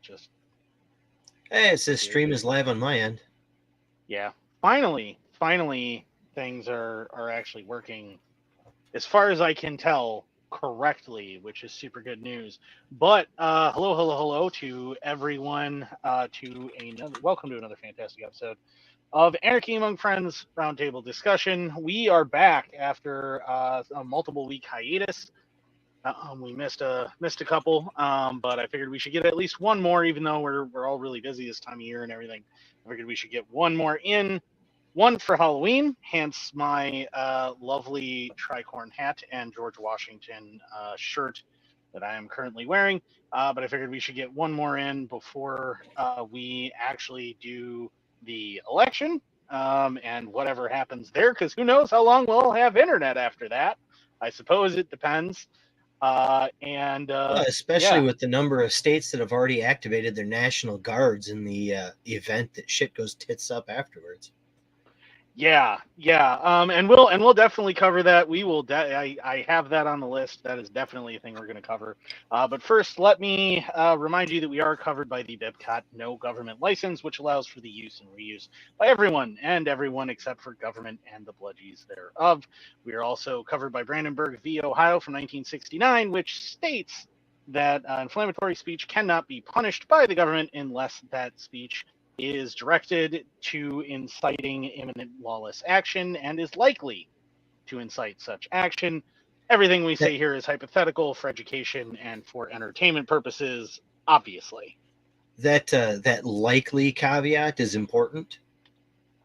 just Hey, it says stream is live on my end. yeah. Finally, things are actually working, as far as I can tell, correctly, which is super good news. But hello to everyone. To another welcome to another fantastic episode of Anarchy Among Friends Roundtable Discussion. We are back after a multiple week hiatus. We missed a couple, but I figured we should get at least one more, even though we're all really busy this time of year and everything. I figured we should get one more in, one for Halloween, hence my lovely tricorn hat and George Washington shirt that I am currently wearing. But I figured we should get one more in before we actually do the election and whatever happens there, because who knows how long we'll have internet after that. I suppose it depends. Especially Yeah. with the number of states that have already activated their national guards in the event that shit goes tits up afterwards. Yeah. And we'll definitely cover that. We will. I have that on the list. That is definitely a thing we're going to cover. But first, let me remind you that we are covered by the BIPCOT No Government License, which allows for the use and reuse by everyone except for government and the bludgies thereof. We are also covered by Brandenburg v. Ohio from 1969, which states that inflammatory speech cannot be punished by the government unless that speech is directed to inciting imminent lawless action and is likely to incite such action. Everything we That say here is hypothetical for education and for entertainment purposes, obviously. that likely caveat is important.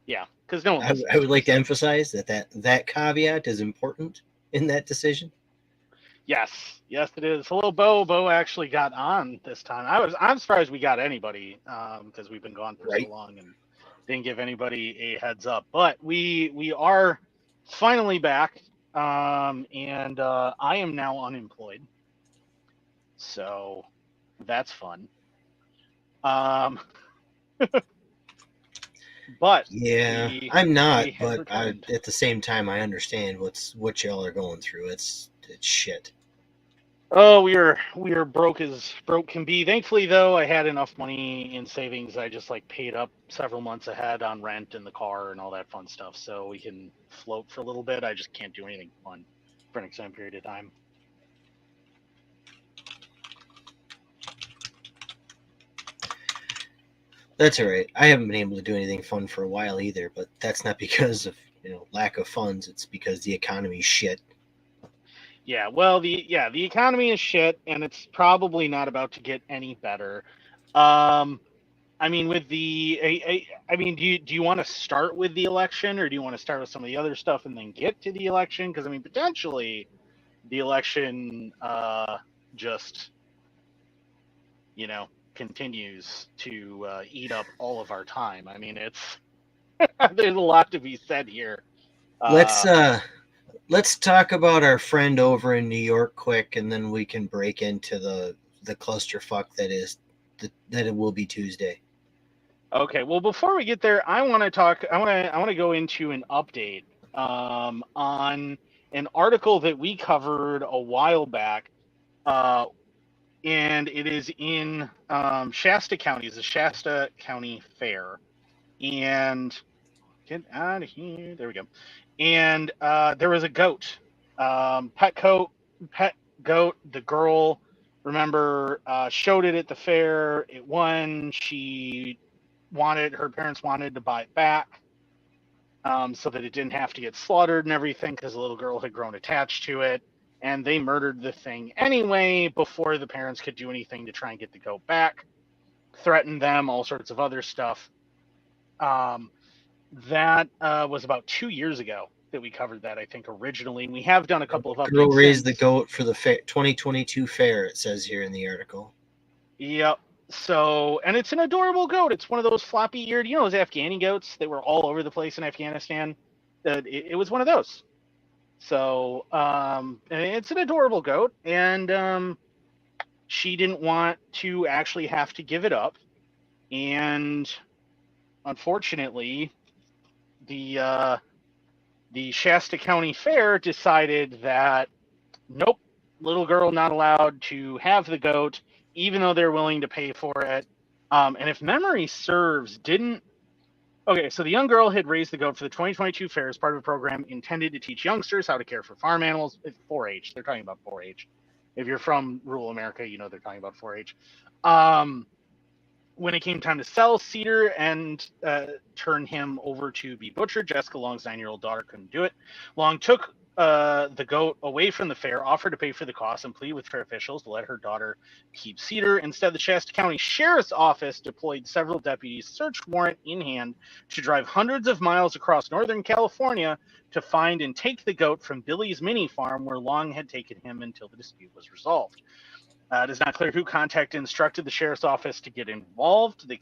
Yeah, because no one I, listens I would to us. like to emphasize that caveat is important in that decision. Yes, it is. Hello, Bo. Bo actually got on this time. I'm surprised we got anybody because we've been gone for so Right. long and didn't give anybody a heads up. But we are finally back, and I am now unemployed, so that's fun. Um, but Yeah, we I'm not, we have but returned. at the same time, I understand what y'all are going through. It's shit. Oh, we are broke as broke can be. Thankfully, though, I had enough money in savings. I just like paid up several months ahead on rent and the car and all that fun stuff, so we can float for a little bit. I just can't do anything fun for an extended period of time. That's all right. I haven't been able to do anything fun for a while either, but that's not because of lack of funds. It's because the economy's shit. Yeah, well, the economy is shit, and it's probably not about to get any better. Um, I mean, with the, I mean, do you want to start with the election, or do you want to start with some of the other stuff and then get to the election? Because I mean, potentially the election just continues to eat up all of our time. I mean, it's there's a lot to be said here. Let's Uh, uh let's talk about our friend over in New York quick, and then we can break into the clusterfuck that it will be Tuesday. okay, well, before we get there, I want to talk. I want to go into an update on an article that we covered a while back. Uh, and it is in Shasta County. It's a Shasta County Fair, and get out of here. There we go. And there was a goat, pet goat. The girl, remember, showed it at the fair. It won. Her parents wanted to buy it back, so that it didn't have to get slaughtered and everything, because the little girl had grown attached to it. And they murdered the thing anyway before the parents could do anything to try and get the goat back. Threatened them, all sorts of other stuff. Um, that was about 2 years ago that we covered that, I think, originally. We have done a couple of Girl updates raised the since. goat for the 2022 fair. It says here in the article. Yep. So, and it's an adorable goat. It's one of those floppy eared, those Afghani goats that were all over the place in Afghanistan. It was one of those. So, and it's an adorable goat, and she didn't want to actually have to give it up. And unfortunately, the Shasta County Fair decided that nope, little girl not allowed to have the goat. even though they're willing to pay for it. And if memory serves, didn't. Okay, so the young girl had raised the goat for the 2022 fair as part of a program intended to teach youngsters how to care for farm animals. It's 4-H. They're talking about 4-H. If you're from rural America, you know they're talking about 4-H. When it came time to sell Cedar and turn him over to be butchered, Jessica Long's 9-year-old daughter couldn't do it. Long took the goat away from the fair, offered to pay for the cost, and pleaded with fair officials to let her daughter keep Cedar. Instead, the Shasta County Sheriff's Office deployed several deputies, search warrant in hand, to drive hundreds of miles across Northern California to find and take the goat from Billy's mini farm, where Long had taken him until the dispute was resolved. It is not clear who contacted and instructed the sheriff's office to get involved. The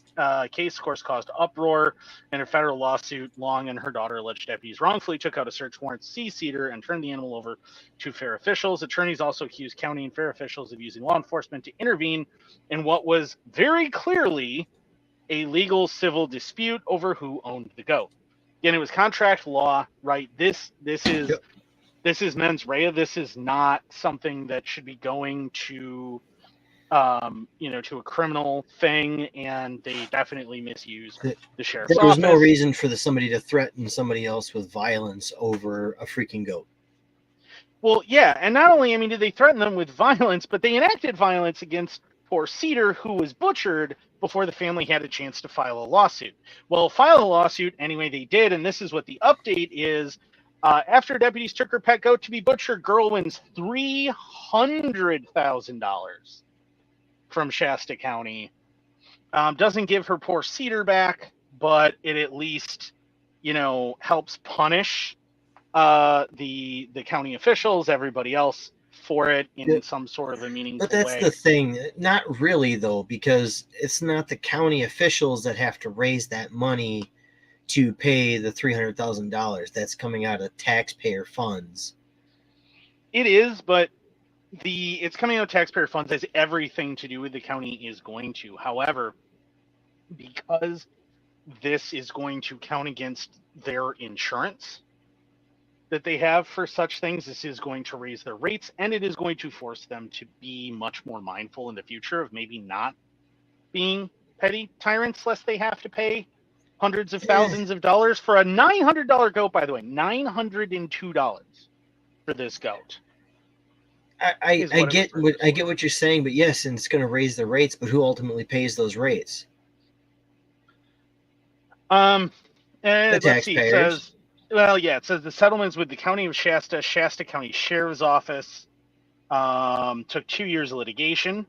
case, of course, caused uproar. In a federal lawsuit, Long and her daughter alleged deputies wrongfully took out a search warrant to seize Cedar and turned the animal over to fair officials. Attorneys also accused county and fair officials of using law enforcement to intervene in what was very clearly a legal civil dispute over who owned the goat. Again, it was contract law, right? This is mens rea. This is not something that should be going to, to a criminal thing, and they definitely misuse the sheriff's There was office. no reason for somebody to threaten somebody else with violence over a freaking goat. Well, yeah, and not only, did they threaten them with violence, but they enacted violence against poor Cedar, who was butchered before the family had a chance to file a lawsuit. Well, file a lawsuit anyway they did, and this is what the update is. After deputies took her pet goat to be butchered, girl wins $300,000 from Shasta County. Doesn't give her poor Cedar back, but it at least, helps punish the county officials, everybody else, for it in some sort of a meaningful way. But that's the thing. Not really, though, because it's not the county officials that have to raise that money to pay the $300,000. That's coming out of taxpayer funds. It is, but it's coming out of taxpayer funds as everything to do with the county is going to. However, because this is going to count against their insurance that they have for such things, this is going to raise their rates, and it is going to force them to be much more mindful in the future of maybe not being petty tyrants, lest they have to pay hundreds of thousands of dollars for a $900 goat, by the way. $902 for this goat. I get what you're saying, but yes, and it's going to raise the rates, but who ultimately pays those rates? The taxpayers. See, it says the settlements with the County of Shasta, Shasta County Sheriff's Office, took 2 years of litigation.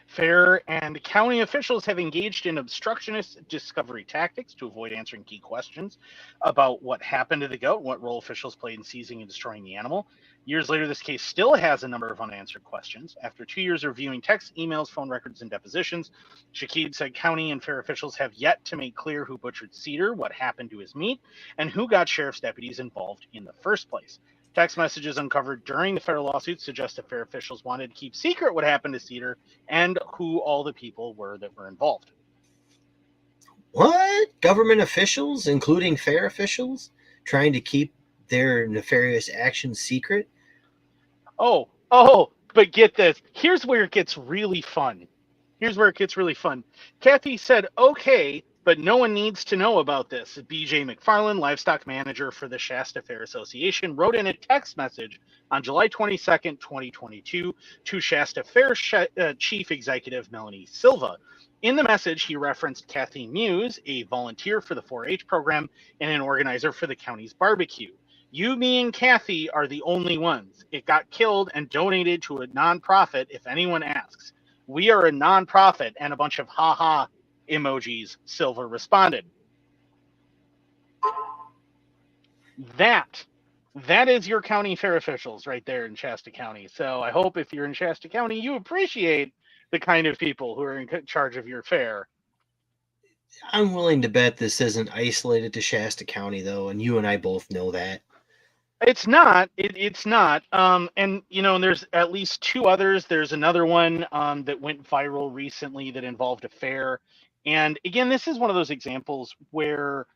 Fair and county officials have engaged in obstructionist discovery tactics to avoid answering key questions about what happened to the goat, what role officials played in seizing and destroying the animal. Years later, this case still has a number of unanswered questions. After 2 years of reviewing texts, emails, phone records, and depositions, Shakib said county and fair officials have yet to make clear who butchered Cedar, what happened to his meat, and who got sheriff's deputies involved in the first place. Text messages uncovered during the federal lawsuit suggest that fair officials wanted to keep secret what happened to Cedar and who all the people were that were involved. What? Government officials, including fair officials, trying to keep their nefarious actions secret? Oh, but get this. Here's where it gets really fun. Kathy said, okay, but no one needs to know about this. BJ McFarland, livestock manager for the Shasta Fair Association, wrote in a text message on July 22nd, 2022 to Shasta Fair Chief Executive Melanie Silva. In the message, he referenced Kathy Muse, a volunteer for the 4-H program and an organizer for the county's barbecue. You, me, and Kathy are the only ones. It got killed and donated to a nonprofit if anyone asks. We are a nonprofit, and a bunch of ha-ha emojis, Silva responded. That is your county fair officials right there in Shasta County. So I hope if you're in Shasta County, you appreciate the kind of people who are in charge of your fair. I'm willing to bet this isn't isolated to Shasta County, though, and you and I both know that. It's not. It's not. And there's at least 2 others. There's another one that went viral recently that involved a fair. And again, this is one of those examples where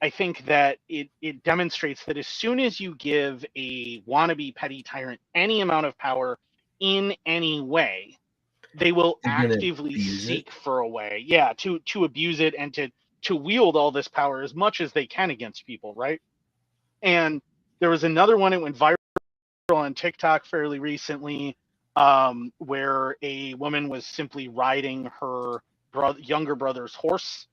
I think that it demonstrates that as soon as you give a wannabe petty tyrant any amount of power in any way, they will They're gonna actively abuse it. seek for a way, yeah, to abuse it and to wield all this power as much as they can against people, right? And there was another one that went viral on TikTok fairly recently, where a woman was simply riding her younger brother's horse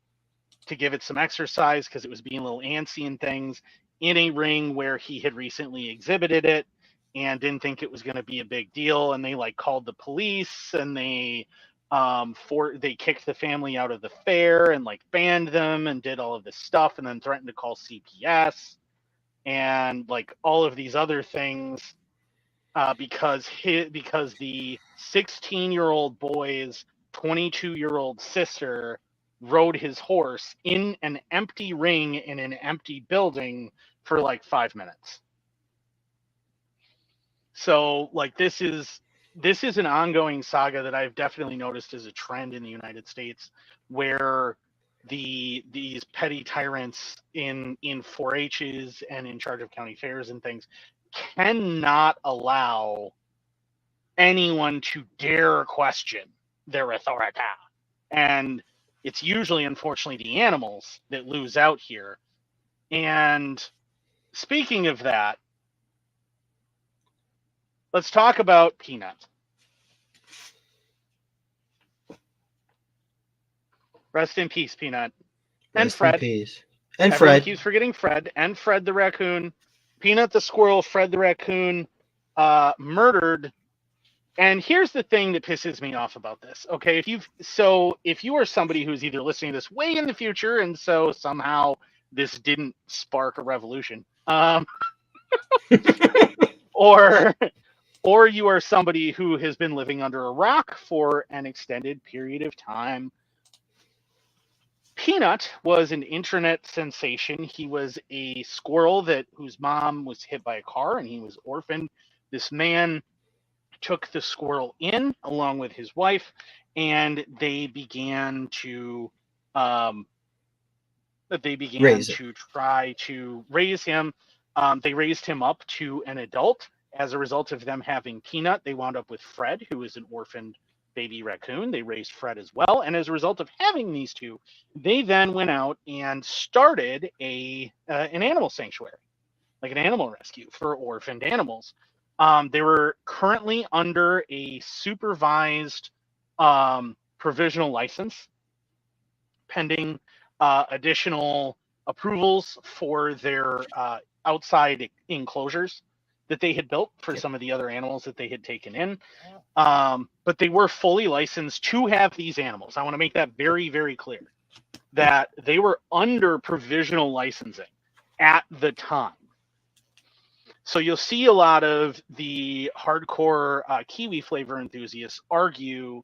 to give it some exercise because it was being a little antsy and things in a ring where he had recently exhibited it and didn't think it was going to be a big deal. And they like called the police and they kicked the family out of the fair and like banned them and did all of this stuff and then threatened to call CPS and like all of these other things because the 16-year-old boy's 22-year-old sister rode his horse in an empty ring in an empty building for like 5 minutes. So like this is an ongoing saga that I've definitely noticed as a trend in the United States, where these petty tyrants in 4-H's and in charge of county fairs and things cannot allow anyone to dare question their authority. And it's usually, unfortunately, the animals that lose out here. And speaking of that, let's talk about Peanut. Rest in peace, Peanut. And Rest Fred. in peace. And Everyone Fred. keeps forgetting Fred. And Fred the raccoon. Peanut the squirrel, Fred the raccoon, murdered. And here's the thing that pisses me off about this. Okay, if you are somebody who's either listening to this way in the future, and so somehow this didn't spark a revolution, or you are somebody who has been living under a rock for an extended period of time. Peanut was an internet sensation. He was a squirrel whose mom was hit by a car and he was orphaned. This man took the squirrel in along with his wife, and they began to try to raise him. They raised him up to an adult. As a result of them having Peanut, they wound up with Fred, who is an orphaned baby raccoon. They raised Fred as well. And as a result of having these two, they then went out and started an animal sanctuary, like an animal rescue for orphaned animals. They were currently under a supervised provisional license pending additional approvals for their outside enclosures that they had built for some of the other animals that they had taken in. But they were fully licensed to have these animals. I want to make that very, very clear that they were under provisional licensing at the time. So you'll see a lot of the hardcore kiwi flavor enthusiasts argue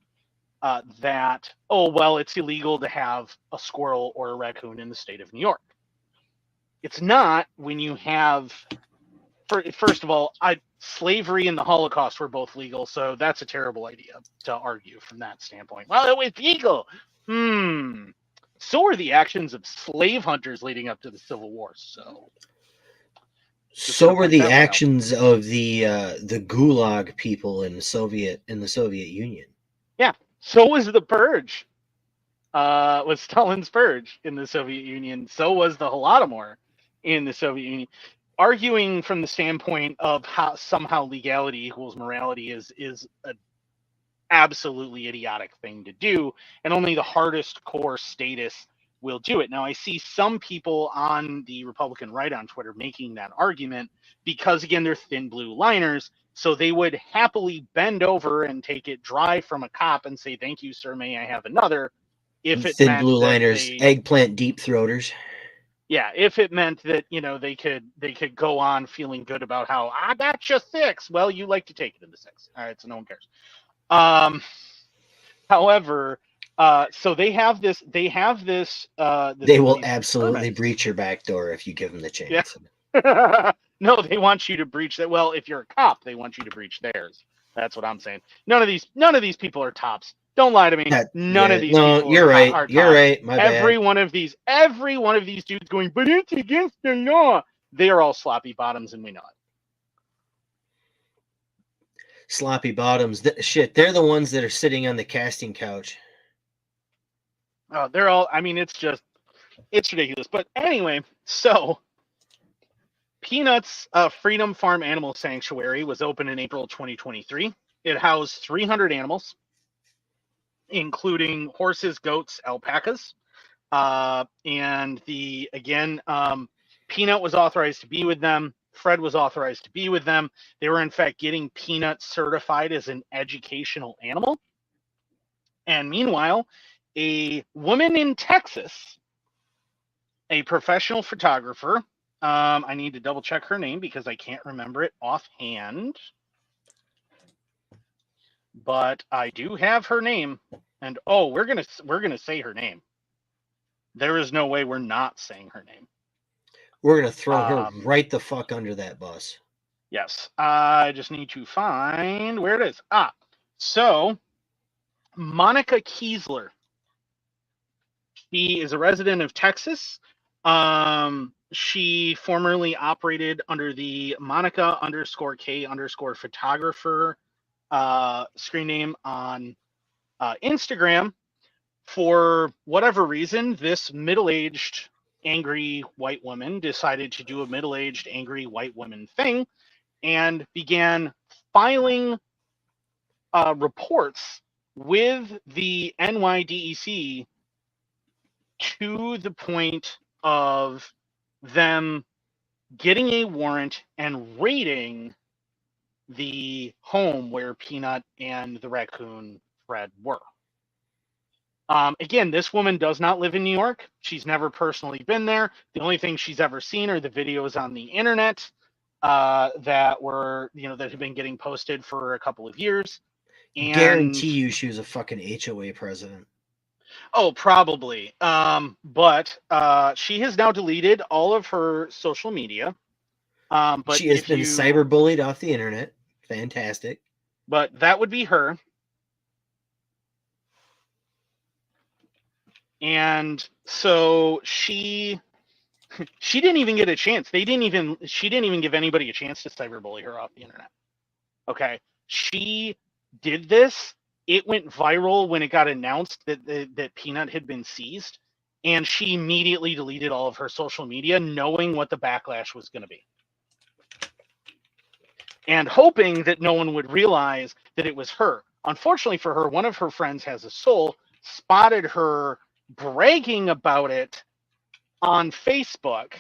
that, oh, well, it's illegal to have a squirrel or a raccoon in the state of New York. It's not when you have, first of all, slavery and the Holocaust were both legal, so that's a terrible idea to argue from that standpoint. Well, it was legal. So were the actions of slave hunters leading up to the Civil War, So were the actions of the Gulag people in the Soviet Union. Yeah. So was the Purge. Was Stalin's Purge in the Soviet Union. So was the Holodomor in the Soviet Union. Arguing from the standpoint of how somehow legality equals morality is an absolutely idiotic thing to do, and only the hardest core statists will do it. Now, I see some people on the Republican right on Twitter making that argument because, again, they're thin blue liners, so they would happily bend over and take it dry from a cop and say, "Thank you, sir, may I have another?" If it thin meant blue that liners, eggplant deep throaters. Yeah, if it meant that, they could go on feeling good about how I got you 6. Well, you like to take it in the 6. All right, so no one cares. However, so they have this. They will absolutely breach your back door if you give them the chance. Yeah. No, they want you to breach that. Well, if you're a cop, they want you to breach theirs. That's what I'm saying. None of these people are tops. Don't lie to me. None of these people you're right. are You're tops. right. My bad. Every one of these dudes going, but it's against the law. They are all sloppy bottoms, and we know it. Sloppy bottoms. Shit, they're the ones that are sitting on the casting couch. They're all, I mean, it's ridiculous. But anyway, so Peanuts Freedom Farm Animal Sanctuary was opened in April 2023. It housed 300 animals, including horses, goats, alpacas. And Peanut was authorized to be with them. Fred was authorized to be with them. They were, in fact, getting Peanut certified as an educational animal. And meanwhile, a woman in Texas, a professional photographer, I need to double check her name because I can't remember it offhand, but I do have her name. And we're gonna say her name. There is no way we're not saying her name. We're going to throw her right the fuck under that bus. Yes. I just need to find where it is. So Monica Kiesler. She is a resident of Texas. She formerly operated under the Monica_K_photographer screen name on Instagram. For whatever reason, this middle-aged angry white woman decided to do a middle-aged angry white woman thing and began filing reports with the NYDEC to the point of them getting a warrant and raiding the home where Peanut and the raccoon Fred were. Again, this woman does not live in New York. She's never personally been there. The only thing she's ever seen are the videos on the internet that have been getting posted for a couple of years. And guarantee you she was a fucking HOA president. Oh, probably. But she has now deleted all of her social media. But she has been cyberbullied off the internet. Fantastic. But that would be her. And so she didn't even get a chance. She didn't even give anybody a chance to cyberbully her off the internet. Okay. She did this. It went viral when it got announced that Peanut had been seized, and she immediately deleted all of her social media, knowing what the backlash was going to be. And hoping that no one would realize that it was her. Unfortunately for her, one of her friends has a soul, spotted her bragging about it on Facebook,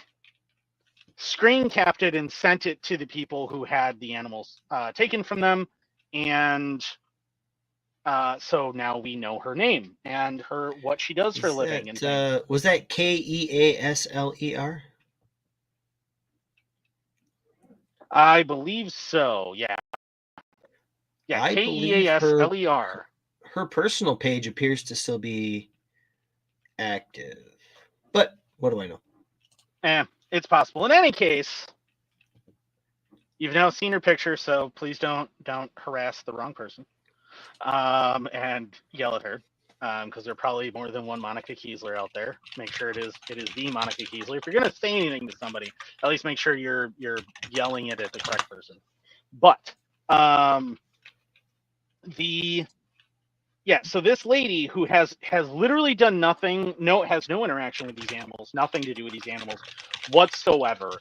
screen capped it and sent it to the people who had the animals taken from them. And so now we know her name and what she does for a living. Was that Keasler? I believe so. Yeah. Yeah. Keasler. Her personal page appears to still be active, but what do I know? It's possible. In any case, you've now seen her picture, so please don't harass the wrong person and yell at her, because there are probably more than one Monica Kiesler out there. Make sure it is the Monica Kiesler. If you're gonna say anything to somebody, at least make sure you're yelling it at the correct person. But so this lady who has literally done nothing, has no interaction with these animals, nothing to do with these animals whatsoever.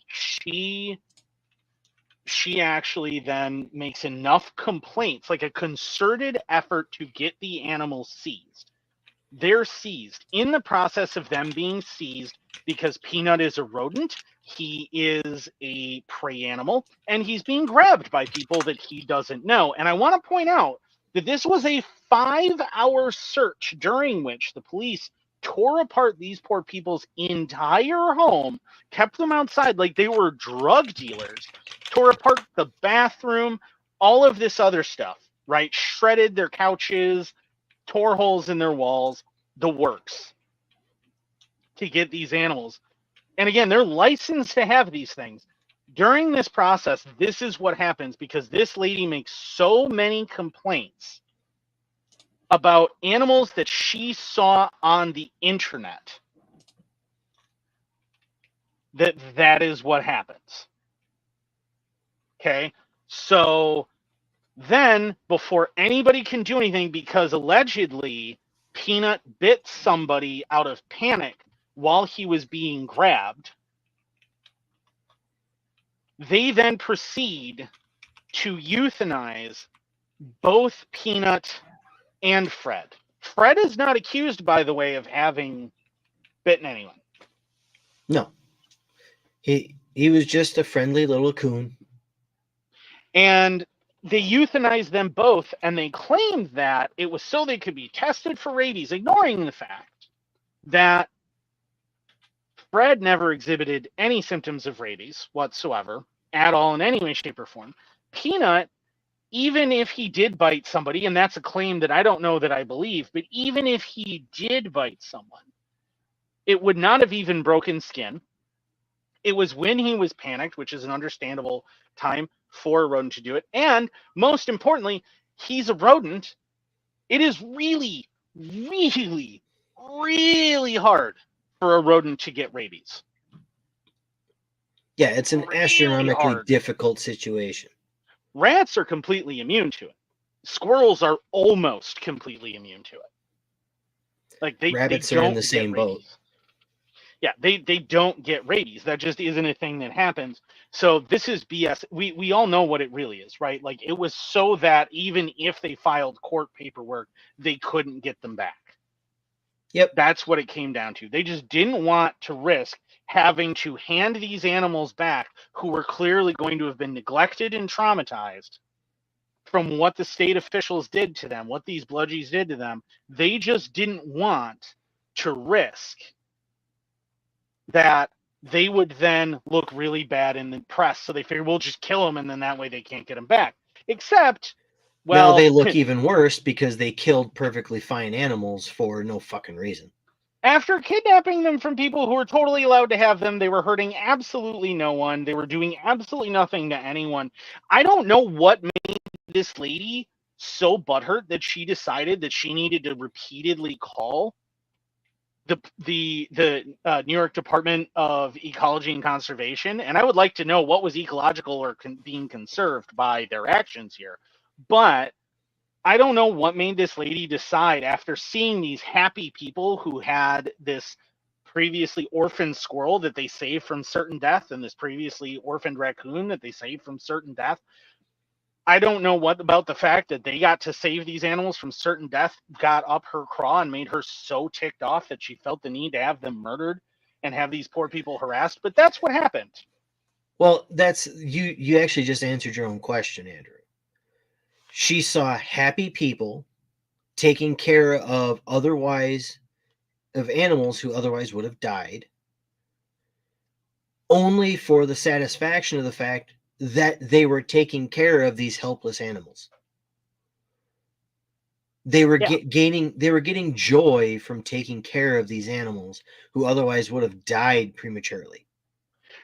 She actually then makes enough complaints, like a concerted effort to get the animals seized. They're seized. In the process of them being seized, because Peanut is a rodent, he is a prey animal, and he's being grabbed by people that he doesn't know. And I want to point out that this was a 5-hour search during which the police tore apart these poor people's entire home, kept them outside like they were drug dealers, tore apart the bathroom, all of this other stuff, right? Shredded their couches, tore holes in their walls, the works, to get these animals. And again, they're licensed to have these things. During this process, this is what happens, because this lady makes so many complaints about animals that she saw on the internet that is what happens. Okay, so Then, before anybody can do anything, because allegedly Peanut bit somebody out of panic while he was being grabbed, they then proceed to euthanize both Peanut and Fred. Fred is not accused, by the way, of having bitten anyone. No. He was just a friendly little coon. And they euthanized them both, and they claimed that it was so they could be tested for rabies, ignoring the fact that Fred never exhibited any symptoms of rabies whatsoever at all in any way, shape, or form. Peanut, even if he did bite somebody, and that's a claim that I don't know that I believe, but even if he did bite someone, it would not have even broken skin. It was when he was panicked, which is an understandable time for a rodent to do it. And most importantly, he's a rodent. It is really, really, really hard for a rodent to get rabies. Yeah, it's an Really astronomically hard. difficult situation. Rats are completely immune to it. Squirrels are almost completely immune to it. Like Rabbits they are don't in the same get boat. rabies. Yeah, they don't get rabies. That just isn't a thing that happens. So this is BS. We all know what it really is, right? Like, it was so that even if they filed court paperwork, they couldn't get them back. Yep. That's what it came down to. They just didn't want to risk having to hand these animals back who were clearly going to have been neglected and traumatized from what the state officials did to them, what these bludgies did to them. They just didn't want to risk that they would then look really bad in the press. So they figured, we'll just kill them, and then that way they can't get them back. Except, well, now they look even worse because they killed perfectly fine animals for no fucking reason. After kidnapping them from people who were totally allowed to have them, they were hurting absolutely no one. They were doing absolutely nothing to anyone. I don't know what made this lady so butthurt that she decided that she needed to repeatedly call the New York Department of Ecology and Conservation, and I would like to know what was ecological or being conserved by their actions here. But I don't know what made this lady decide, after seeing these happy people who had this previously orphaned squirrel that they saved from certain death, and this previously orphaned raccoon that they saved from certain death. I don't know what about the fact that they got to save these animals from certain death got up her craw and made her so ticked off that she felt the need to have them murdered and have these poor people harassed. But that's what happened. Well, that's you actually just answered your own question, Andrew. She saw happy people taking care of animals who otherwise would have died, only for the satisfaction of the fact that they were taking care of these helpless animals. They were getting joy from taking care of these animals who otherwise would have died prematurely.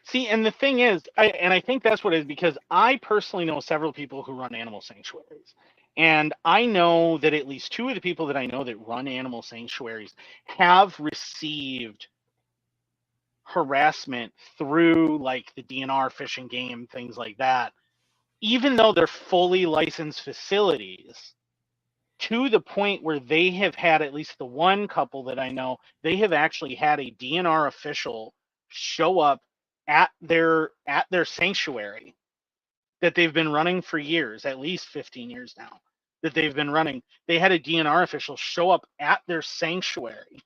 See, and the thing is, I think that's what it is, because I personally know several people who run animal sanctuaries. And I know that at least two of the people that I know that run animal sanctuaries have received harassment through, like, the DNR fishing game, things like that, even though they're fully licensed facilities, to the point where they have had, at least the one couple that I know, they have actually had a DNR official show up at their sanctuary that they've been running for years, at least 15 years now, that they've been running. They had a DNR official show up at their sanctuary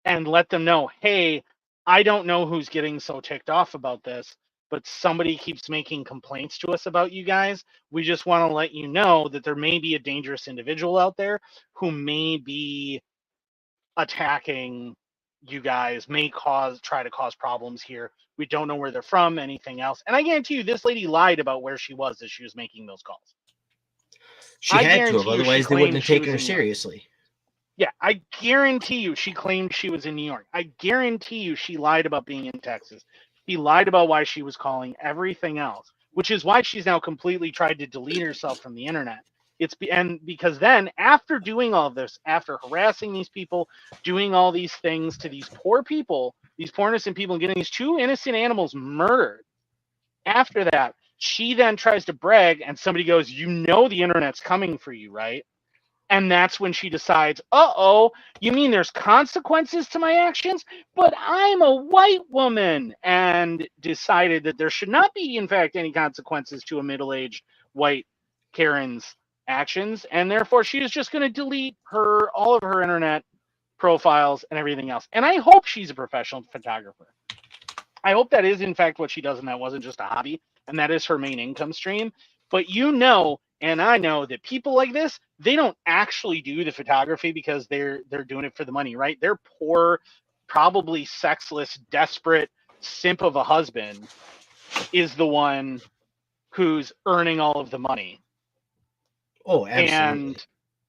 and let them know, hey, I don't know who's getting so ticked off about this, but somebody keeps making complaints to us about you guys. We just want to let you know that there may be a dangerous individual out there who may be attacking you guys, may try to cause problems here. We don't know where they're from, anything else. And I guarantee you, this lady lied about where she was as she was making those calls. She had to have, otherwise they wouldn't have taken her seriously. Yeah, I guarantee you she claimed she was in New York. I guarantee you she lied about being in Texas. She lied about why she was calling, everything else, which is why she's now completely tried to delete herself from the internet. Because then, after doing all of this, after harassing these people, doing all these things to these poor people, these poor innocent people, and getting these two innocent animals murdered, after that, She then tries to brag, and somebody goes, "You know the internet's coming for you, right?" And that's when she decides, uh-oh, you mean there's consequences to my actions? But I'm a white woman, and decided that there should not be, in fact, any consequences to a middle-aged white Karen's actions, and therefore she is just going to delete all of her internet profiles and everything else. And I hope she's a professional photographer. I hope that is, in fact, what she does, and that wasn't just a hobby, and that is her main income stream. But and I know that people like this, they don't actually do the photography because they're doing it for the money, right? Their poor, probably sexless, desperate simp of a husband is the one who's earning all of the money. Oh, absolutely. And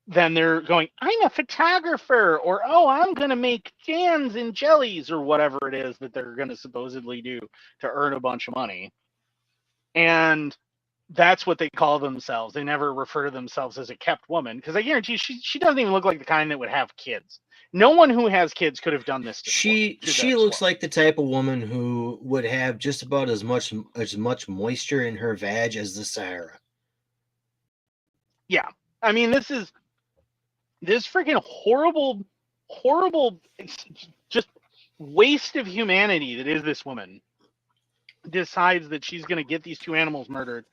then they're going, I'm a photographer, or, oh, I'm going to make jams and jellies, or whatever it is that they're going to supposedly do to earn a bunch of money. And that's what they call themselves. They never refer to themselves as a kept woman, because I guarantee she doesn't even look like the kind that would have kids. No one who has kids could have done this to She looks like the type of woman who would have just about as much moisture in her vag as the Sahara. Yeah. I mean, this freaking horrible, just waste of humanity that is this woman decides that she's going to get these two animals murdered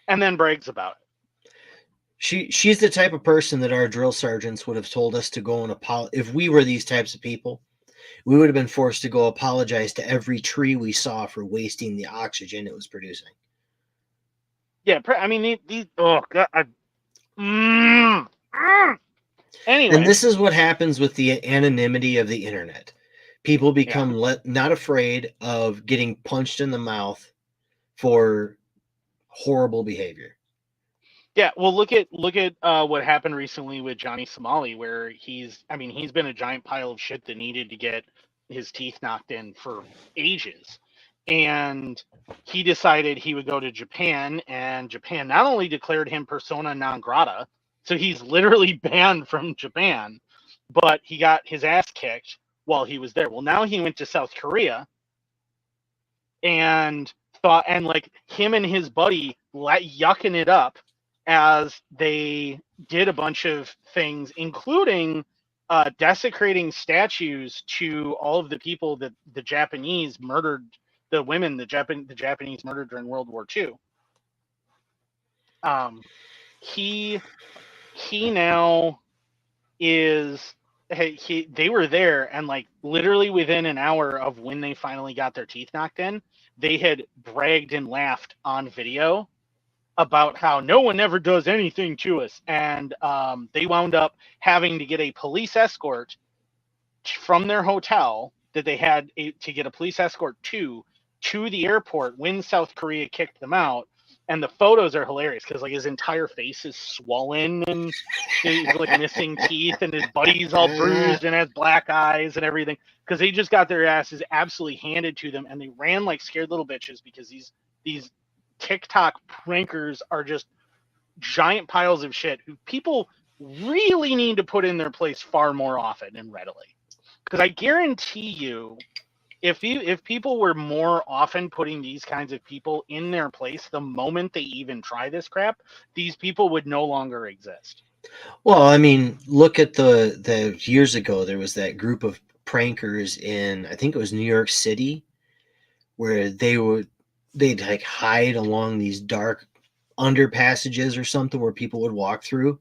and then brags about it. She's the type of person that our drill sergeants would have told us to go and apologize. If we were these types of people, we would have been forced to go apologize to every tree we saw for wasting the oxygen it was producing. Yeah, I mean, these oh God. Anyway. And this is what happens with the anonymity of the internet. People become not afraid of getting punched in the mouth for horrible behavior. Yeah, well, look at what happened recently with Johnny Somali, where he's been a giant pile of shit that needed to get his teeth knocked in for ages. And he decided he would go to Japan, and Japan not only declared him persona non grata, so he's literally banned from Japan, but he got his ass kicked while he was there. Well, now he went to South Korea and like him and his buddy yucking it up as they did a bunch of things, including desecrating statues to all of the people that the Japanese murdered, the women the Japanese murdered during World War II. He now is they were there, and like literally within an hour of when they finally got their teeth knocked in, they had bragged and laughed on video about how no one ever does anything to us. And they wound up having to get a police escort from their hotel that they had to get a police escort to the airport when South Korea kicked them out. And the photos are hilarious because like his entire face is swollen and he's like missing teeth, and his body's all bruised and has black eyes and everything because they just got their asses absolutely handed to them, and they ran like scared little bitches because these TikTok prankers are just giant piles of shit who people really need to put in their place far more often and readily. Because I guarantee you, if people were more often putting these kinds of people in their place the moment they even try this crap, these people would no longer exist. Well, I mean, look at the years ago, there was that group of prankers in, I think it was New York City, where they'd like hide along these dark underpassages or something where people would walk through,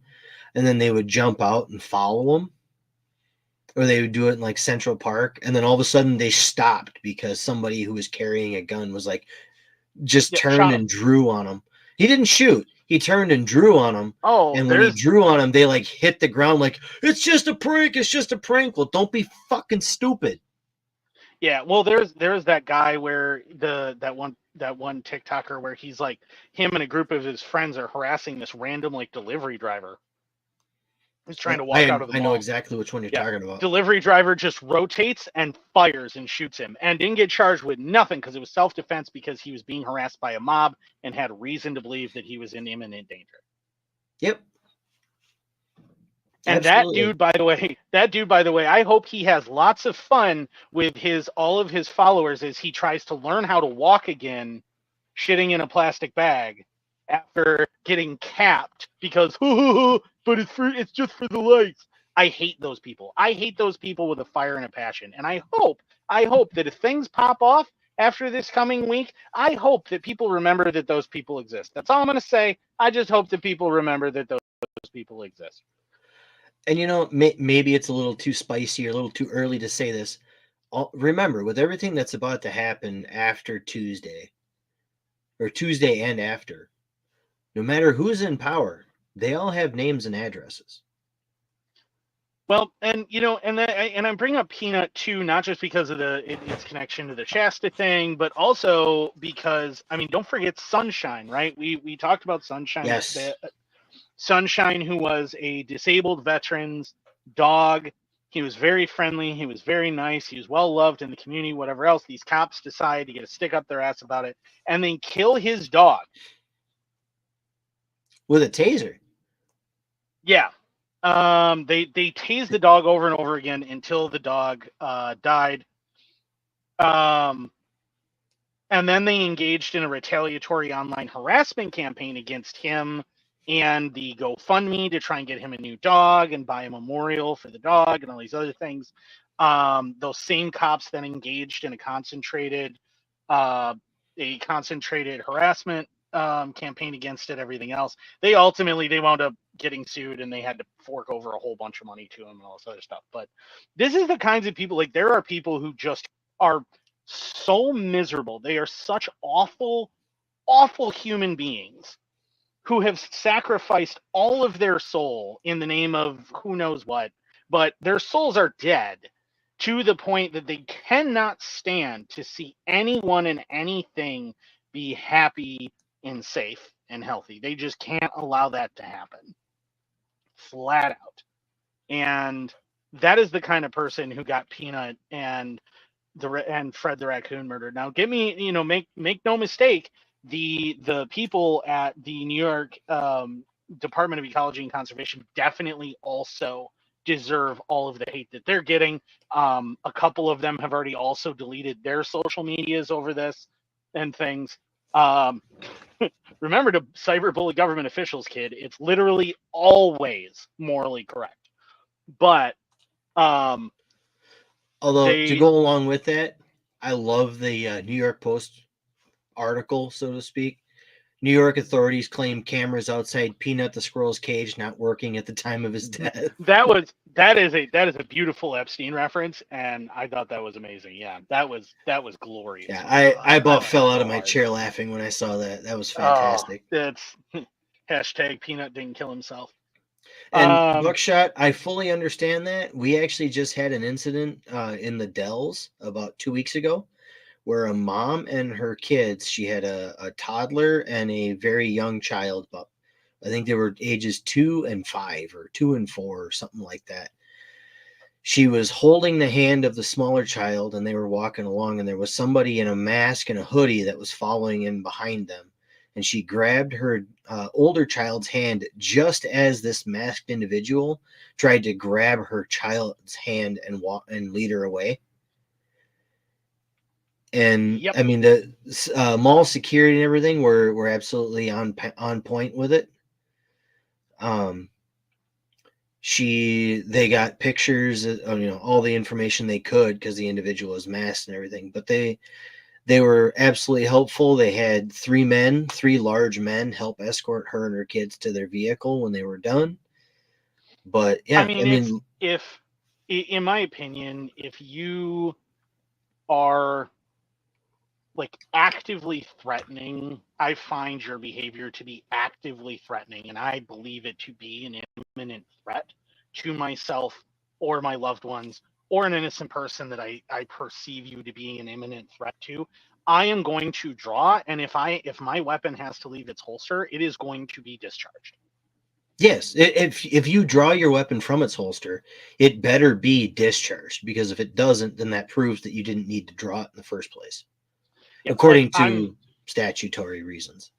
and then they would jump out and follow them. Or they would do it in like Central Park, and then all of a sudden they stopped because somebody who was carrying a gun was like turned and drew on them. He didn't shoot. He turned and drew on them. Oh, and when he drew on them, they like hit the ground like, it's just a prank. It's just a prank. Well, don't be fucking stupid. Yeah, well, there's that guy where that one TikToker where he's like, him and a group of his friends are harassing this random like delivery driver. He's trying to walk out of the mall. I know exactly which one you're talking about. Delivery driver just rotates and fires and shoots him, and didn't get charged with nothing because it was self-defense because he was being harassed by a mob and had reason to believe that he was in imminent danger. Yep. And Absolutely. that dude, by the way, I hope he has lots of fun with all of his followers as he tries to learn how to walk again shitting in a plastic bag after getting capped because, but it's just for the likes. I hate those people. I hate those people with a fire and a passion. And I hope that if things pop off after this coming week, I hope that people remember that those people exist. That's all I'm going to say. I just hope that people remember that those people exist. And maybe it's a little too spicy or a little too early to say this. Remember, with everything that's about to happen after Tuesday, or Tuesday and after, no matter who's in power, they all have names and addresses. Well, and and I bring up Peanut too, not just because of its connection to the Shasta thing, but also because, I mean, don't forget Sunshine, right? We talked about Sunshine. Yes. Sunshine, who was a disabled veteran's dog. He was very friendly. He was very nice. He was well loved in the community. Whatever else, these cops decide to get a stick up their ass about it, and then kill his dog with a taser. Yeah. They tased the dog over and over again until the dog died. And then they engaged in a retaliatory online harassment campaign against him and the GoFundMe to try and get him a new dog and buy a memorial for the dog and all these other things. Those same cops then engaged in a concentrated harassment campaign against it, everything else. They wound up getting sued and they had to fork over a whole bunch of money to him and all this other stuff. But this is the kinds of people, like, there are people who just are so miserable. They are such awful, awful human beings who have sacrificed all of their soul in the name of who knows what, but their souls are dead to the point that they cannot stand to see anyone and anything be happy and safe and healthy. They just can't allow that to happen. Flat out. And that is the kind of person who got Peanut and Fred the Raccoon murdered. Now, make no mistake, the people at the New York Department of Ecology and Conservation definitely also deserve all of the hate that they're getting. A couple of them have already also deleted their social medias over this and things. Remember to cyberbully government officials, kid. It's literally always morally correct. But although to go along with that, I love the New York Post article, so to speak. New York authorities claim cameras outside Peanut the squirrel's cage not working at the time of his death. That is a beautiful Epstein reference, and I thought that was amazing. Yeah, that was glorious. Yeah, I about fell out of my chair laughing when I saw that. That was fantastic. That's hashtag Peanut didn't kill himself. And Buckshot, I fully understand that. We actually just had an incident in the Dells about 2 weeks ago where a mom and her kids, she had a toddler and a very young child, but I think they were ages 2 and 5 or 2 and 4 or something like that. She was holding the hand of the smaller child and they were walking along, and there was somebody in a mask and a hoodie that was following in behind them. And she grabbed her older child's hand just as this masked individual tried to grab her child's hand and lead her away. And yep. I mean, the mall security and everything were absolutely on point with it. They got pictures of, all the information they could because the individual was masked and everything, but they were absolutely helpful. They had 3 large men help escort her and her kids to their vehicle when they were done. But yeah, I mean, if in my opinion, if you are like actively threatening, I find your behavior to be actively threatening, and I believe it to be an imminent threat to myself or my loved ones or an innocent person that I perceive you to be an imminent threat to, I am going to draw, and if my weapon has to leave its holster, it is going to be discharged. Yes, if you draw your weapon from its holster, it better be discharged, because if it doesn't, then that proves that you didn't need to draw it in the first place. According to statutory reasons.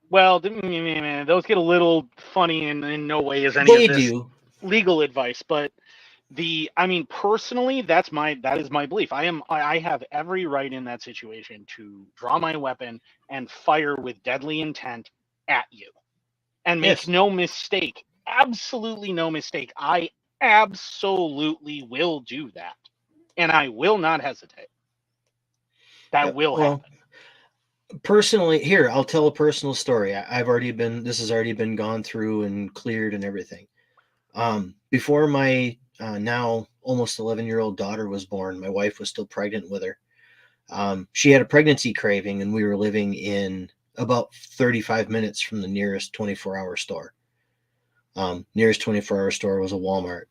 Well, those get a little funny, and in no way is any of this legal advice. But I mean, personally, that is my belief. I have every right in that situation to draw my weapon and fire with deadly intent at you. And make Yes. no mistake, absolutely no mistake, I absolutely will do that. And I will not hesitate. That will Well, happen. personally, here, I'll tell a personal story. This has already been gone through and cleared and everything. Before my now almost 11-year-old daughter was born, my wife was still pregnant with her. She had a pregnancy craving, and we were living in about 35 minutes from the nearest 24-hour store. Nearest 24-hour store was a Walmart.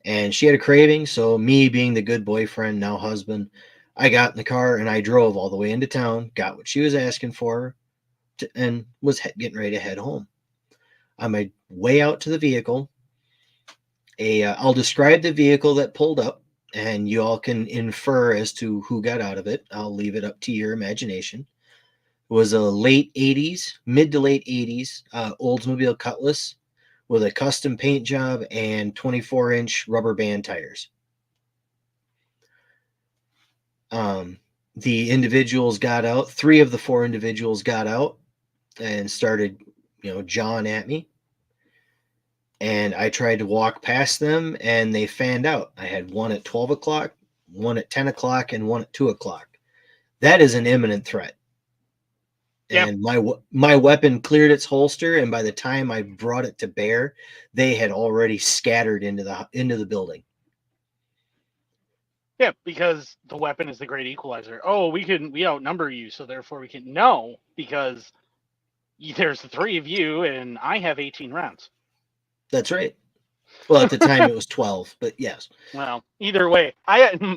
And she had a craving, so me being the good boyfriend, now husband, I got in the car and I drove all the way into town, got what she was asking for, and was getting ready to head home. On my way out to the vehicle, I'll describe the vehicle that pulled up, and you all can infer as to who got out of it. I'll leave it up to your imagination. It was a mid to late 80s Oldsmobile Cutlass with a custom paint job and 24-inch rubber band tires. The individuals got out. 3 of the 4 individuals got out and started, jawing at me. And I tried to walk past them, and they fanned out. I had one at 12 o'clock, one at 10 o'clock, and one at 2 o'clock. That is an imminent threat. Yeah. And my weapon cleared its holster, and by the time I brought it to bear, they had already scattered into the building. Yeah, because the weapon is the great equalizer. Oh, we outnumber you, so therefore we can. No, because there's 3 of you and I have 18 rounds. That's right. Well, at the time it was 12, but yes. Well, either way,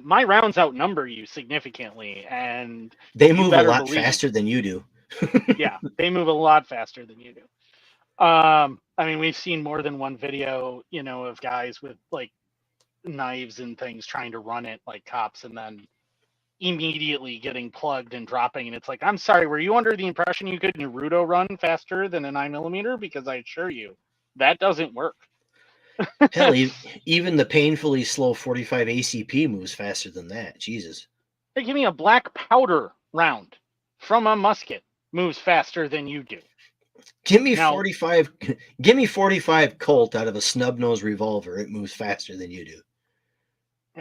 my rounds outnumber you significantly, and They you move a better lot believe. faster than you do. Yeah, they move a lot faster than you do. I mean, we've seen more than one video, of guys with like knives and things trying to run it like cops, and then immediately getting plugged and dropping. And it's like, I'm sorry, were you under the impression you could Naruto run faster than a 9mm? Because I assure you, that doesn't work. Hell, even the painfully slow 45 ACP moves faster than that. Jesus. They give me a black powder round from a musket moves faster than you do. Give me Now, 45. Give me 45 Colt out of a snub nose revolver. It moves faster than you do.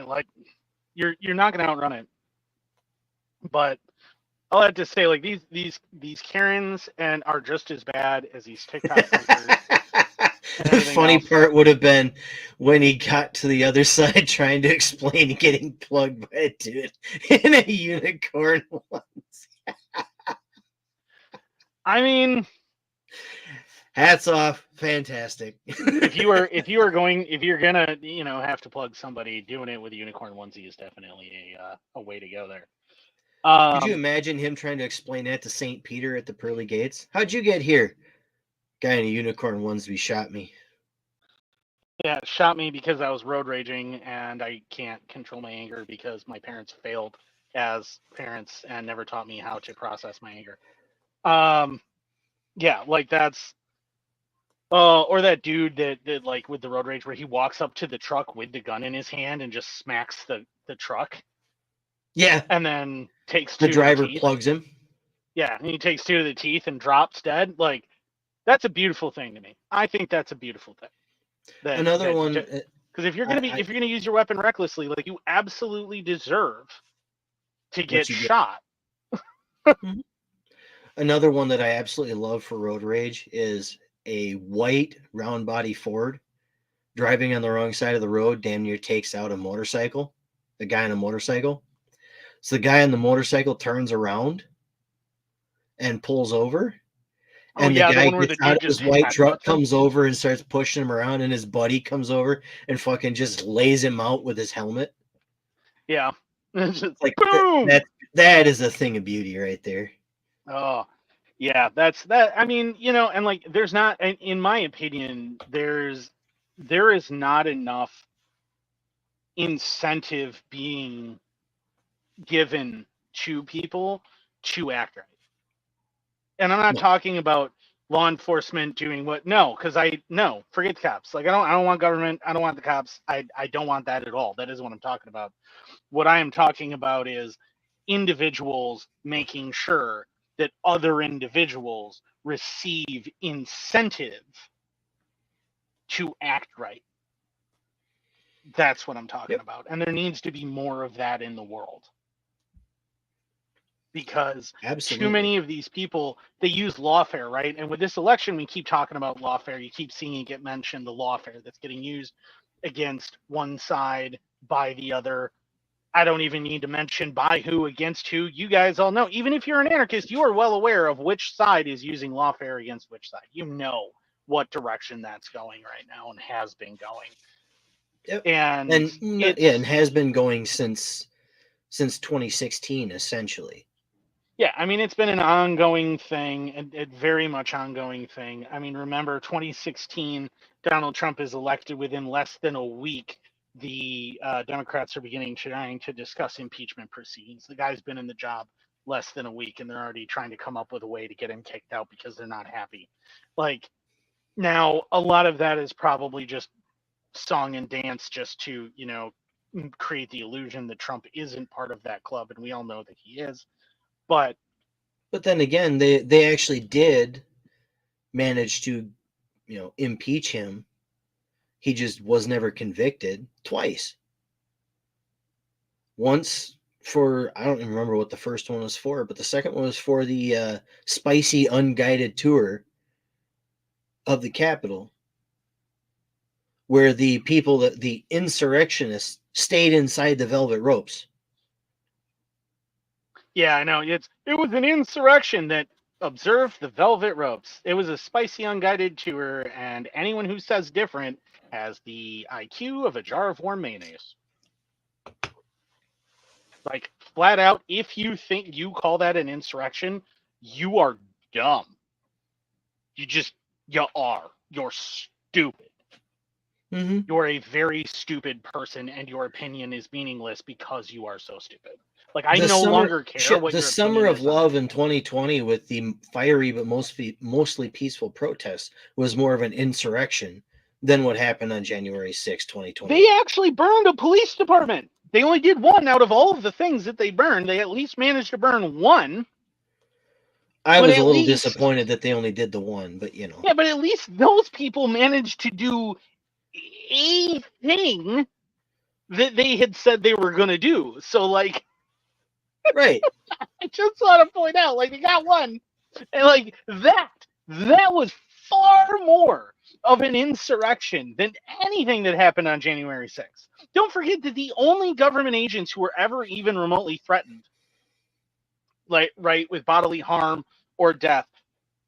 like you're not going to outrun it. But I'll have to say, like these Karens and are just as bad as these TikTok funkers. The funny else. part would have been when he got to the other side trying to explain getting plugged by a dude in a unicorn once. I mean, hats off, fantastic. if you're gonna have to plug somebody, doing it with a unicorn onesie is definitely a way to go there. Could you imagine him trying to explain that to St. Peter at the pearly gates? How'd you get here? Guy in a unicorn onesie shot me. Yeah, shot me because I was road raging and I can't control my anger because my parents failed as parents and never taught me how to process my anger. Yeah, like that's or that dude that like with the road rage where he walks up to the truck with the gun in his hand and just smacks the truck. Yeah. And then takes the 2 driver to the teeth. Plugs him. Yeah, and he takes 2 to the teeth and drops dead. Like that's a beautiful thing to me. I think that's a beautiful thing. Another one, because if you're gonna use your weapon recklessly, like you absolutely deserve to get shot. Another one that I absolutely love for road rage is a white round body Ford driving on the wrong side of the road damn near takes out a motorcycle, the guy on a motorcycle. So the guy on the motorcycle turns around and pulls over. And the guy gets out of his white truck, comes over and starts pushing him around, and his buddy comes over and fucking just lays him out with his helmet. Yeah. It's just like boom! That is a thing of beauty right there. Oh, yeah, that's that. I mean, and like there's not, in my opinion, there is not enough incentive being given to people to act right. And I'm not talking about law enforcement doing what? No, because forget the cops. Like I don't want government. I don't want the cops. I don't want that at all. That isn't what I'm talking about. What I am talking about is individuals making sure that other individuals receive incentive to act right. That's what I'm talking about. And there needs to be more of that in the world. Because too many of these people, they use lawfare, right? And with this election, we keep talking about lawfare. You keep seeing it get mentioned, the lawfare that's getting used against one side by the other. I don't even need to mention by who against who. You guys all know. Even if you're an anarchist, you are well aware of which side is using lawfare against which side. You know what direction that's going right now and has been going. Yep. And has been going since 2016, essentially. Yeah, I mean, it's been an ongoing thing, and very much ongoing thing. I mean, remember 2016, Donald Trump is elected. Within less than a week, the Democrats are trying to discuss impeachment proceedings. The guy's been in the job less than a week, and they're already trying to come up with a way to get him kicked out because they're not happy. Like, now, a lot of that is probably just song and dance just to, create the illusion that Trump isn't part of that club, and we all know that he is. But then again, they actually did manage to, impeach him. He just was never convicted twice. Once for, I don't even remember what the first one was for, but the second one was for the spicy unguided tour of the Capitol, where the people, the insurrectionists, stayed inside the velvet ropes. Yeah, I know. It was an insurrection that observed the velvet ropes. It was a spicy, unguided tour, and anyone who says different has the IQ of a jar of warm mayonnaise. Like, flat out, if you think you call that an insurrection, you are dumb. You are. You're stupid. Mm-hmm. You're a very stupid person, and your opinion is meaningless because you are so stupid. Like, I no longer care what the your summer opinion of is love in 2020 with the fiery but mostly peaceful protests was more of an insurrection than what happened on January 6, 2020. They actually burned a police department. They only did one out of all of the things that they burned. They at least managed to burn one. I was a little disappointed that they only did the one, but you know. Yeah, but at least those people managed to do a thing that they had said they were going to do. So, like, right. I just want to point out, like, they got one. And, like, that was far more of an insurrection than anything that happened on January 6th. Don't forget that the only government agents who were ever even remotely threatened, like, right, with bodily harm or death,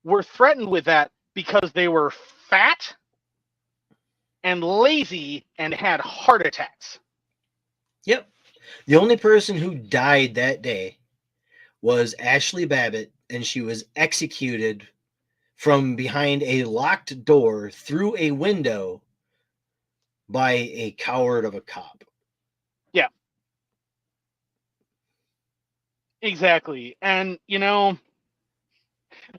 were threatened with that because they were fat and lazy and had heart attacks. Yep. The only person who died that day was Ashley Babbitt, and she was executed from behind a locked door through a window by a coward of a cop. Yeah. Exactly. And, you know,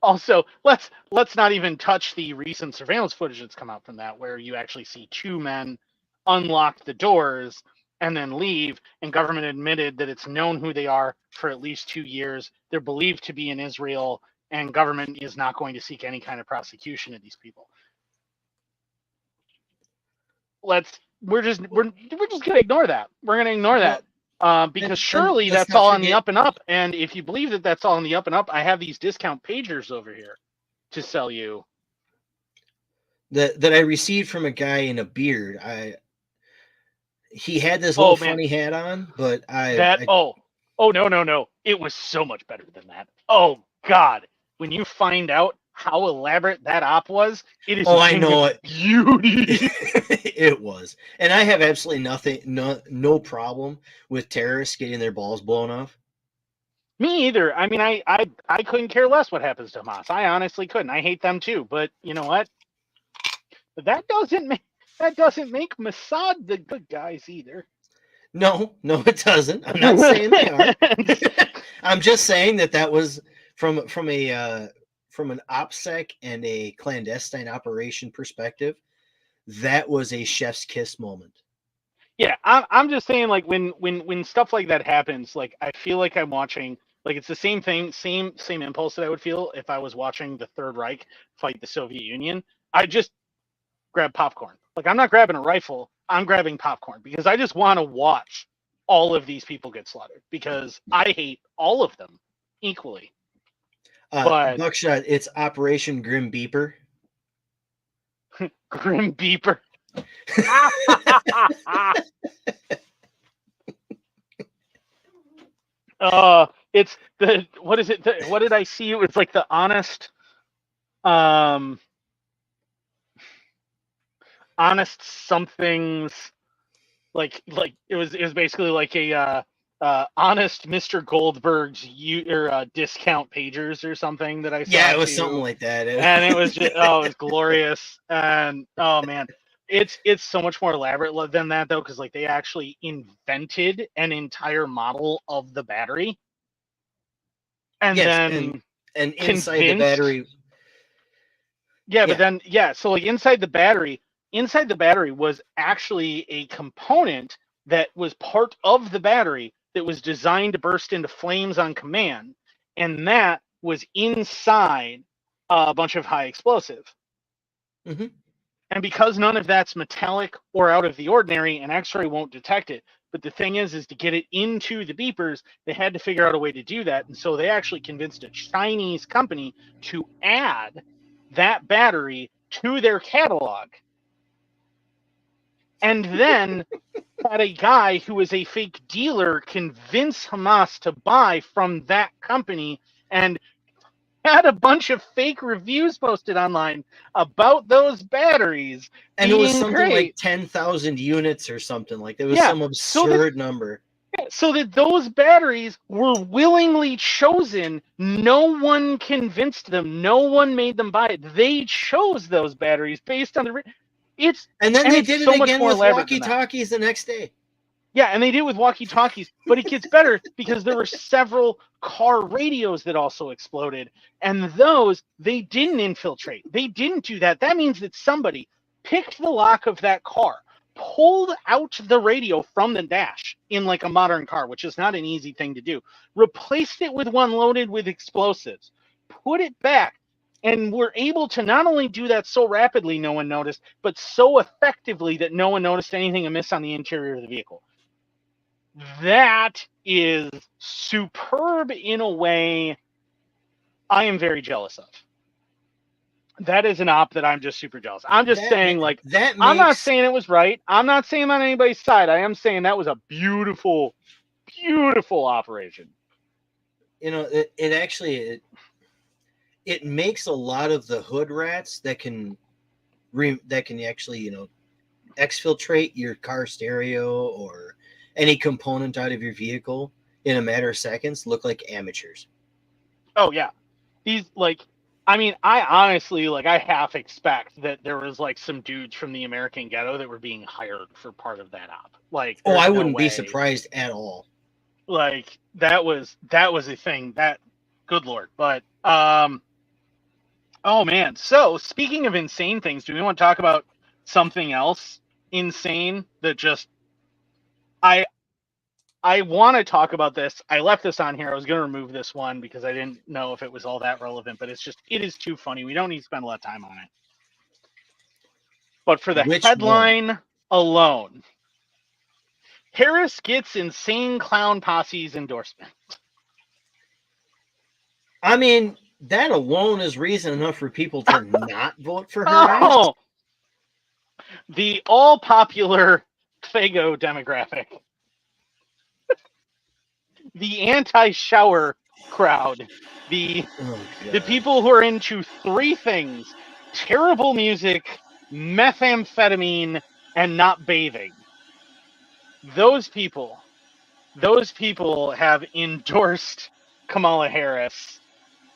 also, let's not even touch the recent surveillance footage that's come out from that, where you actually see two men unlock the doors and then leave, and government admitted that it's known who they are for at least 2 years. They're believed to be in Israel, and government is not going to seek any kind of prosecution of these people. We're just going to ignore that. We're going to ignore that. Because surely that's all on the up and up. And if you believe that that's all on the up and up, I have these discount pagers over here to sell you. That I received from a guy in a beard. He had this little funny hat on, but no. It was so much better than that. Oh God. When you find out how elaborate that op was, it is I know it. Beauty. It was. And I have absolutely no problem with terrorists getting their balls blown off. Me either. I mean, I couldn't care less what happens to Hamas. I honestly couldn't. I hate them too. But you know what? That doesn't make Mossad the good guys either. No, it doesn't. I'm not saying they are. I'm just saying that was from a from an OPSEC and a clandestine operation perspective, that was a chef's kiss moment. Yeah, I'm just saying, like, when stuff like that happens, like, I feel like I'm watching, like, it's the same thing, same impulse that I would feel if I was watching the Third Reich fight the Soviet Union. I just grab popcorn. Like, I'm not grabbing a rifle, I'm grabbing popcorn because I just want to watch all of these people get slaughtered because I hate all of them equally. But Buckshot, it's Operation Grim Beeper. Grim Beeper. It's the, what is it? What did I see? It was like the honest somethings, like it was basically like a honest Mr. Goldberg's discount pagers or something that I saw. Yeah, it was something like that. And it was just, oh, it was glorious. And oh man, it's so much more elaborate than that though, because like they actually invented an entire model of the battery, and yes, then and inside the battery. Yeah, but then so like inside the battery was actually a component that was part of the battery that was designed to burst into flames on command, and that was inside a bunch of high explosive. Mm-hmm. And because none of that's metallic or out of the ordinary, an X-ray won't detect it. But the thing is to get it into the beepers, they had to figure out a way to do that. And so they actually convinced a Chinese company to add that battery to their catalog. And then had a guy who was a fake dealer convince Hamas to buy from that company, and had a bunch of fake reviews posted online about those batteries. And it was something great. like 10,000 units or something. Like there was some absurd number. So that those batteries were willingly chosen. No one convinced them. No one made them buy it. They chose those batteries based on the... And then they did it again with walkie-talkies the next day. Yeah, and they did it with walkie-talkies, but it gets better because there were several car radios that also exploded, and those, they didn't infiltrate. They didn't do that. That means that somebody picked the lock of that car, pulled out the radio from the dash in like a modern car, which is not an easy thing to do, replaced it with one loaded with explosives, put it back, and were able to not only do that so rapidly no one noticed, but so effectively that no one noticed anything amiss on the interior of the vehicle. That is superb in a way I am very jealous of. That is an op that I'm just super jealous. I'm just saying, like, I'm not saying it was right. I'm not saying I'm on anybody's side. I am saying that was a beautiful, beautiful operation. You know, it actually it makes a lot of the hood rats that can actually, you know, exfiltrate your car stereo or any component out of your vehicle in a matter of seconds look like amateurs. Oh yeah. These, like, I mean, I honestly, like, I half expect that there was like some dudes from the American ghetto that were being hired for part of that op. Like, I wouldn't be surprised at all. Like, that was a thing. That, good Lord. But oh man. So speaking of insane things, do we want to talk about something else insane that just I want to talk about this. I left this on here. I was going to remove this one because I didn't know if it was all that relevant, but it is too funny. We don't need to spend a lot of time on it. But for the headline alone, Harris gets insane clown posse's endorsement. I mean, that alone is reason enough for people to not vote for her. Oh! The all-popular Fago demographic. The anti-shower crowd, the people who are into three things: terrible music, methamphetamine, and not bathing. Those people have endorsed Kamala Harris.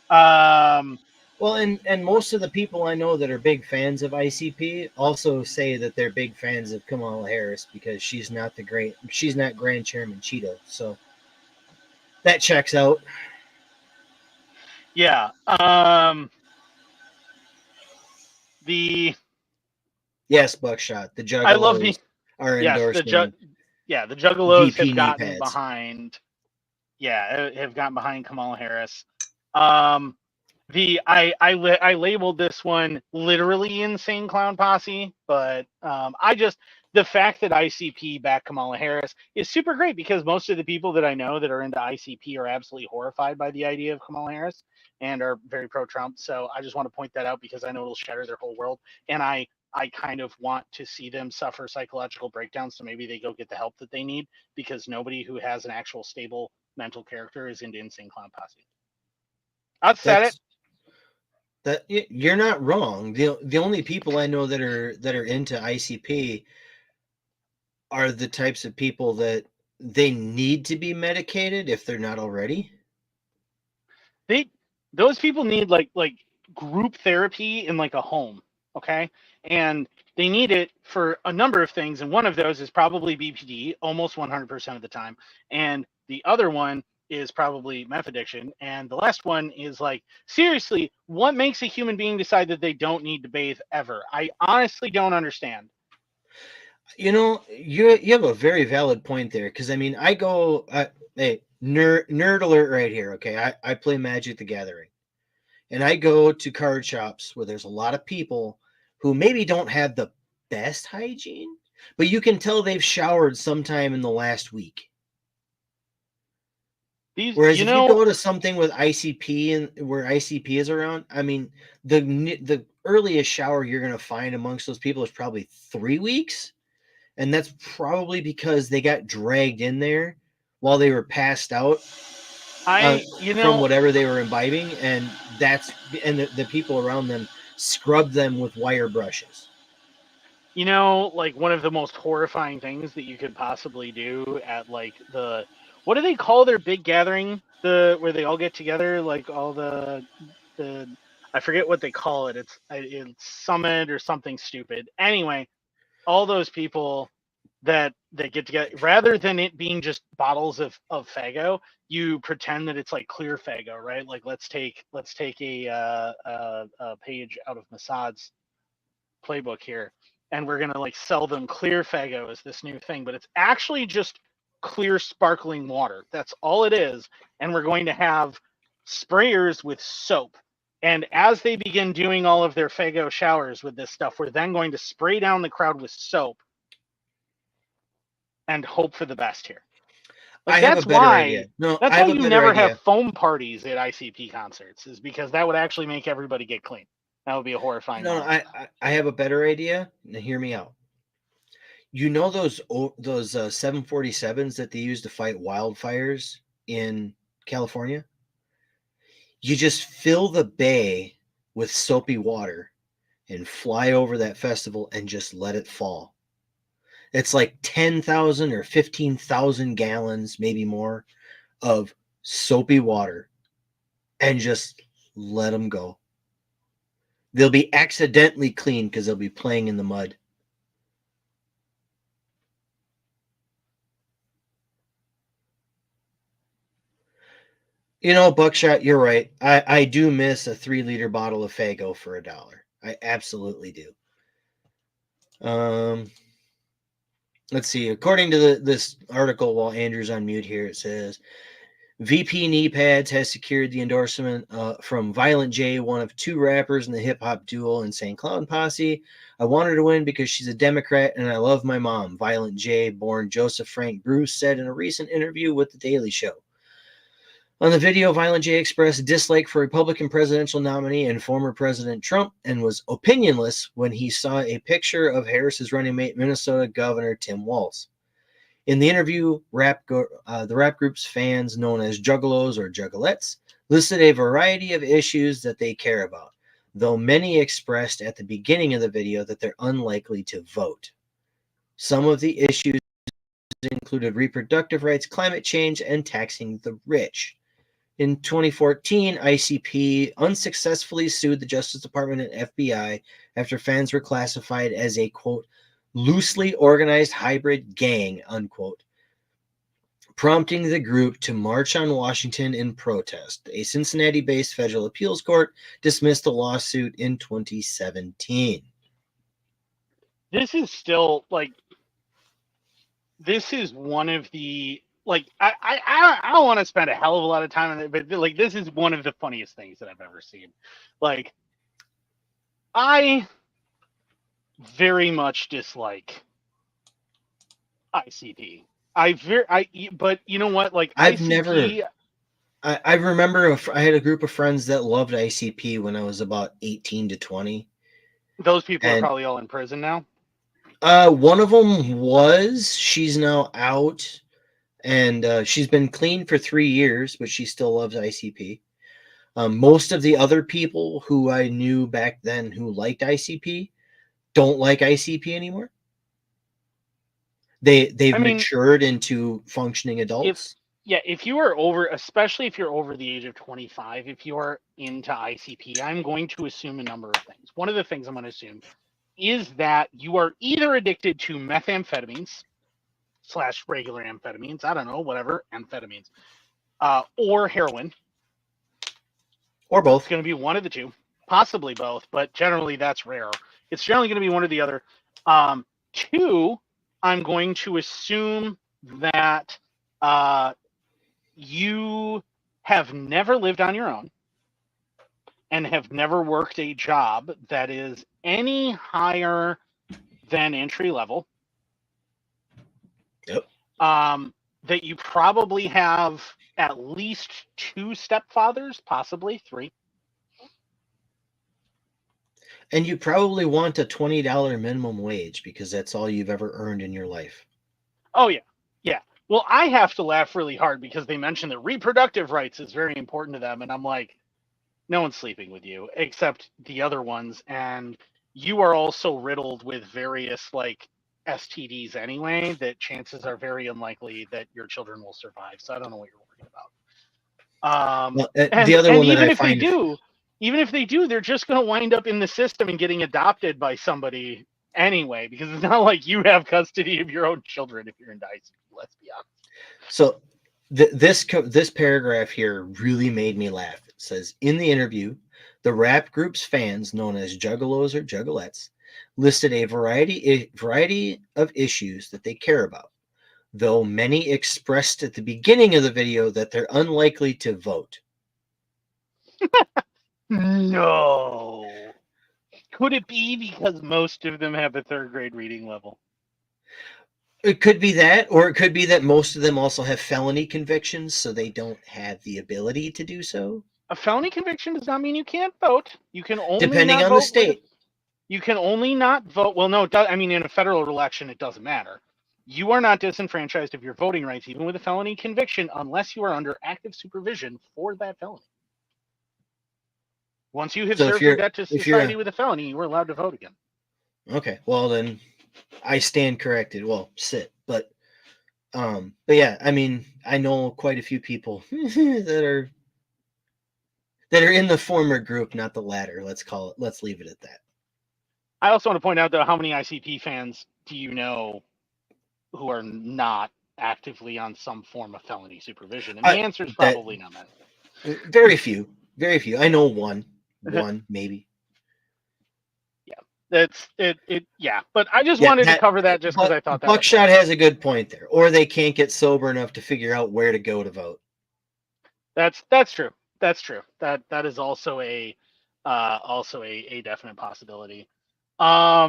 Well, and most of the people I know that are big fans of ICP also say that they're big fans of Kamala Harris because she's not Grand Chairman Cheeto, so that checks out. Yeah. The Yes, Buckshot. The I love the Juggalos are yes, endorsing the Juggalos VP have knee gotten pads. behind. Yeah, have gotten behind Kamala Harris. Um, I labeled this one literally insane clown posse, but I just the fact that ICP backed Kamala Harris is super great because most of the people that I know that are into ICP are absolutely horrified by the idea of Kamala Harris and are very pro Trump. So I just want to point that out because I know it'll shatter their whole world, and I kind of want to see them suffer psychological breakdowns so maybe they go get the help that they need because nobody who has an actual stable mental character is into insane clown posse. I've said it. You're not wrong. The only people I know that are into ICP are the types of people that they need to be medicated if they're not already. They those people need like group therapy in like a home, okay? And they need it for a number of things, and one of those is probably BPD almost 100% of the time, and the other one is probably meth addiction, and the last one is like seriously, what makes a human being decide that they don't need to bathe ever? I honestly don't understand. You have a very valid point there because I mean I go hey nerd alert right here. Okay, I play Magic the Gathering, and I go to card shops where there's a lot of people who maybe don't have the best hygiene, but you can tell they've showered sometime in the last week. These, Whereas you if you know, go to something with ICP and where ICP is around, I mean, the earliest shower you're going to find amongst those people is probably 3 weeks, and that's probably because they got dragged in there while they were passed out I, you from know, whatever they were imbibing, and the people around them scrubbed them with wire brushes. like one of the most horrifying things that you could possibly do at like the what do they call their big gathering? The where they all get together, like all the I forget what they call it. It's summit or something stupid. Anyway, all those people that get together rather than it being just bottles of Fago, you pretend that it's like clear Fago, right? Like let's take a page out of Massad's playbook here, and we're gonna like sell them clear Fago as this new thing, but it's actually just clear sparkling water. That's all it is, and we're going to have sprayers with soap. And as they begin doing all of their Fago showers with this stuff, we're then going to spray down the crowd with soap and hope for the best here. I Like have a that's better why idea. No, that's I why have a you better never have idea. foam parties at ICP concerts, is because that would actually make everybody get clean. That would be a horrifying No, moment. I have a better idea. Now hear me out. You know those 747s that they use to fight wildfires in California? You just fill the bay with soapy water and fly over that festival and just let it fall. It's like 10,000 or 15,000 gallons, maybe more, of soapy water and just let them go. They'll be accidentally clean because they'll be playing in the mud. Buckshot, you're right. I do miss a 3-liter bottle of Fago for $1. I absolutely do. Let's see. According to this article, while Andrew's on mute here, it says VP Knee Pads has secured the endorsement from Violent J, one of 2 rappers in the hip hop duo Insane Clown Posse. I want her to win because she's a Democrat and I love my mom. Violent J, born Joseph Frank Bruce, said in a recent interview with The Daily Show. On the video, Violent J expressed dislike for Republican presidential nominee and former President Trump and was opinionless when he saw a picture of Harris's running mate, Minnesota Governor Tim Walz. In the interview, the rap group's fans, known as Juggalos or Juggalettes, listed a variety of issues that they care about, though many expressed at the beginning of the video that they're unlikely to vote. Some of the issues included reproductive rights, climate change, and taxing the rich. In 2014, ICP unsuccessfully sued the Justice Department and FBI after fans were classified as a, quote, loosely organized hybrid gang, unquote, prompting the group to march on Washington in protest. A Cincinnati-based federal appeals court dismissed the lawsuit in 2017. This is still like, this is one of the, like, I don't want to spend a hell of a lot of time on it, but like, this is one of the funniest things that I've ever seen. Like, I very much dislike ICP. But you know what? Like, I've ICP, never. I remember I had a group of friends that loved ICP when I was about 18 to 20. those people are And probably all in prison now. one of them was, she's now out, and she's been clean for 3 years, but she still loves ICP. Most of the other people who I knew back then who liked ICP don't like ICP anymore. They've matured into functioning adults. If you are over, especially if you're over the age of 25, if you are into ICP, I'm going to assume a number of things. One of the things I'm going to assume is that you are either addicted to methamphetamines / regular amphetamines, I don't know, whatever, amphetamines, or heroin. Or both. It's going to be one of the two, possibly both, but generally that's rare. It's generally going to be one or the other. Two, I'm going to assume that you have never lived on your own and have never worked a job that is any higher than entry level. Yep. That you probably have at least 2 stepfathers, possibly 3. And you probably want a $20 minimum wage because that's all you've ever earned in your life. Oh, yeah. Yeah. Well, I have to laugh really hard because they mention that reproductive rights is very important to them. And I'm like, no one's sleeping with you except the other ones. And you are also riddled with various like STDs anyway, that chances are very unlikely that your children will survive. So I don't know what you're worried about. The other one that even I if find, even if they do, they're just going to wind up in the system and getting adopted by somebody anyway, because it's not like you have custody of your own children if you're in ICP, let's be honest. So this paragraph here really made me laugh. It says, in the interview, the rap group's fans, known as juggalos or juggalettes, listed a variety of issues that they care about, though many expressed at the beginning of the video that they're unlikely to vote. No. Could it be because most of them have a 3rd grade reading level? It could be that, or it could be that most of them also have felony convictions, so they don't have the ability to do so. A felony conviction does not mean you can't vote. You can only depending not on vote the state. You can only not vote. Well, no, I mean, in a federal election, it doesn't matter. You are not disenfranchised of your voting rights, even with a felony conviction, unless you are under active supervision for that felony. Once you have served your debt to society with a felony, you are allowed to vote again. Okay, well then, I stand corrected. Well, sit, but yeah, I mean, I know quite a few people that are in the former group, not the latter. Let's leave it at that. I also want to point out, though, how many ICP fans do you know who are not actively on some form of felony supervision? And the answer is probably not many. Very few. I know one maybe. Yeah, that's it. Yeah, but I just wanted to cover that just because I thought that Buckshot has a good point there. Or they can't get sober enough to figure out where to go to vote. That's true. That's true. That is also a definite possibility. Yeah,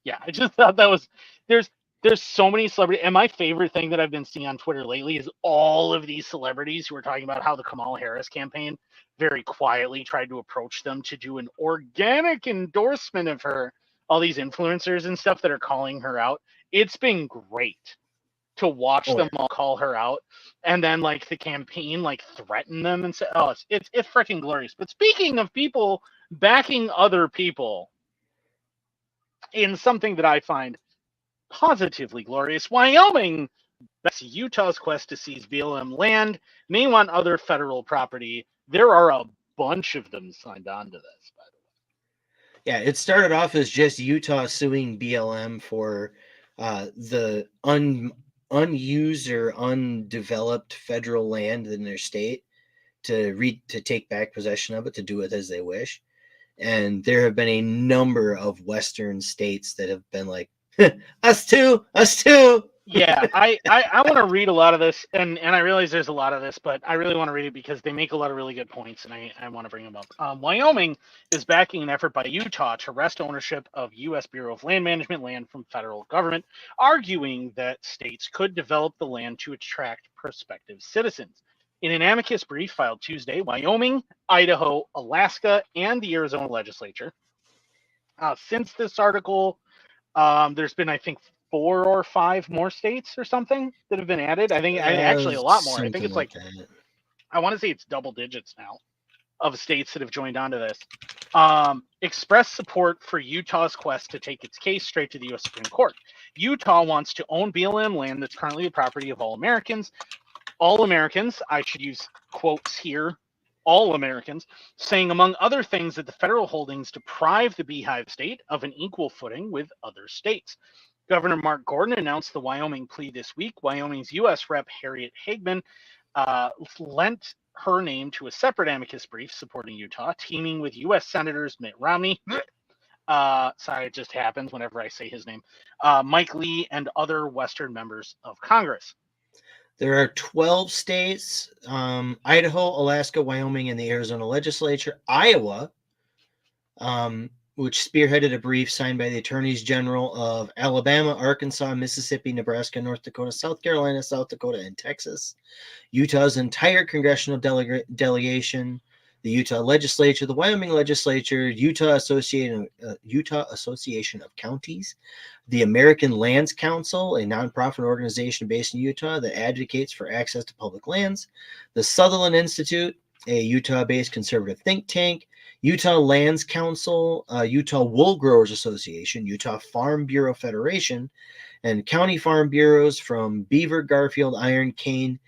I just thought that was there's so many celebrities, and my favorite thing that I've been seeing on Twitter lately is all of these celebrities who are talking about how the Kamala Harris campaign very quietly tried to approach them to do an organic endorsement of her. All these influencers and stuff that are calling her out. It's been great to watch them all call her out, and then like the campaign like threaten them and say, "Oh, it's freaking glorious." But speaking of people backing other people in something that I find positively glorious, Wyoming backs Utah's quest to seize BLM land, may want other federal property. There are a bunch of them signed on to this, by the way. Yeah, it started off as just Utah suing BLM for the unused or undeveloped federal land in their state to take back possession of it, to do it as they wish. And there have been a number of Western states that have been like, us too, us too. Yeah, I want to read a lot of this, and I realize there's a lot of this, but I really want to read it because they make a lot of really good points, and I want to bring them up. Wyoming is backing an effort by Utah to wrest ownership of U.S. Bureau of Land Management land from federal government, arguing that states could develop the land to attract prospective citizens. In an amicus brief filed Tuesday, Wyoming, Idaho, Alaska, and the Arizona legislature. Since this article, there's been, I think, 4 or 5 more states or something that have been added. I think actually a lot more. I think it's like that. I want to say it's double digits now of states that have joined onto this. Expressed support for Utah's quest to take its case straight to the U.S. Supreme Court. Utah wants to own BLM land that's currently the property of all Americans. All Americans, I should use quotes here, all Americans, saying, among other things, that the federal holdings deprive the Beehive State of an equal footing with other states. Governor Mark Gordon announced the Wyoming plea this week. Wyoming's U.S. Rep. Harriet Hagman lent her name to a separate amicus brief supporting Utah, teaming with U.S. Senators Mitt Romney, sorry, it just happens whenever I say his name, Mike Lee, and other Western members of Congress. There are 12 states, Idaho, Alaska, Wyoming, and the Arizona legislature. Iowa, which spearheaded a brief signed by the attorneys general of Alabama, Arkansas, Mississippi, Nebraska, North Dakota, South Carolina, South Dakota, and Texas. Utah's entire congressional delegation, the Utah legislature, the Wyoming legislature, Utah Association of Counties, the American Lands Council, a nonprofit organization based in Utah that advocates for access to public lands, the Sutherland Institute, a Utah-based conservative think tank, Utah Lands Council, Utah Wool Growers Association, Utah Farm Bureau Federation, and county farm bureaus from Beaver, Garfield, Iron, Kane,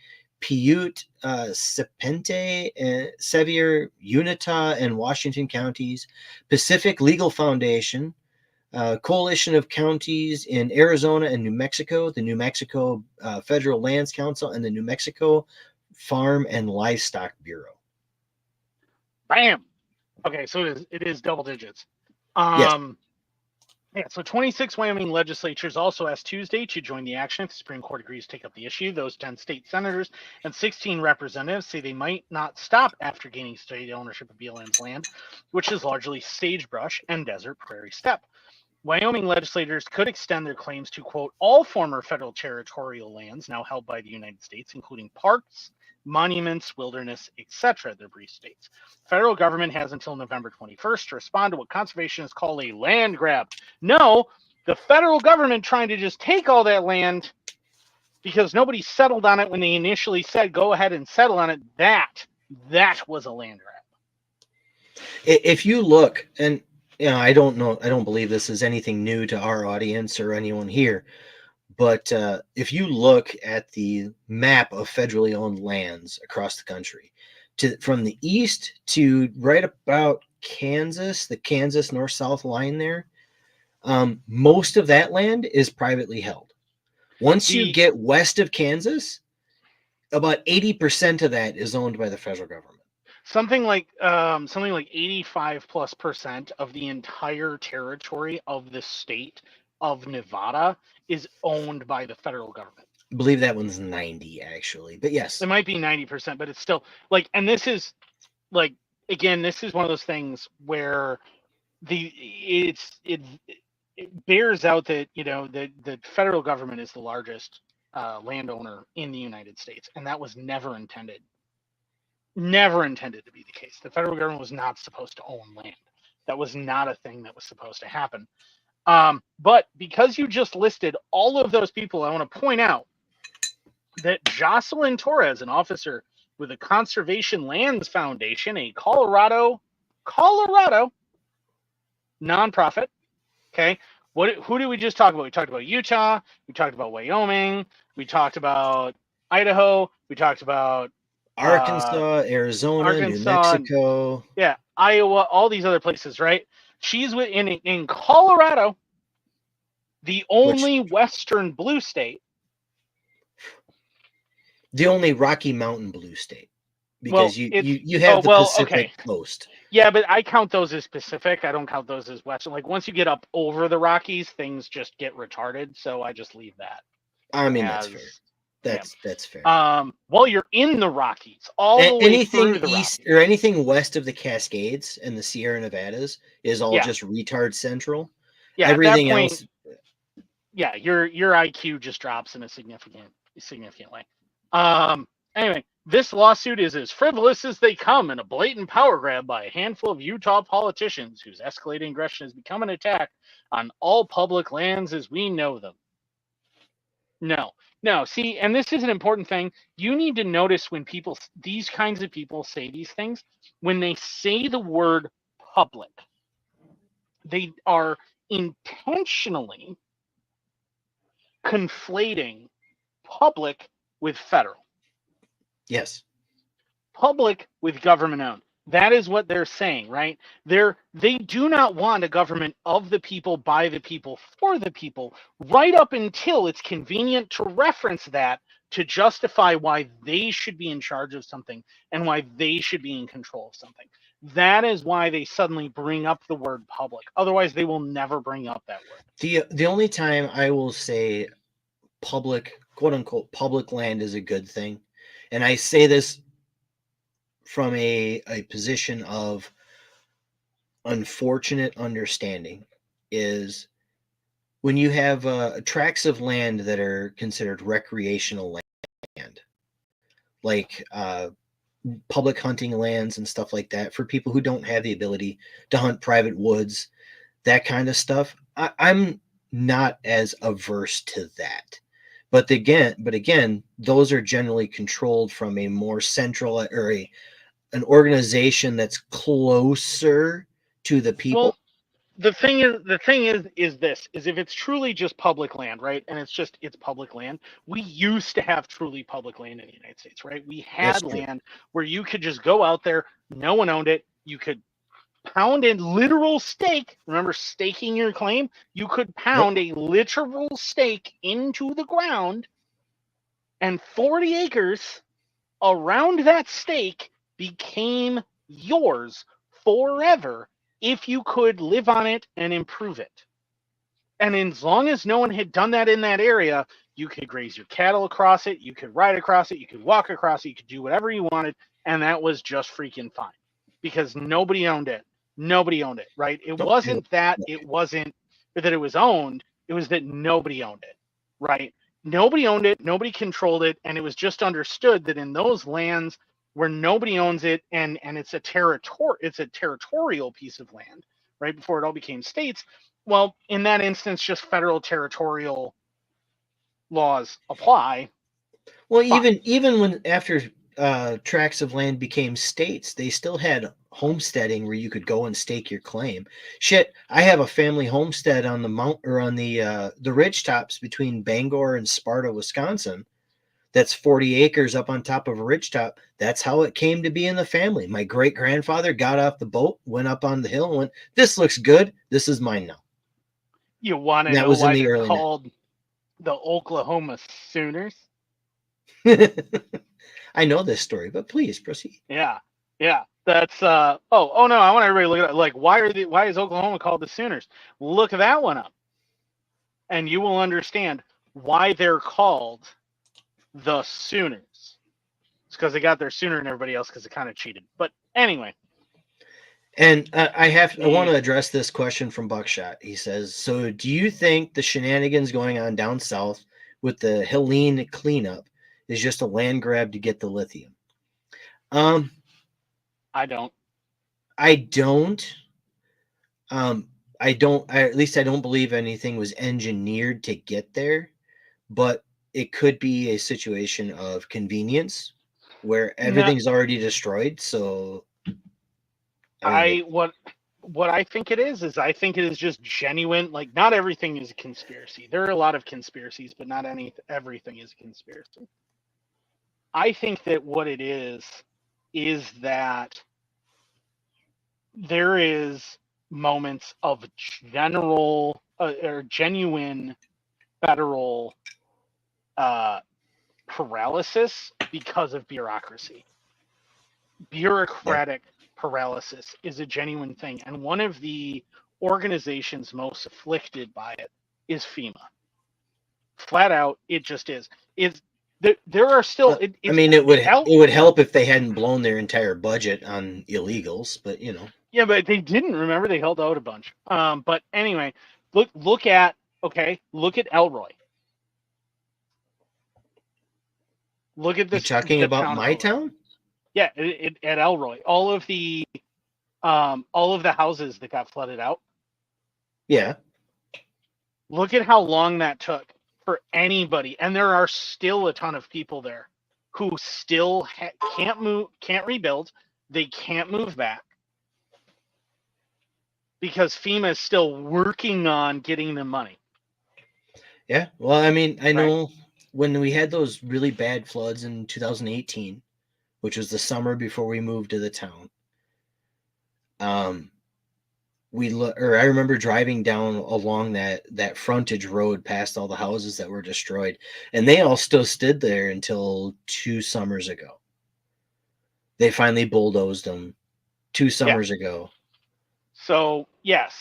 Puyallup, Serpente, Sevier, Uinta, and Washington counties, Pacific Legal Foundation, Coalition of Counties in Arizona and New Mexico, the New Mexico Federal Lands Council, and the New Mexico Farm and Livestock Bureau. Bam! Okay, so it is double digits. Yes. Yeah, so 26 Wyoming legislatures also asked Tuesday to join the action if the Supreme Court agrees to take up the issue. Those 10 state senators and 16 representatives say they might not stop after gaining state ownership of BLM's land, which is largely sagebrush and desert prairie steppe. Wyoming legislators could extend their claims to, quote, all former federal territorial lands now held by the United States, including parks, monuments, wilderness, etc., their brief states. Federal government has until November 21st to respond to what conservationists call a land grab. No, the federal government trying to just take all that land because nobody settled on it when they initially said, go ahead and settle on it. That was a land grab. If you look, and I don't believe this is anything new to our audience or anyone here, but if you look at the map of federally owned lands across the country, from the east to right about Kansas, the Kansas north-south line there, most of that land is privately held. Once you get west of Kansas, about 80% of that is owned by the federal government. Something like 85+% of the entire territory of the state of Nevada is owned by the federal government. I believe that one's 90 actually, but yes, it might be 90%, but it's still like, and this is like, again, this is one of those things where it bears out that, the federal government is the largest landowner in the United States, and that was never intended to be the case. The federal government was not supposed to own land. That was not a thing that was supposed to happen. But because you just listed all of those people, I want to point out that Jocelyn Torres, an officer with the Conservation Lands Foundation, a Colorado nonprofit. Okay. Who did we just talk about? We talked about Utah. We talked about Wyoming. We talked about Idaho. We talked about Arkansas, Arizona, New Mexico. Yeah, Iowa, all these other places, right? She's in Colorado, the only Western blue state, The only Rocky Mountain blue state, Well, because you it's you have the Pacific okay. coast. Yeah, but I count those as Pacific. I don't count those as Western. Like once you get up over the Rockies, things just get retarded. So I just leave that I mean, that's fair. as yeah. That's fair. While you're in the Rockies, all the way Anything through the east Rockies. or anything west of the Cascades and the Sierra Nevadas is all Yeah, just retard central. yeah. At that Everything point, else, yeah, your IQ just drops in a significant way. Um. Anyway, this lawsuit is as frivolous as they come, and a blatant power grab by a handful of Utah politicians whose escalating aggression has become an attack on all public lands as we know them. No, no. See, and this is an important thing. You need to notice when people, these kinds of people, say these things. When they say the word public, they are intentionally conflating public with federal, yes, public with government owned. That is what they're saying, right? They do not want a government of the people, by the people, for the people, right up until it's convenient to reference that to justify why they should be in charge of something and why they should be in control of something. That is why they suddenly bring up the word public. Otherwise, they will never bring up that word. the only time I will say public, quote unquote, public land is a good thing, and I say this from a position of unfortunate understanding, is when you have tracts of land that are considered recreational land, like public hunting lands and stuff like that, for people who don't have the ability to hunt private woods, that kind of stuff. I'm not as averse to that. But again, those are generally controlled from a more central or an organization that's closer to the people. Well, the thing is this is if it's truly just public land, right? And it's public land. We used to have truly public land in the United States, right? We That's had true. land where you could just go out there, no one owned it. You could pound a literal stake. Remember staking your claim? You could Yep. pound a literal stake into the ground, and 40 acres around that stake became yours forever if you could live on it and improve it. And as long as no one had done that in that area, you could graze your cattle across it, you could ride across it, you could walk across it, you could do whatever you wanted, and that was just freaking fine because nobody owned it. Nobody owned it, right? It Nope. wasn't that it was owned, it was that nobody owned it, right? Nobody owned it, nobody controlled it, and it was just understood that in those lands where nobody owns it and it's a territorial piece of land, right before it all became states, well, in that instance, just federal territorial laws apply. Well, Fine. even when after tracts of land became states, they still had homesteading where you could go and stake your claim. Shit, I have a family homestead on the mount or on the ridge tops between Bangor and Sparta, Wisconsin. That's 40 acres up on top of a ridge top. That's how it came to be in the family. My great grandfather got off the boat, went up on the hill, and went, "This looks good. This is mine now." You want to And that know was in why the they're early called the Oklahoma Sooners? 90s. I know this story, but please proceed. Yeah, yeah. That's oh no, I want everybody to look at it. Like, why is Oklahoma called the Sooners? Look that one up, and you will understand why they're called the Sooners. It's because they got there sooner than everybody else because they kind of cheated. But anyway, And I want the to address this question from Buckshot. He says, "So do you think the shenanigans going on down south with the Helene cleanup is just a land grab to get the lithium?" Um, I don't. I don't. Um, I don't. At least I don't believe anything was engineered to get there. But it could be a situation of convenience where No, everything's already destroyed. So I mean, I what I think it is I think it is just genuine. Like, not everything is a conspiracy. There are a lot of conspiracies, but not everything is a conspiracy. I think that what it is that there is moments of general or genuine federal paralysis because of bureaucracy. Bureaucratic paralysis is a genuine thing, and one of the organizations most afflicted by it is FEMA. Flat out, it just is. There are still. I mean, it would help if they hadn't blown their entire budget on illegals, but you know. Yeah, but they didn't. Remember, they held out a bunch. But anyway, look at Elroy. Look at this. You're talking about my town? Yeah, at Elroy, all of the houses that got flooded out. Yeah. Look at how long that took for anybody, and there are still a ton of people there who still can't move, can't rebuild, they can't move back because FEMA is still working on getting them money. Yeah, well, I mean, I know when we had those really bad floods in 2018, which was the summer before we moved to the town. I remember driving down along that frontage road past all the houses that were destroyed, and they all still stood there until 2 summers ago. They finally bulldozed them 2 summers ago. So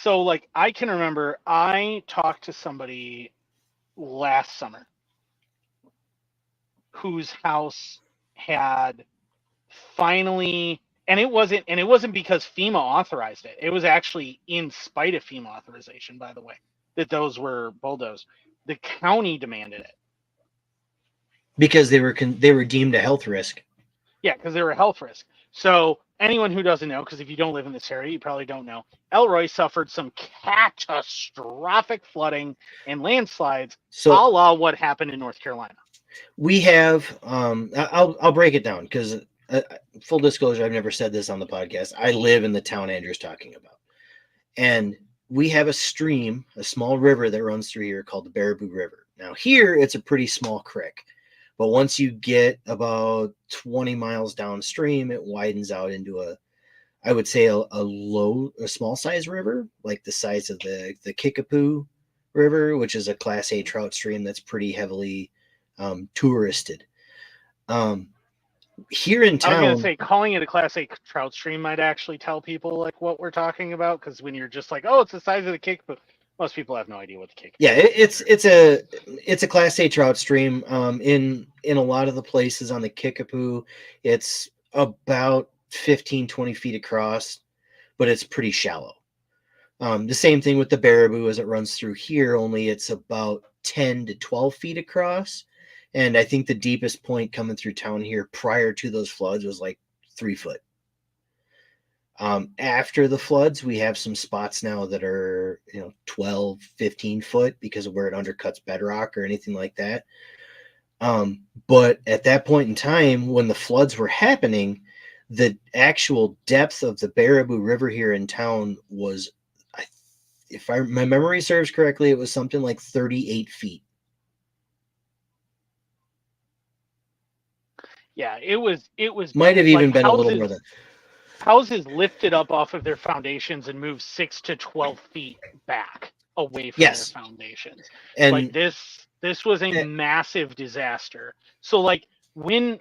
like I can remember I talked to somebody last summer whose house had finally, and it wasn't because FEMA authorized it. It was actually in spite of FEMA authorization, by the way, that those were bulldozed. The county demanded it because they were deemed a health risk. Yeah, because they were a health risk. So anyone who doesn't know, because if you don't live in this area, you probably don't know, Elroy suffered some catastrophic flooding and landslides, a la what happened in North Carolina. We have, I'll break it down because, full disclosure, I've never said this on the podcast. I live in the town Andrew's talking about. And we have a stream, a small river that runs through here called the Baraboo River. Now here, it's a pretty small creek. But once you get about 20 miles downstream, it widens out into I would say a small size river, like the size of the Kickapoo River, which is a Class A trout stream that's pretty heavily touristed. Here in town, I was going to say, calling it a Class A trout stream might actually tell people like what we're talking about, because when you're just like, oh, it's the size of the Kickapoo, most people have no idea what the Kickapoo. Yeah, it's a Class A trout stream. In a lot of the places on the Kickapoo, it's about 15-20 feet across, but it's pretty shallow. The same thing with the Baraboo as it runs through here, only it's about 10 to 12 feet across. And I think the deepest point coming through town here prior to those floods was like 3 foot. After the floods, we have some spots now that are 12, 15 foot because of where it undercuts bedrock or anything like that. But at that point in time, when the floods were happening, the actual depth of the Baraboo River here in town was, if my memory serves correctly, it was something like 38 feet. Yeah, it was might have even been a little more than houses lifted up off of their foundations and moved 6 to 12 feet back away from their foundations. And like this was a massive disaster. So like when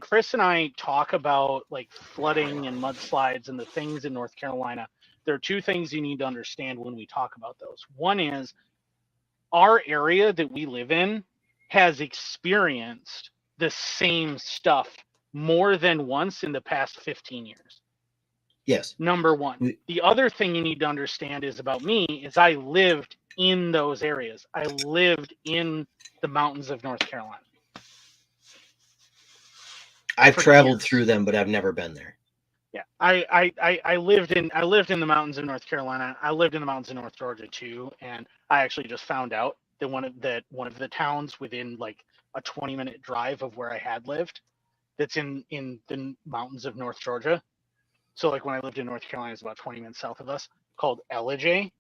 Chris and I talk about like flooding and mudslides and the things in North Carolina, there are 2 things you need to understand when we talk about those. One is our area that we live in has experienced the same stuff more than once in the past 15 years. Yes. Number one. The other thing you need to understand is about me is I lived in those areas. I lived in the mountains of North Carolina. I've traveled through them, but I've never been there. Yeah. I lived in the mountains of North Carolina. I lived in the mountains of North Georgia too, and I actually just found out that one of the towns within like a 20-minute drive of where I had lived, that's in the mountains of North Georgia. So like when I lived in North Carolina, it's about 20 minutes south of us, called Ellijay.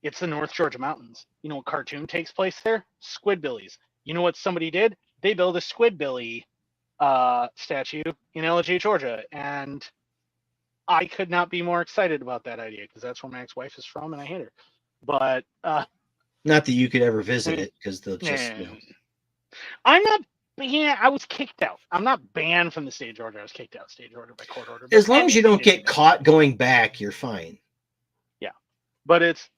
It's the North Georgia mountains. You know what cartoon takes place there? Squidbillies. You know what somebody did? They built a Squidbilly statue in Ellijay, Georgia. And I could not be more excited about that idea because that's where my ex-wife is from and I hate her. But not that you could ever visit it because they'll just I'm not banned. I was kicked out. I'm not banned from the stage order. I was kicked out stage order by court order. As long as you don't get caught going back, you're fine. Yeah, but it's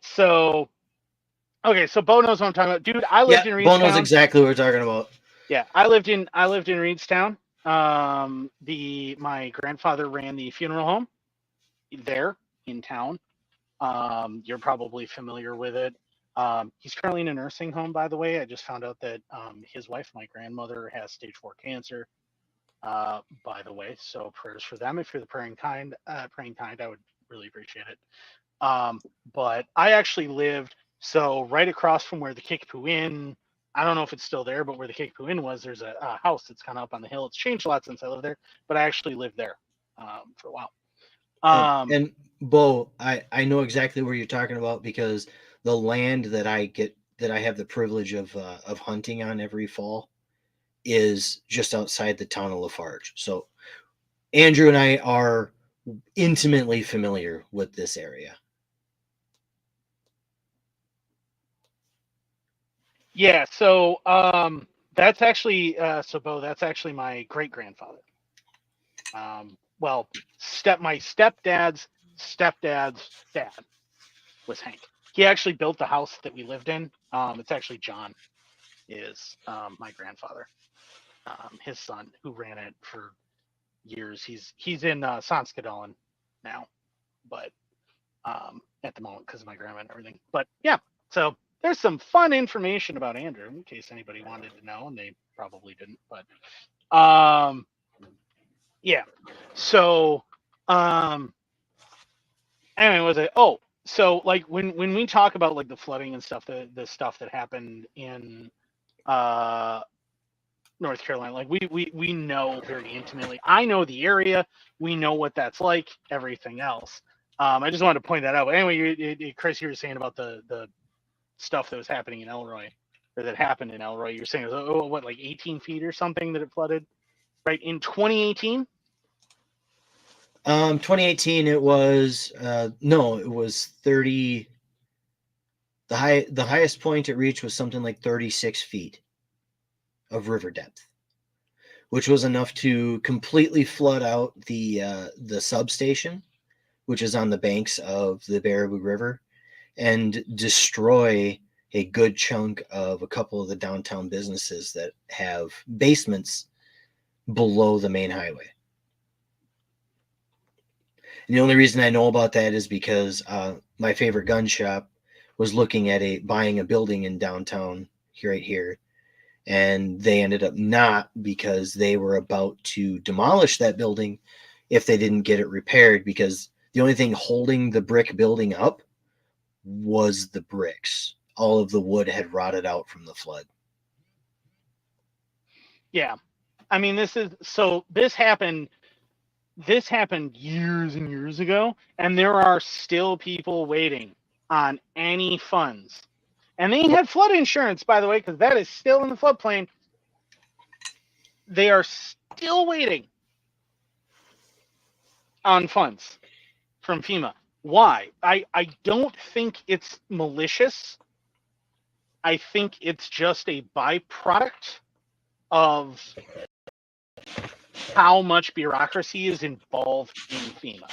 So okay, so Bo knows what I'm talking about, dude. I lived in Reedstown. Bo knows exactly what we're talking about. Yeah, I lived in Reedstown. My grandfather ran the funeral home there in town. You're probably familiar with it. He's currently in a nursing home, by the way. I just found out that his wife, my grandmother, has stage 4 cancer. By the way, so prayers for them. If you're the praying kind, I would really appreciate it. But I actually lived right across from where the Kickapoo Inn. I don't know if it's still there, but where the Kickapoo Inn was, there's a house that's kind of up on the hill. It's changed a lot since I lived there, but I actually lived there for a while. And Bo, I know exactly where you're talking about, because the land that I have the privilege of hunting on every fall is just outside the town of Lafarge. So Andrew and I are intimately familiar with this area. Yeah, so that's actually Bo, that's actually my great grandfather. Well, my stepdad's dad was Hank. He actually built the house that we lived in. It's actually John is my grandfather. His son, who ran it for years. He's in Sanskadalen now, but at the moment because of my grandma and everything. But yeah, so there's some fun information about Andrew in case anybody wanted to know, and they probably didn't. But yeah. So anyway, was it? Oh, so like when we talk about like the flooding and stuff, the stuff that happened in North Carolina, like we know very intimately. I know the area. We know what that's like. Everything else. I just wanted to point that out. But anyway, Chris, you were saying about the stuff that was happening in Elroy, or that happened in Elroy. You were saying it was, what, like 18 feet or something that it flooded, right, in 2018. 2018, it was no, it was 30. The highest point it reached was something like 36 feet of river depth, which was enough to completely flood out the substation, which is on the banks of the Baraboo River, and destroy a good chunk of a couple of the downtown businesses that have basements below the main highway. And the only reason I know about that is because my favorite gun shop was looking at buying a building in downtown right here, and they ended up not, because they were about to demolish that building if they didn't get it repaired, because the only thing holding the brick building up was the bricks. All of the wood had rotted out from the flood. Yeah, I mean, this happened years and years ago, and there are still people waiting on any funds. And they had flood insurance, by the way, because that is still in the floodplain. They are still waiting on funds from FEMA. Why? I don't think it's malicious. I think it's just a byproduct of how much bureaucracy is involved in FEMA.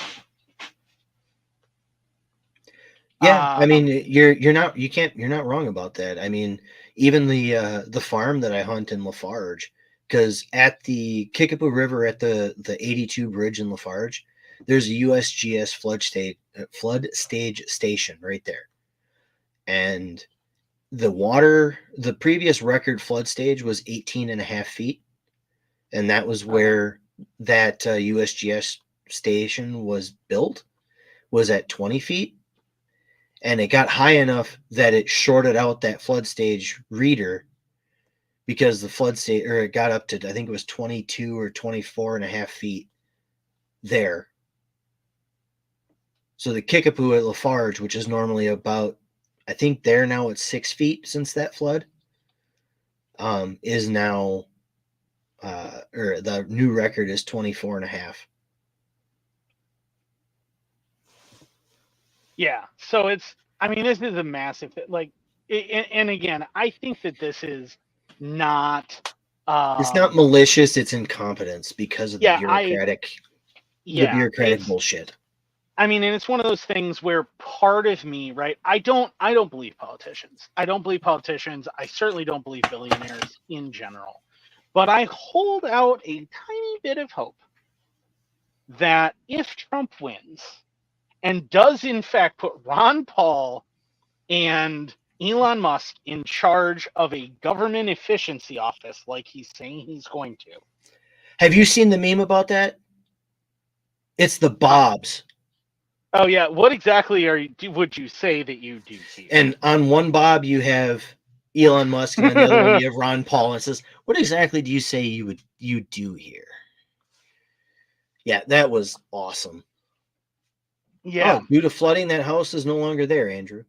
Yeah, I mean, you're not wrong about that. I mean, even the farm that I hunt in Lafarge, because at the Kickapoo River at the 82 bridge in Lafarge, there's a USGS flood stage station right there, and the previous record flood stage was 18.5 feet, and that was where that USGS station was built, was at 20 feet. And it got high enough that it shorted out that flood stage reader, because the flood stage, or it got up to, I think it was 22 or 24.5 feet there. So the Kickapoo at Lafarge, which is normally about, I think they're now at 6 feet since that flood, is now, or the new record is 24.5. Yeah, so it's, I mean, this is a massive, like, and again, I think that this is not It's not malicious, it's incompetence because of the Yeah, bureaucratic bullshit. I mean, and it's one of those things where part of me, right? I don't believe politicians. I don't believe politicians. I certainly don't believe billionaires in general. But I hold out a tiny bit of hope that if Trump wins and does in fact put Ron Paul and Elon Musk in charge of a government efficiency office like he's saying he's going to. Have you seen the meme about that? It's the Bobs. Oh yeah, what exactly would you say that you do here? And on one Bob you have Elon Musk, and on the other one you have Ron Paul, and it says, "What exactly do you say you do here?" Yeah, that was awesome. Yeah. Oh, due to flooding, that house is no longer there, Andrew.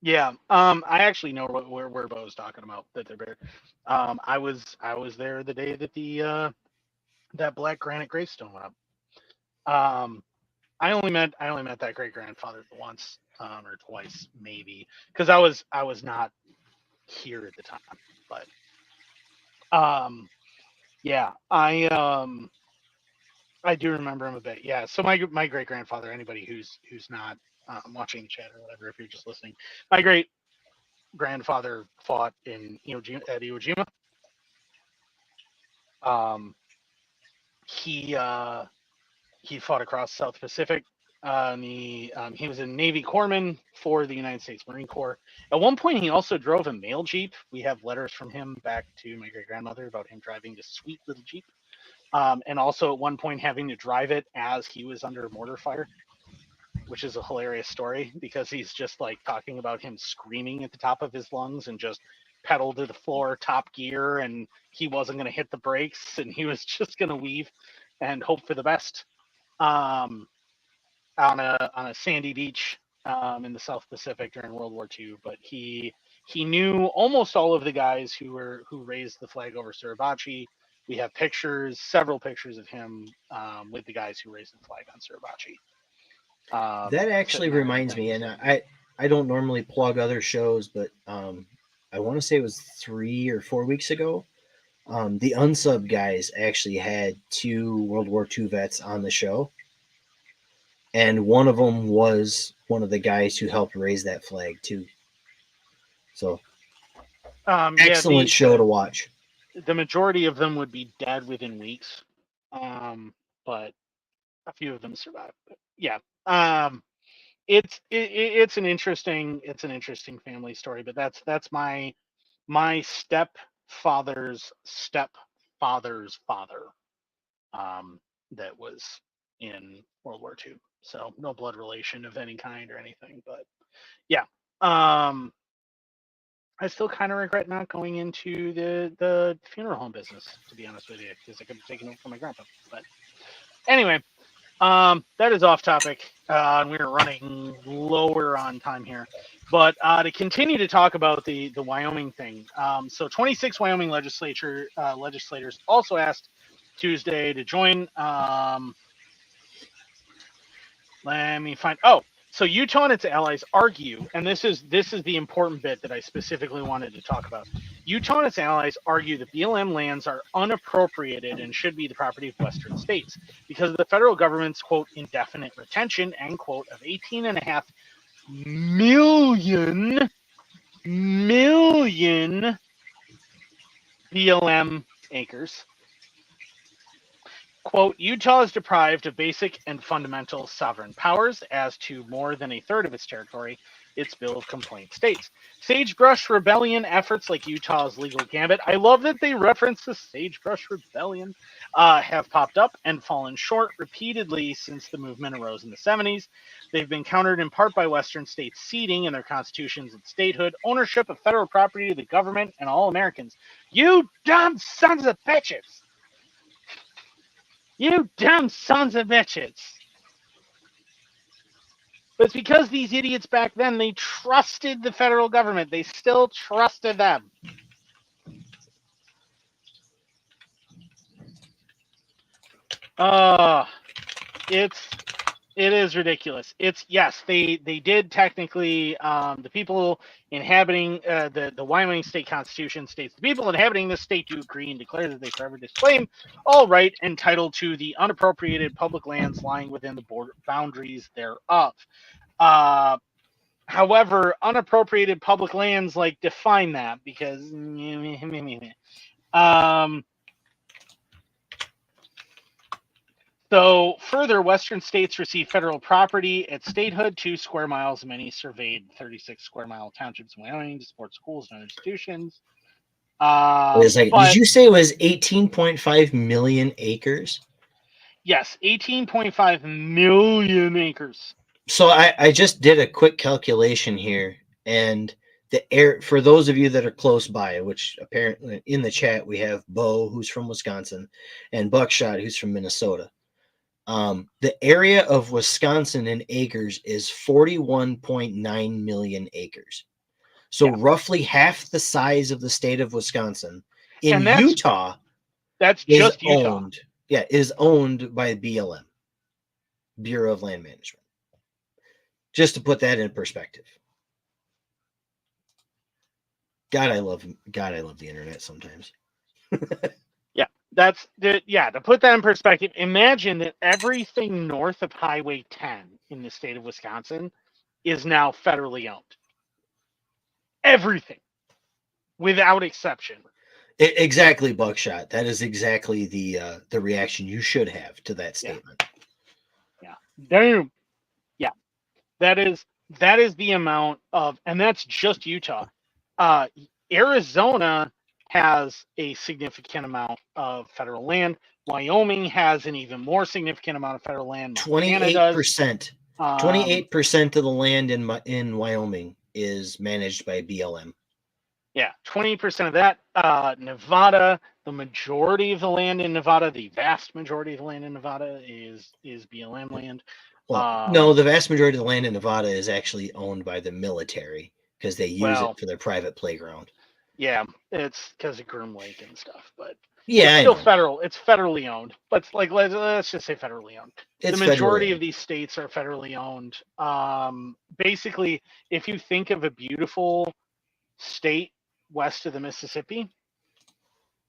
Yeah. I actually know where Bo was talking about that they're buried. I was there the day that the that black granite gravestone went up. I only met that great grandfather once or twice maybe because I was not here at the time, but yeah, I do remember him a bit. Yeah, so my great grandfather, anybody who's not watching the chat or whatever, if you're just listening, my great grandfather fought in at Iwo Jima. He fought across South Pacific. He was a Navy corpsman for the United States Marine Corps. At one point, he also drove a mail jeep. We have letters from him back to my great grandmother about him driving this sweet little jeep, and also at one point having to drive it as he was under mortar fire, which is a hilarious story because he's just like talking about him screaming at the top of his lungs and just pedal to the floor, top gear, and he wasn't going to hit the brakes and he was just going to weave and hope for the best. On a sandy beach in the South Pacific during World War II, but he knew almost all of the guys who raised the flag over Suribachi. We have several pictures of him with the guys who raised the flag on Suribachi. That actually reminds me, and I don't normally plug other shows, but I want to say it was 3 or 4 weeks ago. The Unsub guys actually had 2 World War II vets on the show, and one of them was one of the guys who helped raise that flag too. So, excellent show to watch. The majority of them would be dead within weeks, but a few of them survived. But yeah, it's an interesting family story. But that's my stepfather's stepfather's father, that was in World War II. So no blood relation of any kind or anything. But yeah, I still kind of regret not going into the funeral home business, to be honest with you, because I could have taken it from my grandpa. But anyway, that is off topic. We're running lower on time here. But to continue to talk about the Wyoming thing, so 26 Wyoming legislators also asked Tuesday to join. Let me find. Oh, so Utah and its allies argue, and this is the important bit that I specifically wanted to talk about. Utah and its allies argue that BLM lands are unappropriated and should be the property of Western states because of the federal government's, quote, indefinite retention, end quote, of 18.5 million BLM acres. Quote, Utah is deprived of basic and fundamental sovereign powers as to more than a third of its territory, its bill of complaint states. Sagebrush rebellion efforts like Utah's legal gambit, I love that they reference the sagebrush rebellion, have popped up and fallen short repeatedly since the movement arose in the 70s. They've been countered in part by Western states ceding in their constitutions and statehood ownership of federal property to the government and all Americans. You dumb sons of bitches! You dumb sons of bitches. But it's because these idiots back then, they trusted the federal government. They still trusted them. It's It is ridiculous. It's yes, they did technically the people inhabiting the Wyoming state constitution states the people inhabiting this state do agree and declare that they forever disclaim all right and title to the unappropriated public lands lying within the border boundaries thereof. However, unappropriated public lands like define that because so further, Western states receive federal property at statehood 2 square miles of many surveyed 36 square mile townships in Wyoming to support schools and other institutions. Wait a second. Did you say it was 18.5 million acres? Yes, 18.5 million acres. So I just did a quick calculation here, and the air for those of you that are close by, which apparently in the chat we have Bo, who's from Wisconsin, and Buckshot, who's from Minnesota. The area of Wisconsin in acres is 41.9 million acres. So roughly half the size of the state of Wisconsin. In Utah, that's just Utah. Owned, is owned by BLM, Bureau of Land Management. Just to put that in perspective. God, I love the internet sometimes. To put that in perspective, imagine that everything north of Highway 10 in the state of Wisconsin is now federally owned. Everything, without exception. Exactly, Buckshot. That is exactly the reaction you should have to that statement. Yeah. Damn. Yeah. That is the amount of, and that's just Utah. Arizona has a significant amount of federal land. Wyoming has an even more significant amount of federal land. 28%. 28% of the land in Wyoming is managed by BLM. Yeah, 20% of that. Nevada, the majority of the land in Nevada, the vast majority of the land in Nevada is BLM land. Well, no, the vast majority of the land in Nevada is actually owned by the military because they use it for their private playground. Yeah, it's because of Groom Lake and stuff, but yeah, it's still federal. It's federally owned, but like let's just say federally owned. The majority of these states are federally owned. Basically, if you think of a beautiful state west of the Mississippi,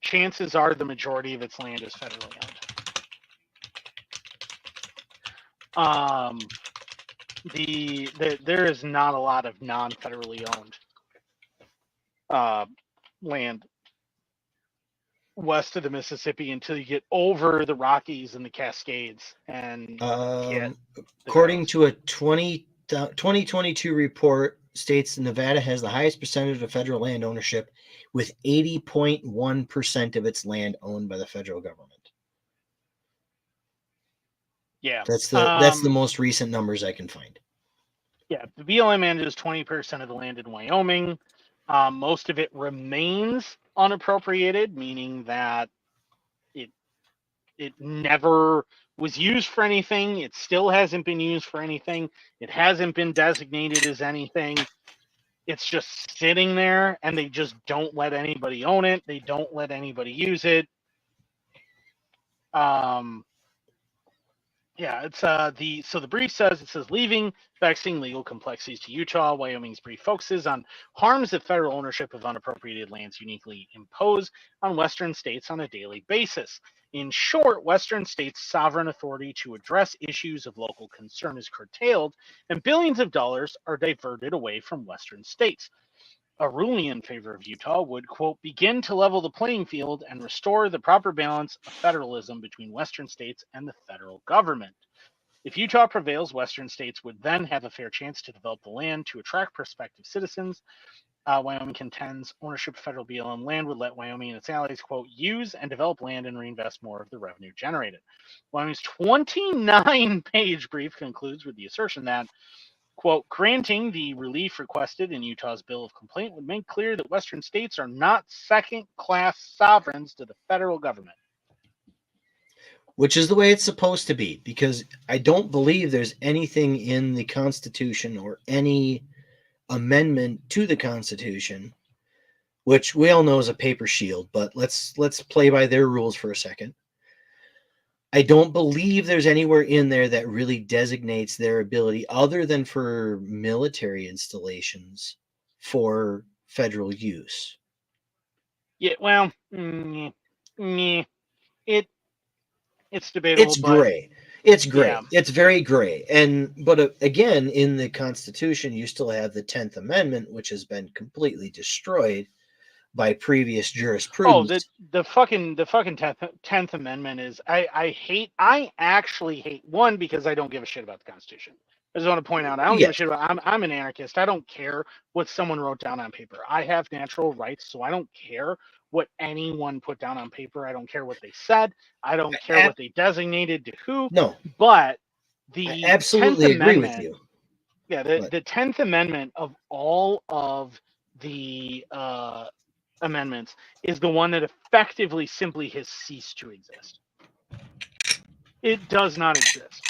chances are the majority of its land is federally owned. There is not a lot of non-federally owned land west of the Mississippi until you get over the Rockies and the Cascades. And according to a 2022 report, states Nevada has the highest percentage of federal land ownership, with 80.1% of its land owned by the federal government. Yeah, that's the most recent numbers I can find. Yeah, the BLM manages 20% of the land in Wyoming. Most of it remains unappropriated, meaning that it never was used for anything. It still hasn't been used for anything. It hasn't been designated as anything. It's just sitting there, and they just don't let anybody own it. They don't let anybody use it. It's the brief says, leaving vexing legal complexities to Utah. Wyoming's brief focuses on harms that federal ownership of unappropriated lands uniquely impose on Western states on a daily basis. In short, Western states' sovereign authority to address issues of local concern is curtailed, and billions of dollars are diverted away from Western states. A ruling in favor of Utah would, quote, begin to level the playing field and restore the proper balance of federalism between Western states and the federal government. If Utah prevails, Western states would then have a fair chance to develop the land to attract prospective citizens. Wyoming contends ownership of federal BLM land would let Wyoming and its allies, quote, use and develop land and reinvest more of the revenue generated. Wyoming's 29-page brief concludes with the assertion that, quote, granting the relief requested in Utah's bill of complaint would make clear that Western states are not second-class sovereigns to the federal government. Which is the way it's supposed to be, because I don't believe there's anything in the Constitution or any amendment to the Constitution, which we all know is a paper shield, but let's play by their rules for a second. I don't believe there's anywhere in there that really designates their ability, other than for military installations, for federal use. Yeah, well, it it's debatable, It's but gray. It's yeah. gray. It's very gray. But again, in the Constitution, you still have the 10th Amendment, which has been completely destroyed by previous Oh, jurisprudence. the fucking tenth Amendment is I actually hate one because I don't give a shit about the Constitution. I just want to point out I don't give a Yes, shit about I'm an anarchist. I don't care what someone wrote down on paper. I have natural rights, so I don't care what anyone put down on paper. I don't care what they said. I don't care ab- what they designated to who. no, But I the Tenth absolutely agree with Amendment, you. yeah, But the Tenth Amendment of all of the amendments is the one that effectively simply has ceased to exist. It does not exist.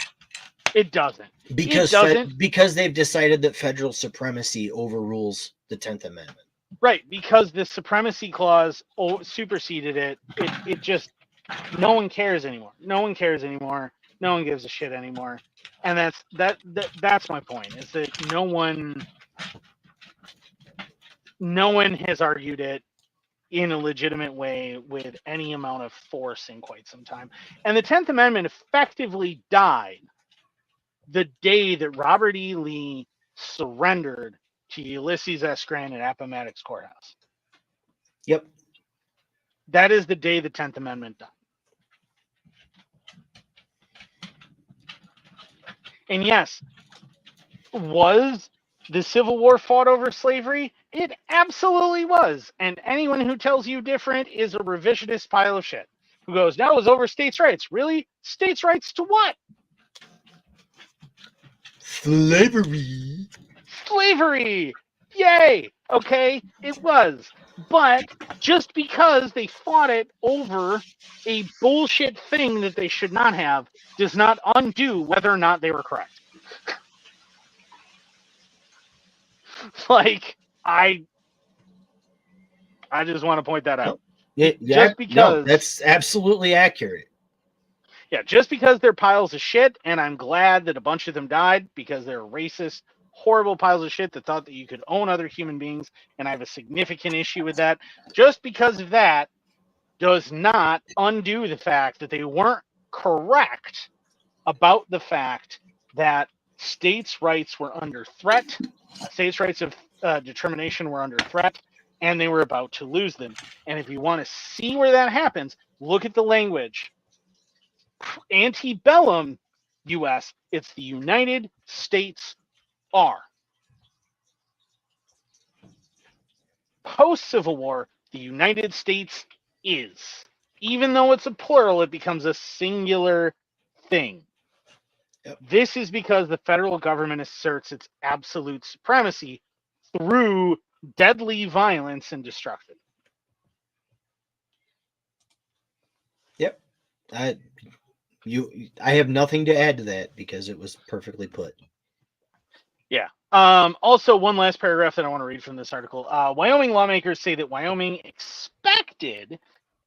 It doesn't. It doesn't. because they've decided that federal supremacy overrules the 10th Amendment. Right, because the supremacy clause superseded it. It just no one cares anymore. No one cares anymore. No one gives a shit anymore. And that's my point. Is that no one has argued it in a legitimate way with any amount of force in quite some time. And the 10th Amendment effectively died the day that Robert E. Lee surrendered to Ulysses S. Grant at Appomattox Courthouse. Yep. That is the day the 10th Amendment died. And yes, was the Civil War fought over slavery? It absolutely was. And anyone who tells you different is a revisionist pile of shit. Who goes, no, it was over states' rights. Really? States' rights to what? Slavery. Slavery! Yay! Okay, it was. But just because they fought it over a bullshit thing that they should not have does not undo whether or not they were correct. Like, I just want to point that out. Yeah, Just no, because, that's absolutely accurate. yeah, just because they're piles of shit, and I'm glad that a bunch of them died because they're racist, horrible piles of shit that thought that you could own other human beings, and I have a significant issue with that. Just because of that does not undo the fact that they weren't correct about the fact that states' rights were under threat, states' rights of determination were under threat, and they were about to lose them. And if you want to see where that happens, look at the language. Antebellum US, it's the United States are. Post Civil War, the United States is. Even though it's a plural, it becomes a singular thing. Yep. This is because the federal government asserts its absolute supremacy through deadly violence and destruction. Yep. I have nothing to add to that because it was perfectly put. Yeah. Also, one last paragraph that I want to read from this article. Wyoming lawmakers say that Wyoming expected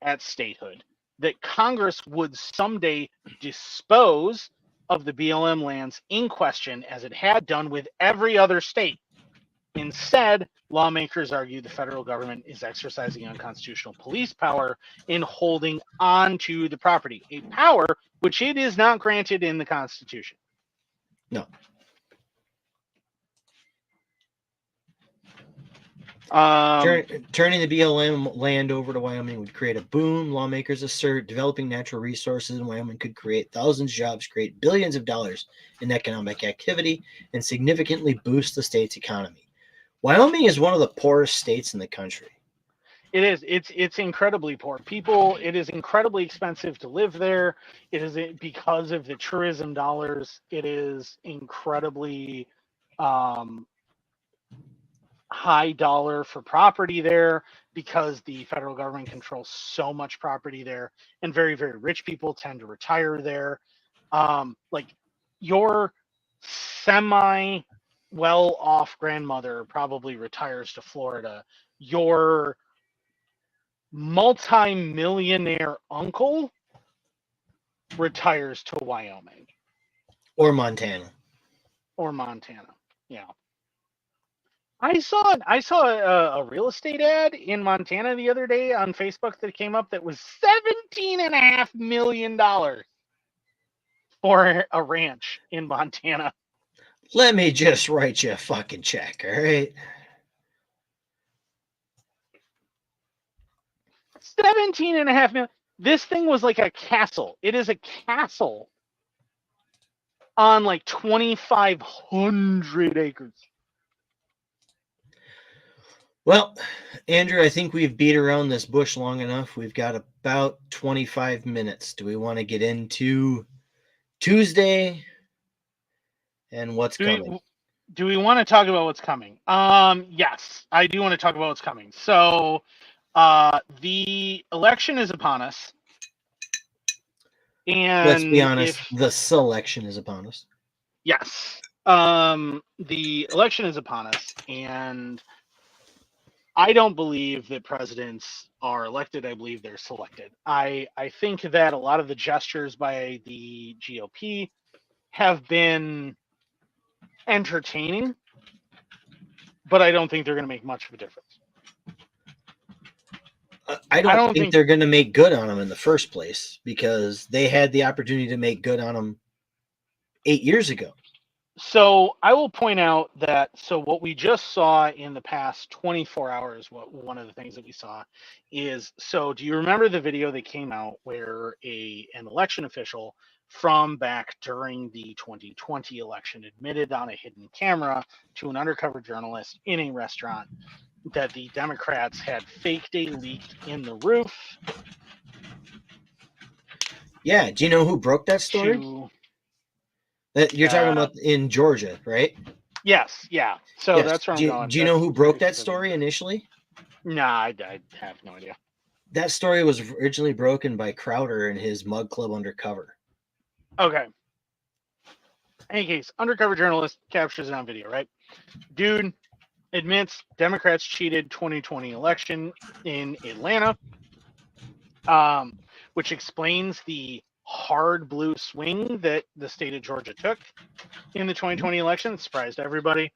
at statehood that Congress would someday dispose of the BLM lands in question as it had done with every other state. Instead, lawmakers argue the federal government is exercising unconstitutional police power in holding on to the property, a power which it is not granted in the Constitution. No. Turning the BLM land over to Wyoming would create a boom. Lawmakers assert developing natural resources in Wyoming could create thousands of jobs, create billions of dollars in economic activity, and significantly boost the state's economy. Wyoming is one of the poorest states in the country. It is. It's incredibly poor. People. It is incredibly expensive to live there. It is because of the tourism dollars. It is incredibly high dollar for property there because the federal government controls so much property there, and very, very rich people tend to retire there. Like your semi well off grandmother probably retires to Florida. Your multi-millionaire uncle retires to Wyoming or Montana. Yeah. I saw a real estate ad in Montana the other day on Facebook that came up that was $17.5 million for a ranch in Montana. Let me just write you a fucking check, all right? 17.5 million. This thing was like a castle. It is a castle on like 2,500 acres. Well, Andrew, I think we've beat around this bush long enough. We've got about 25 minutes. Do we want to get into Tuesday and what's coming? Do we want to talk about what's coming? Yes, I do want to talk about what's coming. So, the election is upon us. And let's be honest, the selection is upon us. Yes. The election is upon us, and I don't believe that presidents are elected. I believe they're selected. I think that a lot of the gestures by the GOP have been entertaining, but I don't think they're going to make much of a difference. I don't think they're going to make good on them in the first place, because they had the opportunity to make good on them 8 years ago. So I will point out that, so what we just saw in the past 24 hours, one of the things that we saw is, so do you remember the video that came out where an election official from back during the 2020 election admitted on a hidden camera to an undercover journalist in a restaurant that the Democrats had faked a leak in the roof? Yeah, do you know who broke that story? You're talking about in Georgia, right? Yes, yeah. So yes. That's where I'm going. Do you know who broke that story initially? Nah, I have no idea. That story was originally broken by Crowder and his Mug Club Undercover. Okay. In any case, undercover journalist captures it on video, right? Dude admits Democrats cheated 2020 election in Atlanta, which explains the hard blue swing that the state of Georgia took in the 2020 election. It surprised everybody.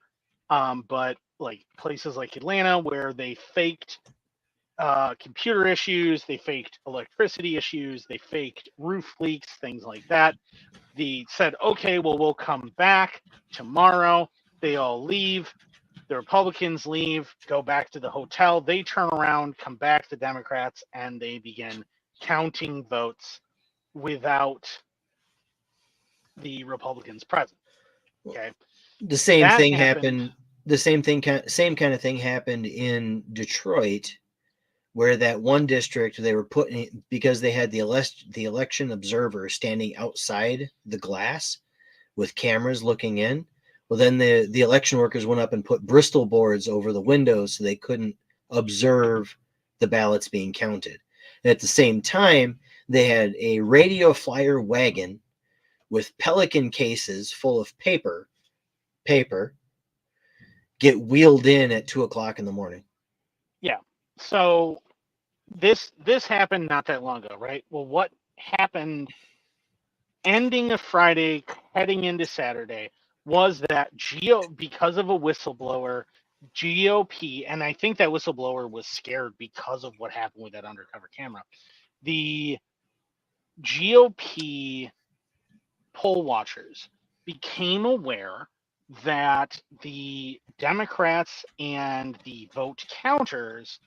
But like places like Atlanta, where they faked computer issues, they faked electricity issues, they faked roof leaks, things like that. They said, okay, well, we'll come back tomorrow. They all leave. The Republicans leave, go back to the hotel. They turn around, come back, the Democrats, and they begin counting votes without the Republicans present. Okay. The same thing happened. The same kind of thing happened in Detroit, where that one district they were putting, because they had the election observer standing outside the glass with cameras looking in. Well, then the election workers went up and put Bristol boards over the windows so they couldn't observe the ballots being counted. And at the same time, they had a radio flyer wagon with Pelican cases full of paper get wheeled in at 2:00 in the morning. Yeah. So this happened not that long ago, right? Well, what happened ending of Friday, heading into Saturday, was that because of a whistleblower, GOP, and I think that whistleblower was scared because of what happened with that undercover camera. The GOP poll watchers became aware that the Democrats and the vote counters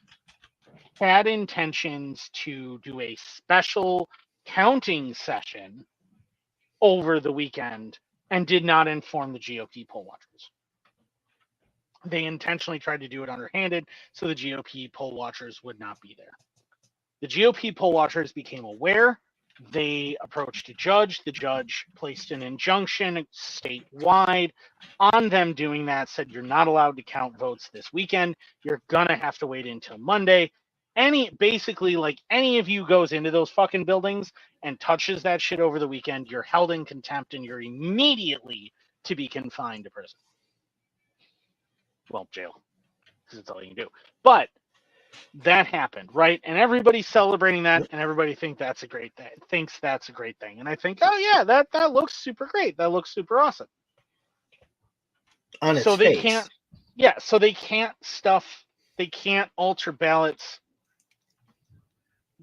had intentions to do a special counting session over the weekend and did not inform the GOP poll watchers. They intentionally tried to do it underhanded so the GOP poll watchers would not be there. The GOP poll watchers became aware. They approached a judge. The judge placed an injunction statewide on them doing that, said you're not allowed to count votes this weekend. You're going to have to wait until Monday. Basically, like any of you goes into those fucking buildings and touches that shit over the weekend, you're held in contempt and you're immediately to be confined to prison. Well, jail, because it's all you can do. But That happened, right? And everybody's celebrating that, and everybody thinks that's a great thing. And I think, oh yeah, that looks super great. That looks super awesome. On its So they face. can't, yeah. So they can't alter ballots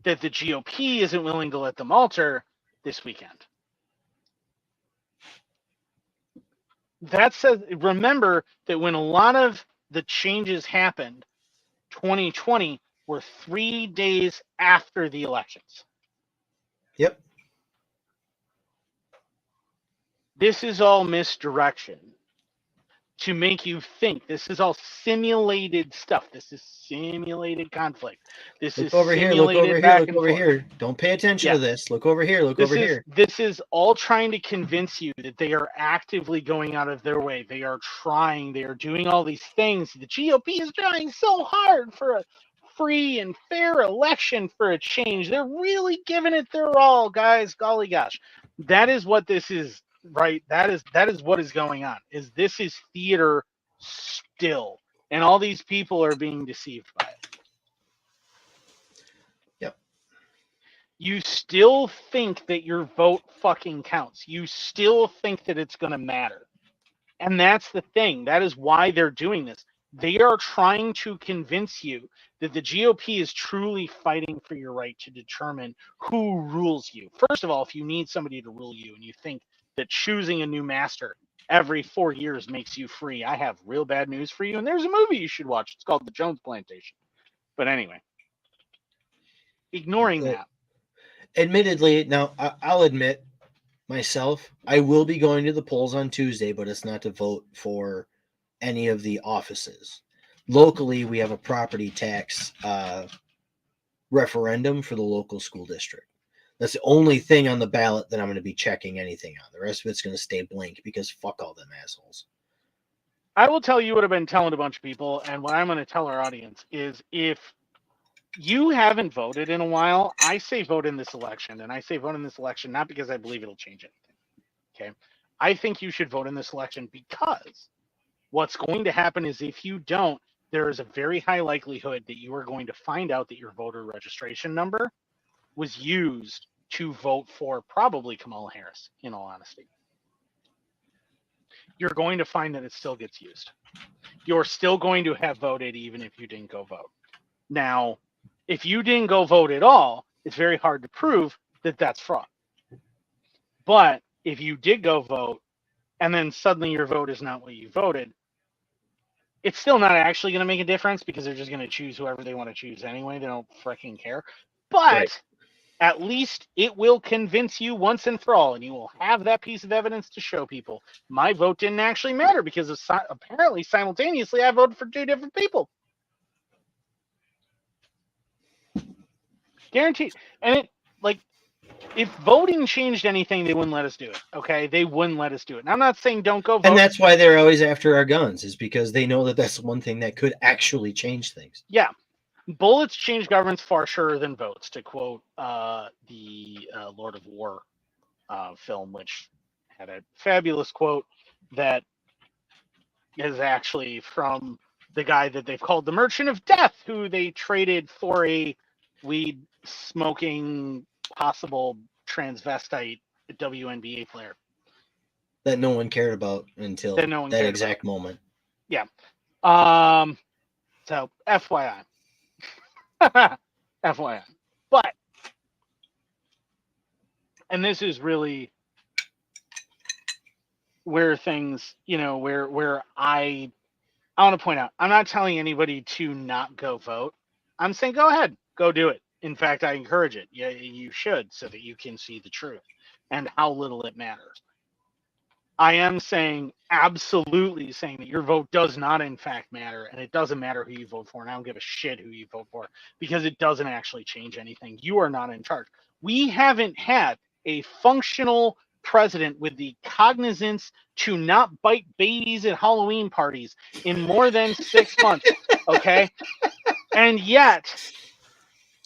that the GOP isn't willing to let them alter this weekend. That says, remember that when a lot of the changes happened, 2020 were 3 days after the elections. Yep. This is all misdirection to make you think. This is all simulated stuff. This is simulated conflict. This Look is over here, look simulated over here, back look and over forth. here. Don't pay attention to this. Look over here, look over here. This is all trying to convince you that they are actively going out of their way. They are trying. They are doing all these things. The GOP is trying so hard for a free and fair election, for a change. They're really giving it their all, guys. Golly gosh. That is what this is, right? That is what is going on. This is theater still. And all these people are being deceived by it. Yep. You still think that your vote fucking counts. You still think that it's going to matter. And that's the thing. That is why they're doing this. They are trying to convince you that the GOP is truly fighting for your right to determine who rules you. First of all, if you need somebody to rule you and you think that choosing a new master every 4 years makes you free, I have real bad news for you. And there's a movie you should watch. It's called The Jones Plantation. But anyway, ignoring that. Admittedly, now I'll admit myself, I will be going to the polls on Tuesday, but it's not to vote for any of the offices. Locally, we have a property tax referendum for the local school district. That's the only thing on the ballot that I'm going to be checking anything on. The rest of it's going to stay blank because fuck all them assholes. I will tell you what I've been telling a bunch of people, and what I'm going to tell our audience is, if you haven't voted in a while, I say vote in this election. And I say vote in this election not because I believe it'll change anything. Okay. I think you should vote in this election because what's going to happen is, if you don't, there is a very high likelihood that you are going to find out that your voter registration number was used to vote for probably Kamala Harris, in all honesty. You're going to find that it still gets used. You're still going to have voted even if you didn't go vote. Now, if you didn't go vote at all, it's very hard to prove that that's fraud. But if you did go vote and then suddenly your vote is not what you voted, it's still not actually going to make a difference because they're just going to choose whoever they want to choose anyway. They don't freaking care. But at least it will convince you once and for all, and you will have that piece of evidence to show people. My vote didn't actually matter because apparently simultaneously I voted for 2 different people. Guaranteed. And it, like, if voting changed anything, they wouldn't let us do it. Okay, they wouldn't let us do it. And I'm not saying don't go vote. And that's why they're always after our guns, is because they know that that's one thing that could actually change things. Yeah, bullets change governments far surer than votes, to quote the Lord of War film, which had a fabulous quote that is actually from the guy that they've called the Merchant of Death, who they traded for a weed smoking possible transvestite WNBA player that no one cared about until that exact moment. Yeah. So FYI. FYI. But, and this is really where things, where I want to point out, I'm not telling anybody to not go vote. I'm saying go ahead, go do it. In fact, I encourage it. Yeah, you should, so that you can see the truth and how little it matters. I am saying, absolutely saying, that your vote does not in fact matter, and it doesn't matter who you vote for, and I don't give a shit who you vote for, because it doesn't actually change anything. You are not in charge. We haven't had a functional president with the cognizance to not bite babies at Halloween parties in more than 6 months, okay? And yet,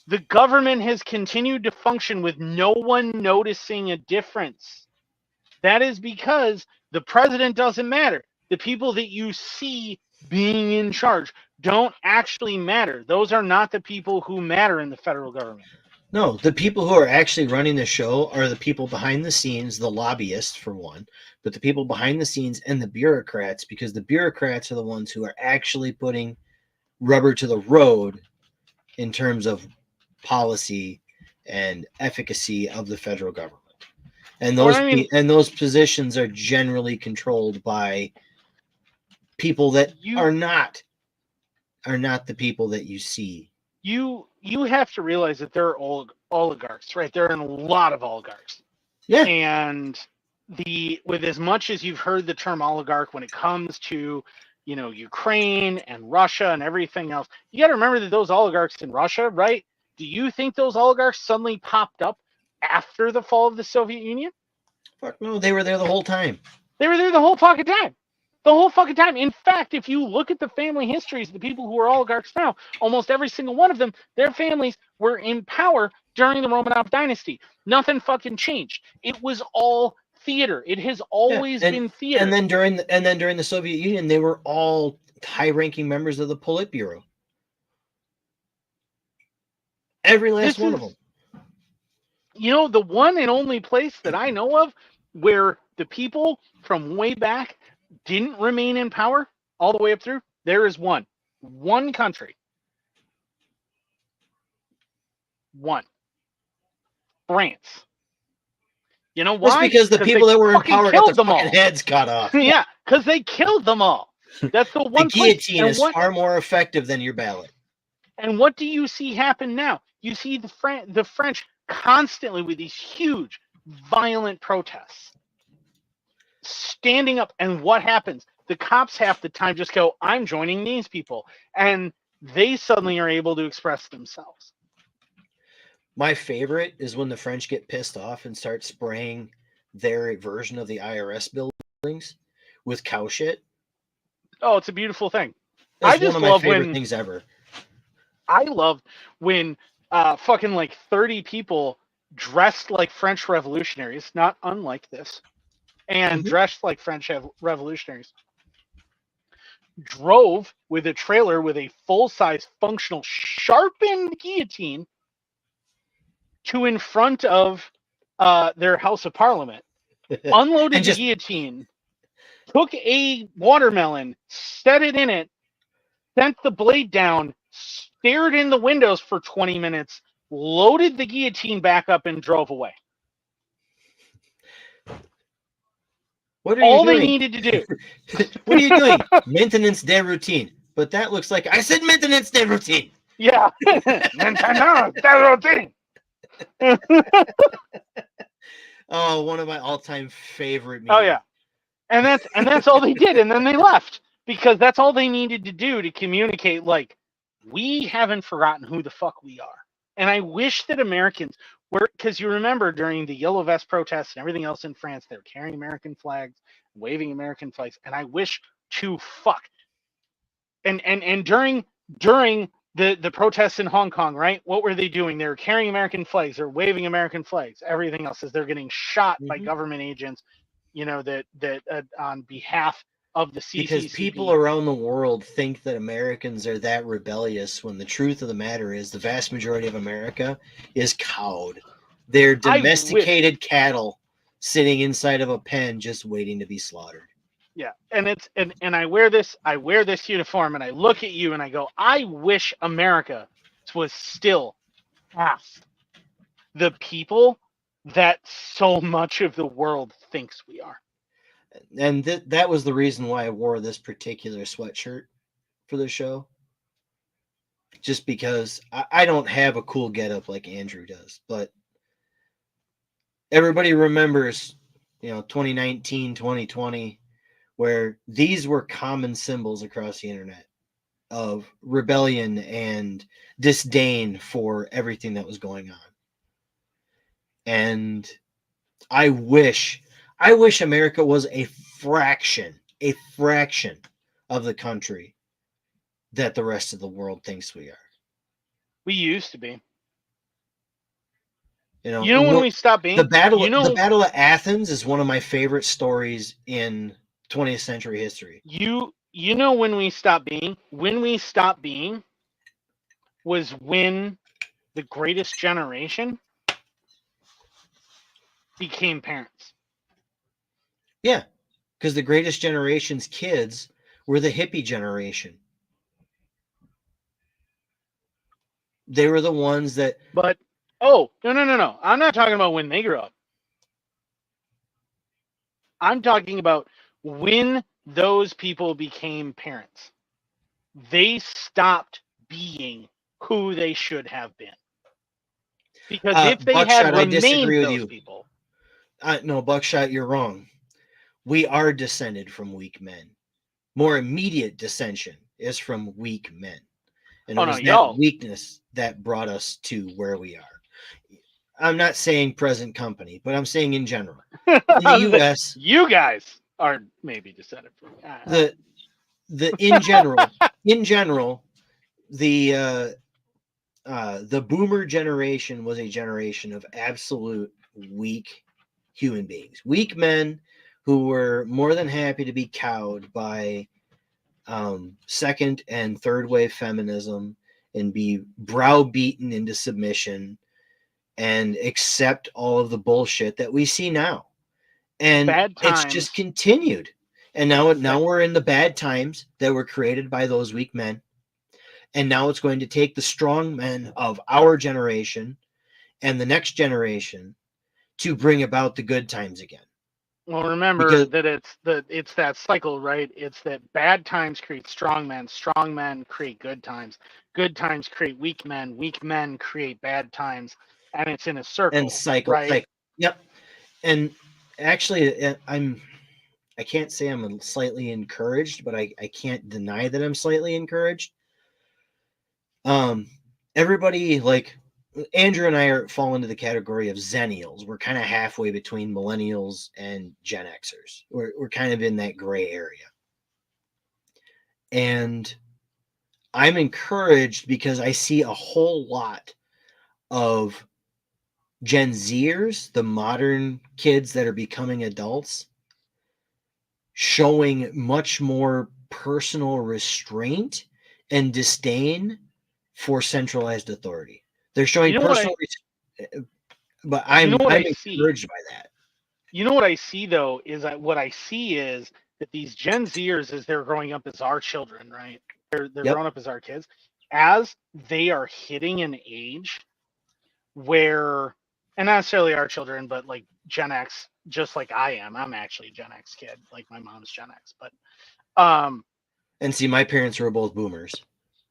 the government has continued to function with no one noticing a difference. That is because the president doesn't matter. The people that you see being in charge don't actually matter. Those are not the people who matter in the federal government. No, the people who are actually running the show are the people behind the scenes, the lobbyists for one, but the people behind the scenes and the bureaucrats, because the bureaucrats are the ones who are actually putting rubber to the road in terms of policy and efficacy of the federal government. And those positions are generally controlled by people that are not the people that you see. You have to realize that there are oligarchs, right? There are a lot of oligarchs. Yeah. And with as much as you've heard the term oligarch when it comes to, Ukraine and Russia and everything else, you got to remember that those oligarchs in Russia, right? Do you think those oligarchs suddenly popped up after the fall of the Soviet Union? Fuck no, they were there the whole time. They were there the whole fucking time. The whole fucking time. In fact, if you look at the family histories of the people who are oligarchs now, almost every single one of them, their families were in power during the Romanov dynasty. Nothing fucking changed. It was all theater. It has always been theater. And then during the Soviet Union, they were all high-ranking members of the Politburo. Every last one of them. The one and only place that I know of where the people from way back didn't remain in power all the way up through, there is one country. One. France. You know why? That's because the people that were in power got their fucking heads cut off. Yeah, because they killed them all. That's the one. The guillotine is far more effective than your ballot. And what do you see happen now? You see the French constantly with these huge, violent protests, standing up. And what happens? The cops half the time just go, "I'm joining these people," and they suddenly are able to express themselves. My favorite is when the French get pissed off and start spraying their version of the IRS buildings with cow shit. Oh, it's a beautiful thing. That's one of my favorite things ever. I love when fucking like 30 people dressed like French revolutionaries, not unlike this, and dressed like French revolutionaries, drove with a trailer with a full-size functional sharpened guillotine to in front of their House of Parliament, unloaded the guillotine, took a watermelon, set it in it, sent the blade down, stared in the windows for 20 minutes, loaded the guillotine back up, and drove away. What are you doing? All they needed to do. What are you doing? Maintenance de routine. But that looks like I said maintenance de routine. Yeah. Maintenance de routine. Oh, one of my all-time favorite memes. Oh yeah. And that's all they did, and then they left because that's all they needed to do to communicate, like, we haven't forgotten who the fuck we are. And I wish that Americans were, because you remember during the Yellow Vest protests and everything else in France, they were carrying American flags, waving American flags, and I wish to fuck. And during the protests in Hong Kong, right? What were they doing? They were carrying American flags, they're waving American flags. Everything else is they're getting shot by government agents, that on behalf of the CCCB. Because people around the world think that Americans are that rebellious, when the truth of the matter is the vast majority of America is cowed. They're domesticated cattle sitting inside of a pen just waiting to be slaughtered. Yeah, and I wear this uniform and I look at you and I go, I wish America was still half the people that so much of the world thinks we are. And that was the reason why I wore this particular sweatshirt for the show. Just because I don't have a cool getup like Andrew does, but everybody remembers, 2019, 2020, where these were common symbols across the internet of rebellion and disdain for everything that was going on. And I wish America was a fraction of the country that the rest of the world thinks we are. We used to be. When we stopped being? The Battle of Athens is one of my favorite stories in 20th century history. You You know when we stopped being? When we stopped being was when the greatest generation became parents. Yeah, because the greatest generation's kids were the hippie generation. They were the ones that. But oh, no. I'm not talking about when they grew up. I'm talking about when those people became parents. They stopped being who they should have been. Because if they had Buckshot, I disagree remained with those you. people, No, Buckshot, you're wrong. We are descended from weak men. More immediate descension is from weak men. And it oh no, was that y'all, weakness that brought us to where we are. I'm not saying present company, but I'm saying in general. In the U.S., you guys are maybe descended from. the in general, the boomer generation was a generation of absolute weak human beings, weak men who were more than happy to be cowed by second and third wave feminism and be browbeaten into submission and accept all of the bullshit that we see now. And Bad it's times. just continued. And now we're in the bad times that were created by those weak men. And now it's going to take the strong men of our generation and the next generation to bring about the good times again. Well, remember Because that it's that cycle, right? It's that bad times create strong men create good times create weak men create bad times, and it's in a circle, and cycle, right? yep. And actually, I can't say I'm slightly encouraged, but I can't deny that I'm slightly encouraged. Everybody, like Andrew and I, fall into the category of Zennials. We're kind of halfway between millennials and Gen Xers. We're kind of in that gray area. And I'm encouraged because I see a whole lot of Gen Zers, the modern kids that are becoming adults, showing much more personal restraint and disdain for centralized authority. They're showing You know what personal, but you know what I'm I see. encouraged by that. You know what I see though is that what I see is that these Gen Zers, as they're growing up as our children, right? They're Yep. growing up as our kids, as they are hitting an age where, and not necessarily our children, but like Gen X, just like I am. I'm actually a Gen X kid, like my mom's Gen X. But And see, my parents were both boomers.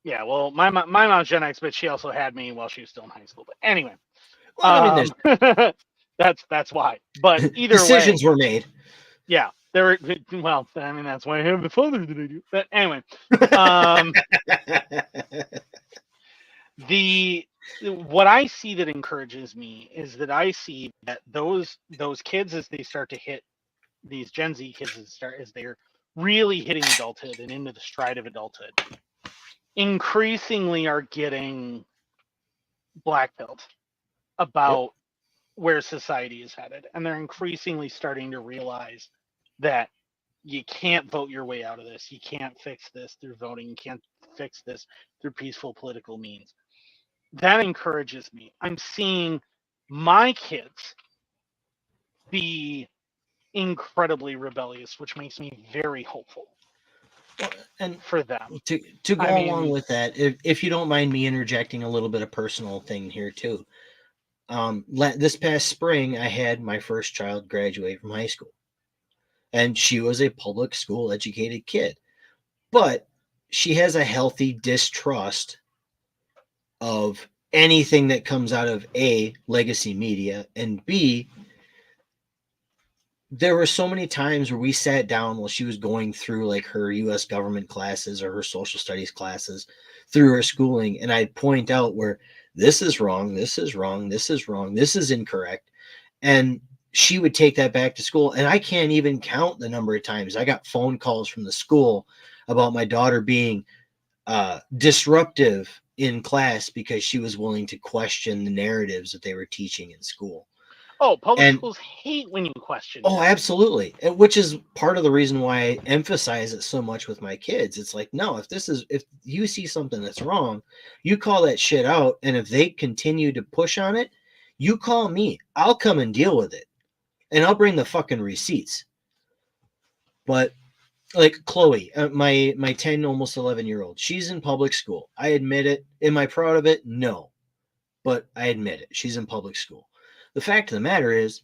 yeah, well, my mom's Gen X, but she also had me while she was still in high school. But anyway, Well, I mean, there's that's why. But either way, decisions were made. yeah, there were. Well, I mean, that's why I have the father that I do. But anyway, um, the what I see that encourages me is that I see that those kids, as they start to hit, these Gen Z kids, as they're really hitting adulthood and into the stride of adulthood, increasingly are getting black pilled Yep. about where society is headed, and they're increasingly starting to realize that you can't vote your way out of this. You can't fix this through voting. You can't fix this through peaceful political means. That encourages me. I'm seeing my kids be incredibly rebellious, which makes me very hopeful And for them. to I go along mean, with that, if you don't mind me interjecting a little bit of personal thing here too. This past spring, I had my first child graduate from high school, and she was a public school educated kid, but she has a healthy distrust of anything that comes out of A, legacy media, and B, there were so many times where we sat down while she was going through like her US government classes or her social studies classes through her schooling, and I'd point out where this is wrong, this is wrong, this is wrong, this is incorrect. And she would take that back to school. And I can't even count the number of times I got phone calls from the school about my daughter being disruptive in class because she was willing to question the narratives that they were teaching in school. Oh, public And schools hate when you question oh, them. absolutely. Which is part of the reason why I emphasize it so much with my kids. It's like, no, if you see something that's wrong, you call that shit out. And if they continue to push on it, you call me. I'll come and deal with it. And I'll bring the fucking receipts. But like Chloe, my 10, almost 11-year-old, she's in public school. I admit it. Am I proud of it? No. But I admit it. She's in public school. The fact of the matter is,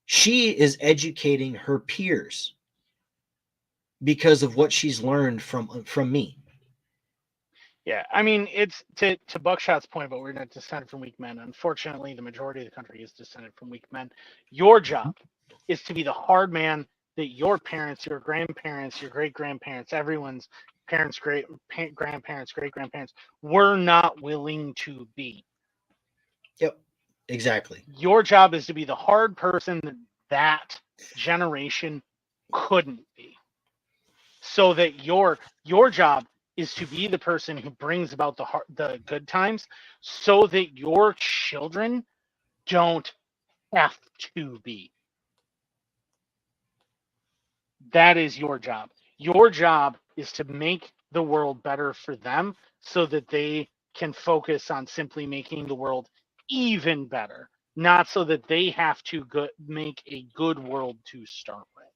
she is educating her peers because of what she's learned from me. Yeah, I mean, it's to Buckshot's point, but we're not descended from weak men. Unfortunately, the majority of the country is descended from weak men. Your job is to be the hard man that your parents, your grandparents, your great grandparents, everyone's parents, grandparents, great grandparents were not willing to be. Yep, exactly. Your job is to be the hard person that generation couldn't be, so that your job is to be the person who brings about the good times, so that your children don't have to be. That is your job. Your job is to make the world better for them, so that they can focus on simply making the world even better, not so that they have to make a good world to start with.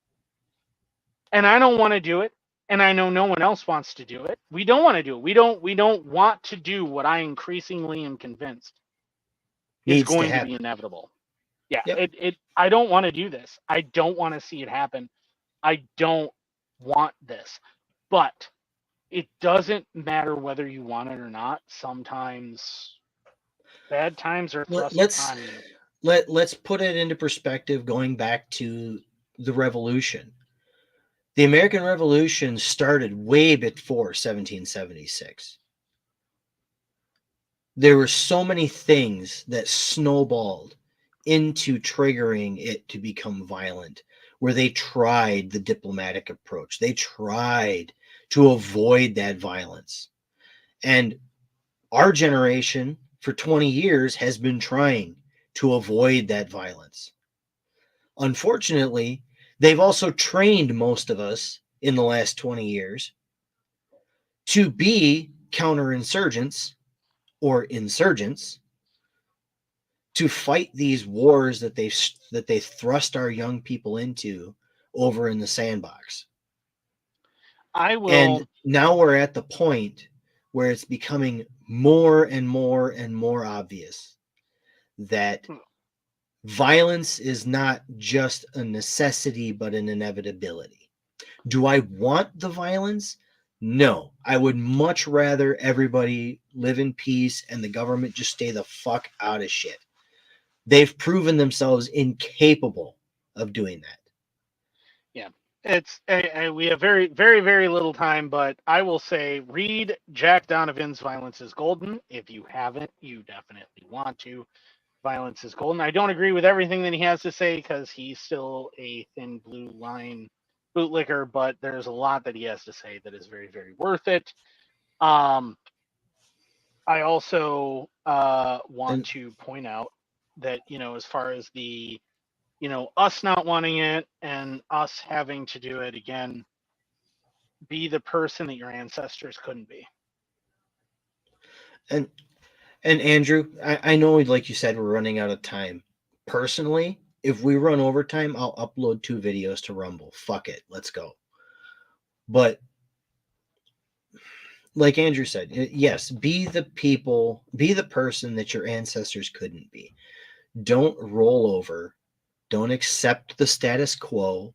And I don't want to do it, and I know no one else wants to do it. We don't want to do it. We don't want to do what I increasingly am convinced is Needs to going to be happen. inevitable. Yeah, Yep. I don't want to do this. I don't want to see it happen. I don't want this. But it doesn't matter whether you want it or not. Sometimes bad times are thrust Let's upon you. let's put it into perspective, going back to the revolution. The American Revolution started way before 1776. There were so many things that snowballed into triggering it to become violent, where they tried the diplomatic approach. They tried to avoid that violence. And our generation for 20 years has been trying to avoid that violence. Unfortunately, they've also trained most of us in the last 20 years to be counterinsurgents or insurgents, to fight these wars that they thrust our young people into over in the sandbox. I And will. now we're at the point where it's becoming more and more and more obvious that violence is not just a necessity, but an inevitability. Do I want the violence? No. I would much rather everybody live in peace and the government just stay the fuck out of shit. They've proven themselves incapable of doing that. Yeah, it's we have very, very, very little time, but I will say read Jack Donovan's Violence is Golden. If you haven't, you definitely want to. Violence is Golden. I don't agree with everything that he has to say, because he's still a thin blue line bootlicker, but there's a lot that he has to say that is very, very worth it. I also want And to point out that, as far as the, us not wanting it and us having to do it again, be the person that your ancestors couldn't be. and and Andrew, I know, like you said, we're running out of time. Personally, if we run overtime, I'll upload 2 videos to Rumble. Fuck it, let's go. But like Andrew said, yes, be the person that your ancestors couldn't be. Don't roll over. Don't accept the status quo,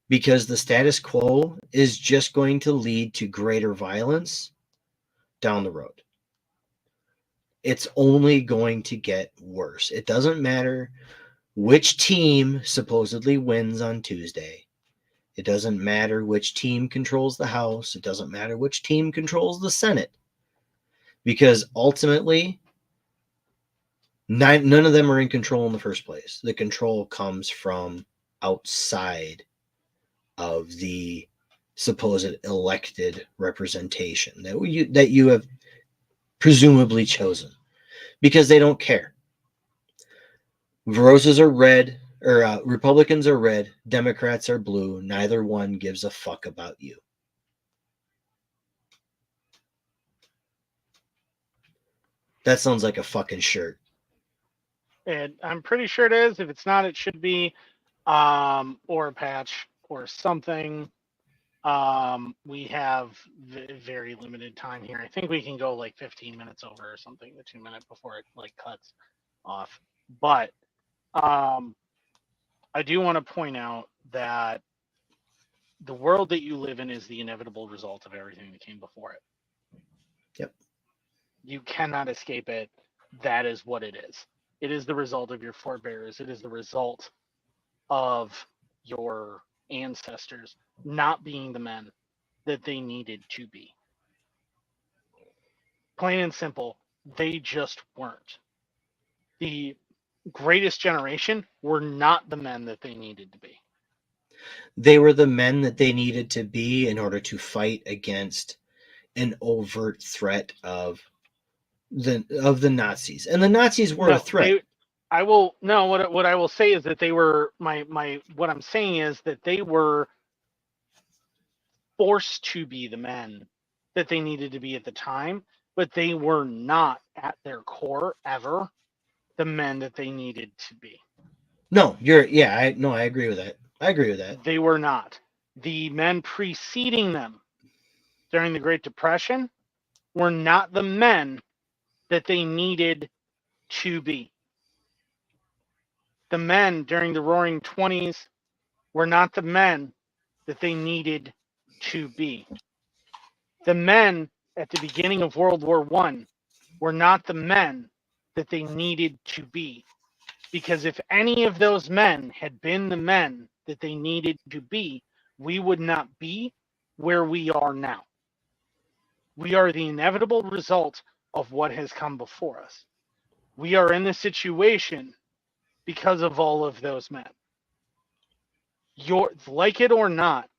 because the status quo is just going to lead to greater violence down the road. It's only going to get worse. It doesn't matter which team supposedly wins on Tuesday. It doesn't matter which team controls the House. It doesn't matter which team controls the Senate. Because ultimately, none of them are in control in the first place. The control comes from outside of the supposed elected representation that you have presumably chosen, because they don't care. Roses are red, or Republicans are red, Democrats are blue. Neither one gives a fuck about you. That sounds like a fucking shirt. And I'm pretty sure it is. If it's not, it should be, or a patch or something. We have very limited time here. I think we can go like 15 minutes over or something, the 2 minute before it like cuts off. But I do want to point out that the world that you live in is the inevitable result of everything that came before it. Yep. You cannot escape it. That is what it is. It is the result of your forebears. It is the result of your ancestors not being the men that they needed to be. Plain and simple, they just weren't. The greatest generation were not the men that they needed to be. They were the men that they needed to be in order to fight against an overt threat of the Nazis. And the Nazis were a threat. I will no. What I will say is that they were my. What I'm saying is that they were forced to be the men that they needed to be at the time, but they were not at their core ever the men that they needed to be. No, I agree with that. I agree with that. They were not. The men preceding them during the Great Depression were not the men that they needed to be. The men during the Roaring '20s were not the men that they needed to be. The men at the beginning of World War I were not the men that they needed to be. Because if any of those men had been the men that they needed to be, we would not be where we are now. We are the inevitable result of what has come before us. We are in this situation because of all of those men. Like it or not,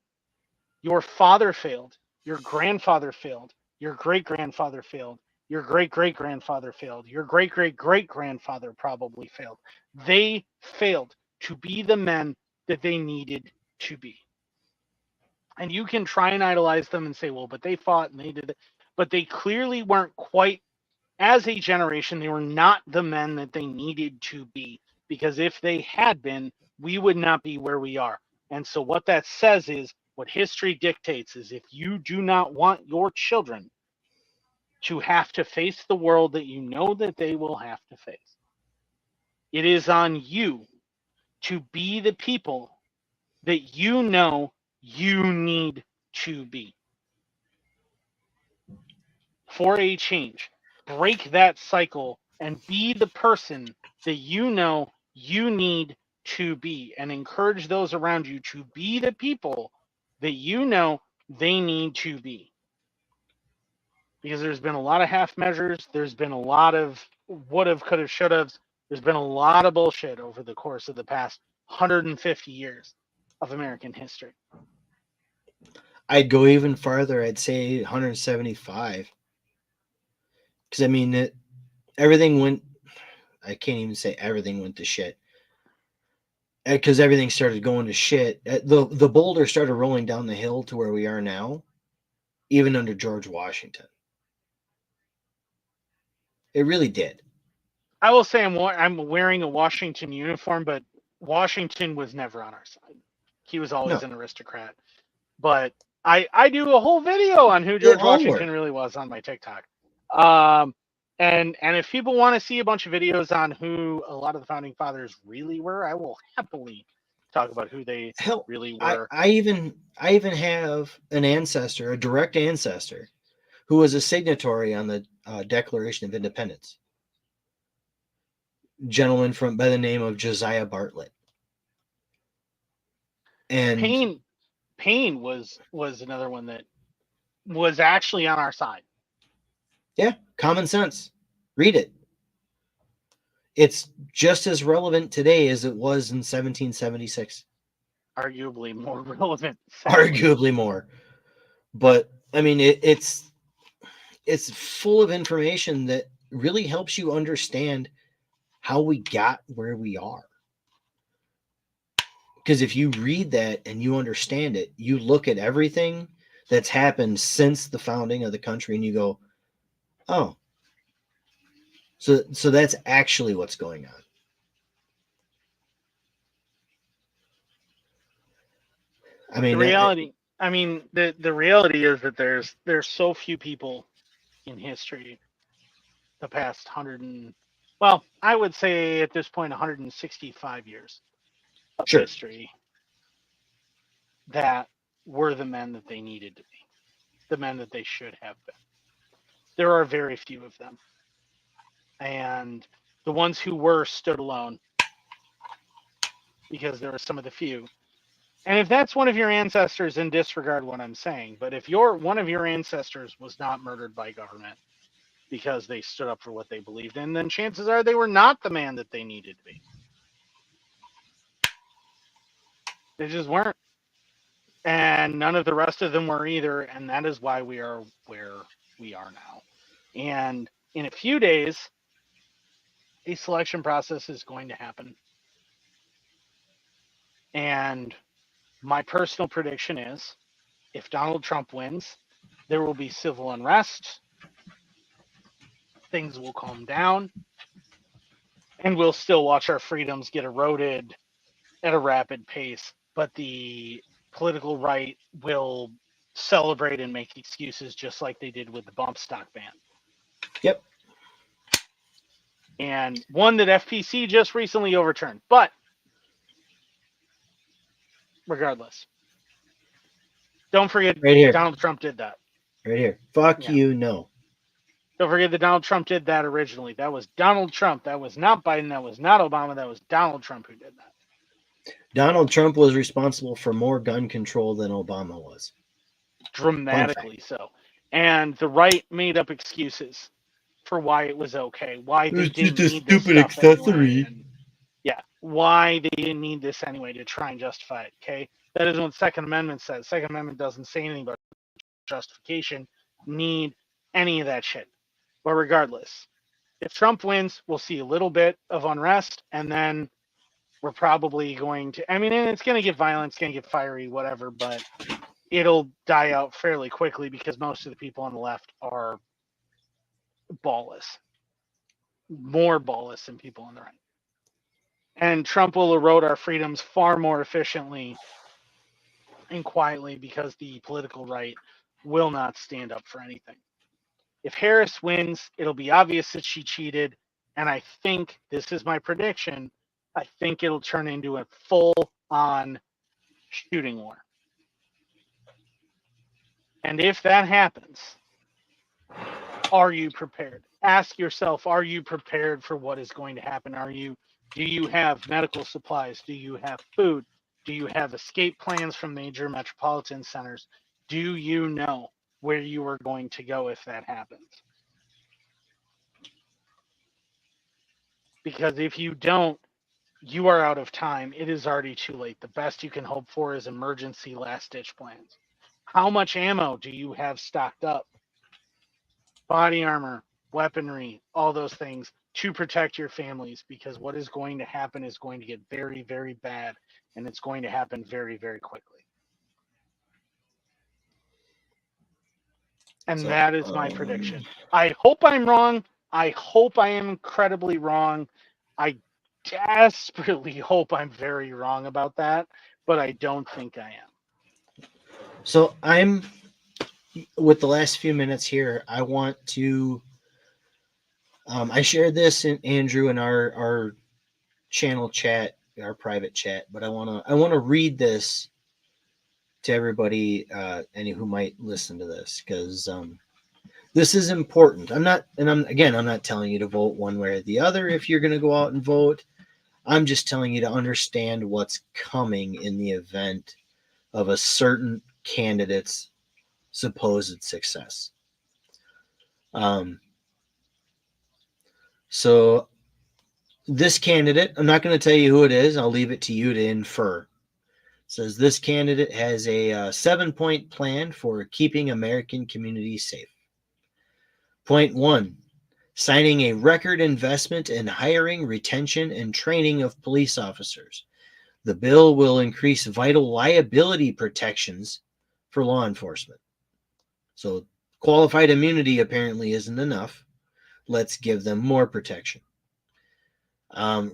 your father failed, your grandfather failed, your great-grandfather failed, your great-great-grandfather failed, your great-great-great-grandfather probably failed. They failed to be the men that they needed to be. And you can try and idolize them and say, well, but they fought and they did it. But they clearly weren't quite, as a generation, they were not the men that they needed to be. Because if they had been, we would not be where we are. And so what that says is, what history dictates is if you do not want your children to have to face the world that you know that they will have to face, it is on you to be the people that you know you need to be for a change. Break that cycle and be the person that you know you need to be, and encourage those around you to be the people that you know they need to be. Because there's been a lot of half measures, there's been a lot of would have, could have, should have. There's been a lot of bullshit over the course of the past 150 years of American history. I'd go even farther. I'd say 175. Because, I mean, everything went... I can't even say everything went to shit. Because everything started going to shit. The boulder started rolling down the hill to where we are now, even under George Washington. It really did. I will say I'm wearing a Washington uniform, but Washington was never on our side. He was always an aristocrat. But I do a whole video on who George Washington really was on my TikTok. And if people want to see a bunch of videos on who a lot of the founding fathers really were, I will happily talk about who they really were. I even have an ancestor, a direct ancestor, who was a signatory on the Declaration of Independence. Gentleman by the name of Josiah Bartlett. And Paine was another one that was actually on our side. Yeah, common sense. Read it. It's just as relevant today as it was in 1776. Arguably more relevant. Arguably more. But, I mean, it's full of information that really helps you understand how we got where we are. Because if you read that and you understand it, you look at everything that's happened since the founding of the country and you go, oh, so that's actually what's going on. I mean, The reality, the reality is that there's so few people in history, the past well, I would say at this point 165 years of sure. history, that were the men that they needed to be, the men that they should have been. There are very few of them, and the ones who were stood alone because there were some of the few. And if that's one of your ancestors, then disregard what I'm saying. But if one of your ancestors was not murdered by government because they stood up for what they believed in, then chances are they were not the man that they needed to be. They just weren't. And none of the rest of them were either. And that is why we are where we are now. And in a few days, a selection process is going to happen. And my personal prediction is if Donald Trump wins, there will be civil unrest. Things will calm down. And we'll still watch our freedoms get eroded at a rapid pace. But the political right will celebrate and make excuses just like they did with the bump stock ban. Yep. And one that FPC just recently overturned. But regardless, don't forget right here. Donald Trump did that. Right here. Fuck you, no. Don't forget that Donald Trump did that originally. That was Donald Trump. That was not Biden. That was not Obama. That was Donald Trump who did that. Donald Trump was responsible for more gun control than Obama was. Dramatically so. And the right made up excuses for why it was okay. Why they didn't need this stupid accessory. Anyway, why they didn't need this anyway to try and justify it. Okay, that is what the Second Amendment says. Second Amendment doesn't say anything about justification, need any of that shit. But regardless, if Trump wins, we'll see a little bit of unrest, and then we're probably going to, and it's going to get violent, it's going to get fiery, whatever, but it'll die out fairly quickly because most of the people on the left are ballless. More ballless than people on the right. And Trump will erode our freedoms far more efficiently and quietly because the political right will not stand up for anything. If Harris wins, it'll be obvious that she cheated. And I think, this is my prediction, I think it'll turn into a full-on shooting war. And if that happens, are you prepared? Ask yourself, are you prepared for what is going to happen? Do you have medical supplies? Do you have food? Do you have escape plans from major metropolitan centers? Do you know where you are going to go if that happens? Because if you don't, you are out of time. It is already too late. The best you can hope for is emergency last-ditch plans. How much ammo do you have stocked up? Body armor, weaponry, all those things to protect your families, because what is going to happen is going to get very, very bad, and it's going to happen very, very quickly. And that is my prediction. I hope I'm wrong. I hope I am incredibly wrong. I desperately hope I'm very wrong about that, but I don't think I am. So I'm, with the last few minutes here, I want to, I shared this in Andrew in our channel chat, our private chat, but I want to read this to everybody, any who might listen to this, because this is important. I'm not telling you to vote one way or the other if you're going to go out and vote. I'm just telling you to understand what's coming in the event of a certain candidate's supposed success. So this candidate, I'm not going to tell you who it is. I'll leave it to you to infer. It says this candidate has a 7-point plan for keeping American communities safe. Point 1, signing a record investment in hiring, retention, and training of police officers. The bill will increase vital liability protections for law enforcement. So, qualified immunity apparently isn't enough. Let's give them more protection.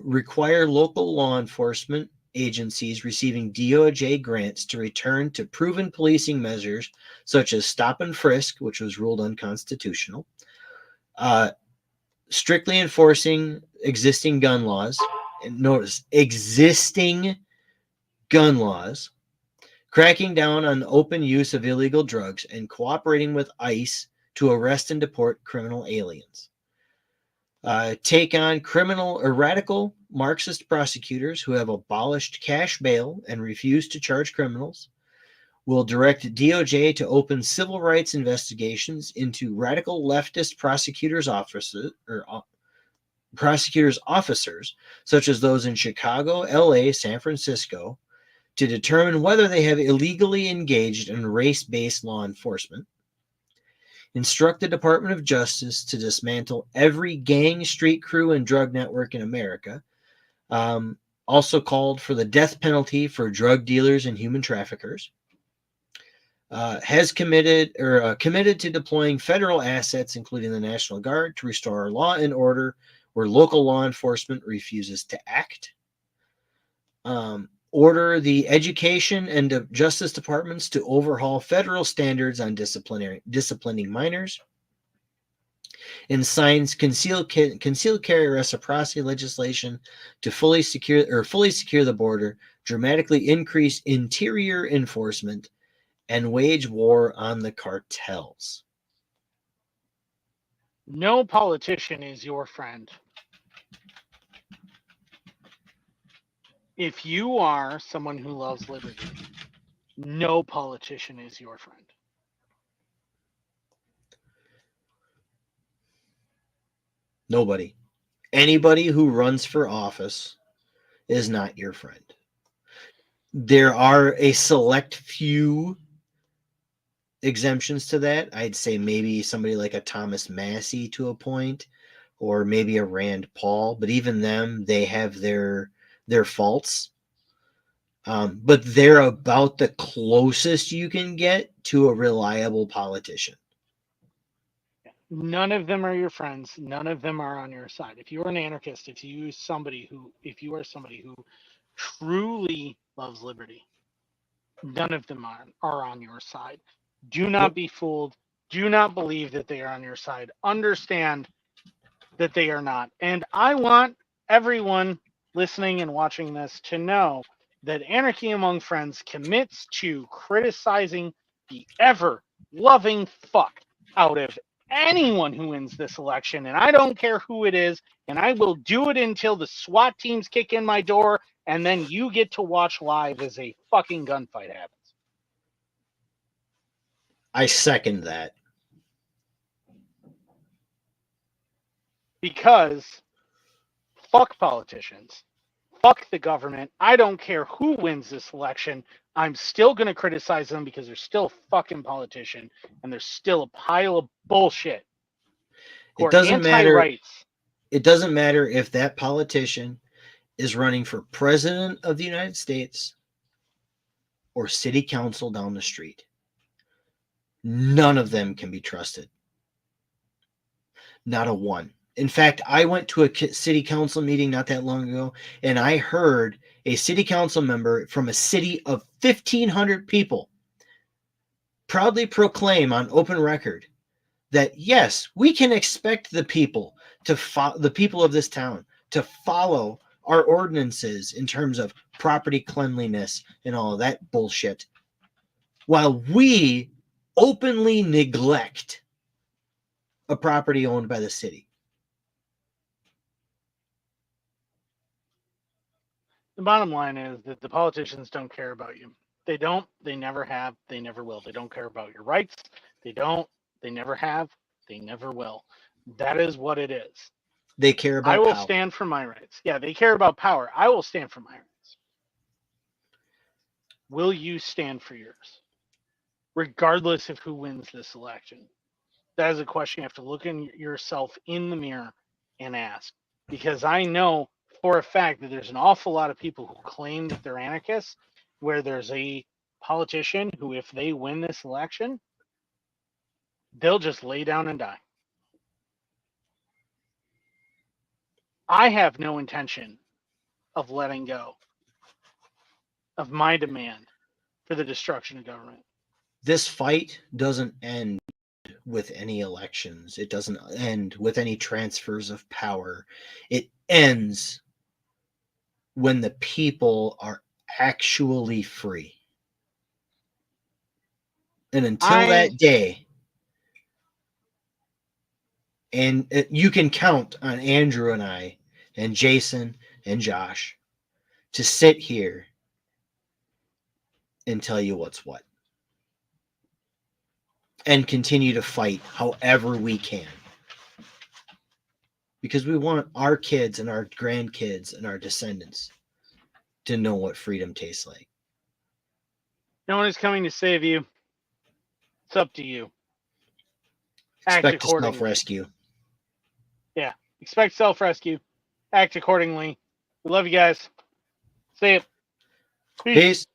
Require local law enforcement agencies receiving DOJ grants to return to proven policing measures such as stop and frisk, which was ruled unconstitutional, strictly enforcing existing gun laws. And notice, existing gun laws, cracking down on open use of illegal drugs, and cooperating with ICE to arrest and deport criminal aliens. Take on criminal or radical Marxist prosecutors who have abolished cash bail and refuse to charge criminals. Will direct DOJ to open civil rights investigations into radical leftist prosecutors' officers, such as those in Chicago, LA, San Francisco, to determine whether they have illegally engaged in race-based law enforcement. Instruct the Department of Justice to dismantle every gang, street crew, and drug network in America. Also called for the death penalty for drug dealers and human traffickers. Has committed to deploying federal assets, including the National Guard, to restore law and order where local law enforcement refuses to act. Order the education and justice departments to overhaul federal standards on disciplining minors. And signs concealed carry reciprocity legislation to fully secure the border, dramatically increase interior enforcement, and wage war on the cartels. No politician is your friend. If you are someone who loves liberty, no politician is your friend. Nobody. Anybody who runs for office is not your friend. There are a select few exemptions to that. I'd say maybe somebody like a Thomas Massey to a point, or maybe a Rand Paul, but even them, they have their faults. But they're about the closest you can get to a reliable politician. None of them are your friends. None of them are on your side. If you're an anarchist, if you are somebody who truly loves liberty, none of them are on your side. Do not be fooled. Do not believe that they are on your side. Understand that they are not. And I want everyone listening and watching this to know that Anarchy Among Friends commits to criticizing the ever loving fuck out of anyone who wins this election. And I don't care who it is. And I will do it until the SWAT teams kick in my door. And then you get to watch live as a fucking gunfight happens. I second that. Because fuck politicians. Fuck the government. I don't care who wins this election. I'm still going to criticize them because they're still a fucking politician and they're still a pile of bullshit. It doesn't matter. It doesn't matter if that politician is running for president of the United States or city council down the street. None of them can be trusted. Not a one. In fact, I went to a city council meeting not that long ago, and I heard a city council member from a city of 1,500 people proudly proclaim on open record that, yes, we can expect the people of this town to follow our ordinances in terms of property cleanliness and all of that bullshit, while we openly neglect a property owned by the city. The bottom line is that the politicians don't care about you. They don't. They never have. They never will. They don't care about your rights. They don't. They never have. They never will. That is what it is. They care about I will power. stand for my rights. Yeah, they care about power. I will stand for my rights. Will you stand for yours? Regardless of who wins this election. That is a question you have to look in yourself in the mirror and ask. Because I know for a fact that there's an awful lot of people who claim that they're anarchists, where there's a politician who, if they win this election, they'll just lay down and die. I have no intention of letting go of my demand for the destruction of government. This fight doesn't end with any elections. It doesn't end with any transfers of power. It ends when the people are actually free. And until that day, and you can count on Andrew and I and Jason and Josh to sit here and tell you what's what. And continue to fight however we can. Because we want our kids and our grandkids and our descendants to know what freedom tastes like. No one is coming to save you. It's up to you. Expect a self-rescue. Yeah. Expect self-rescue. Act accordingly. We love you guys. See you. Peace.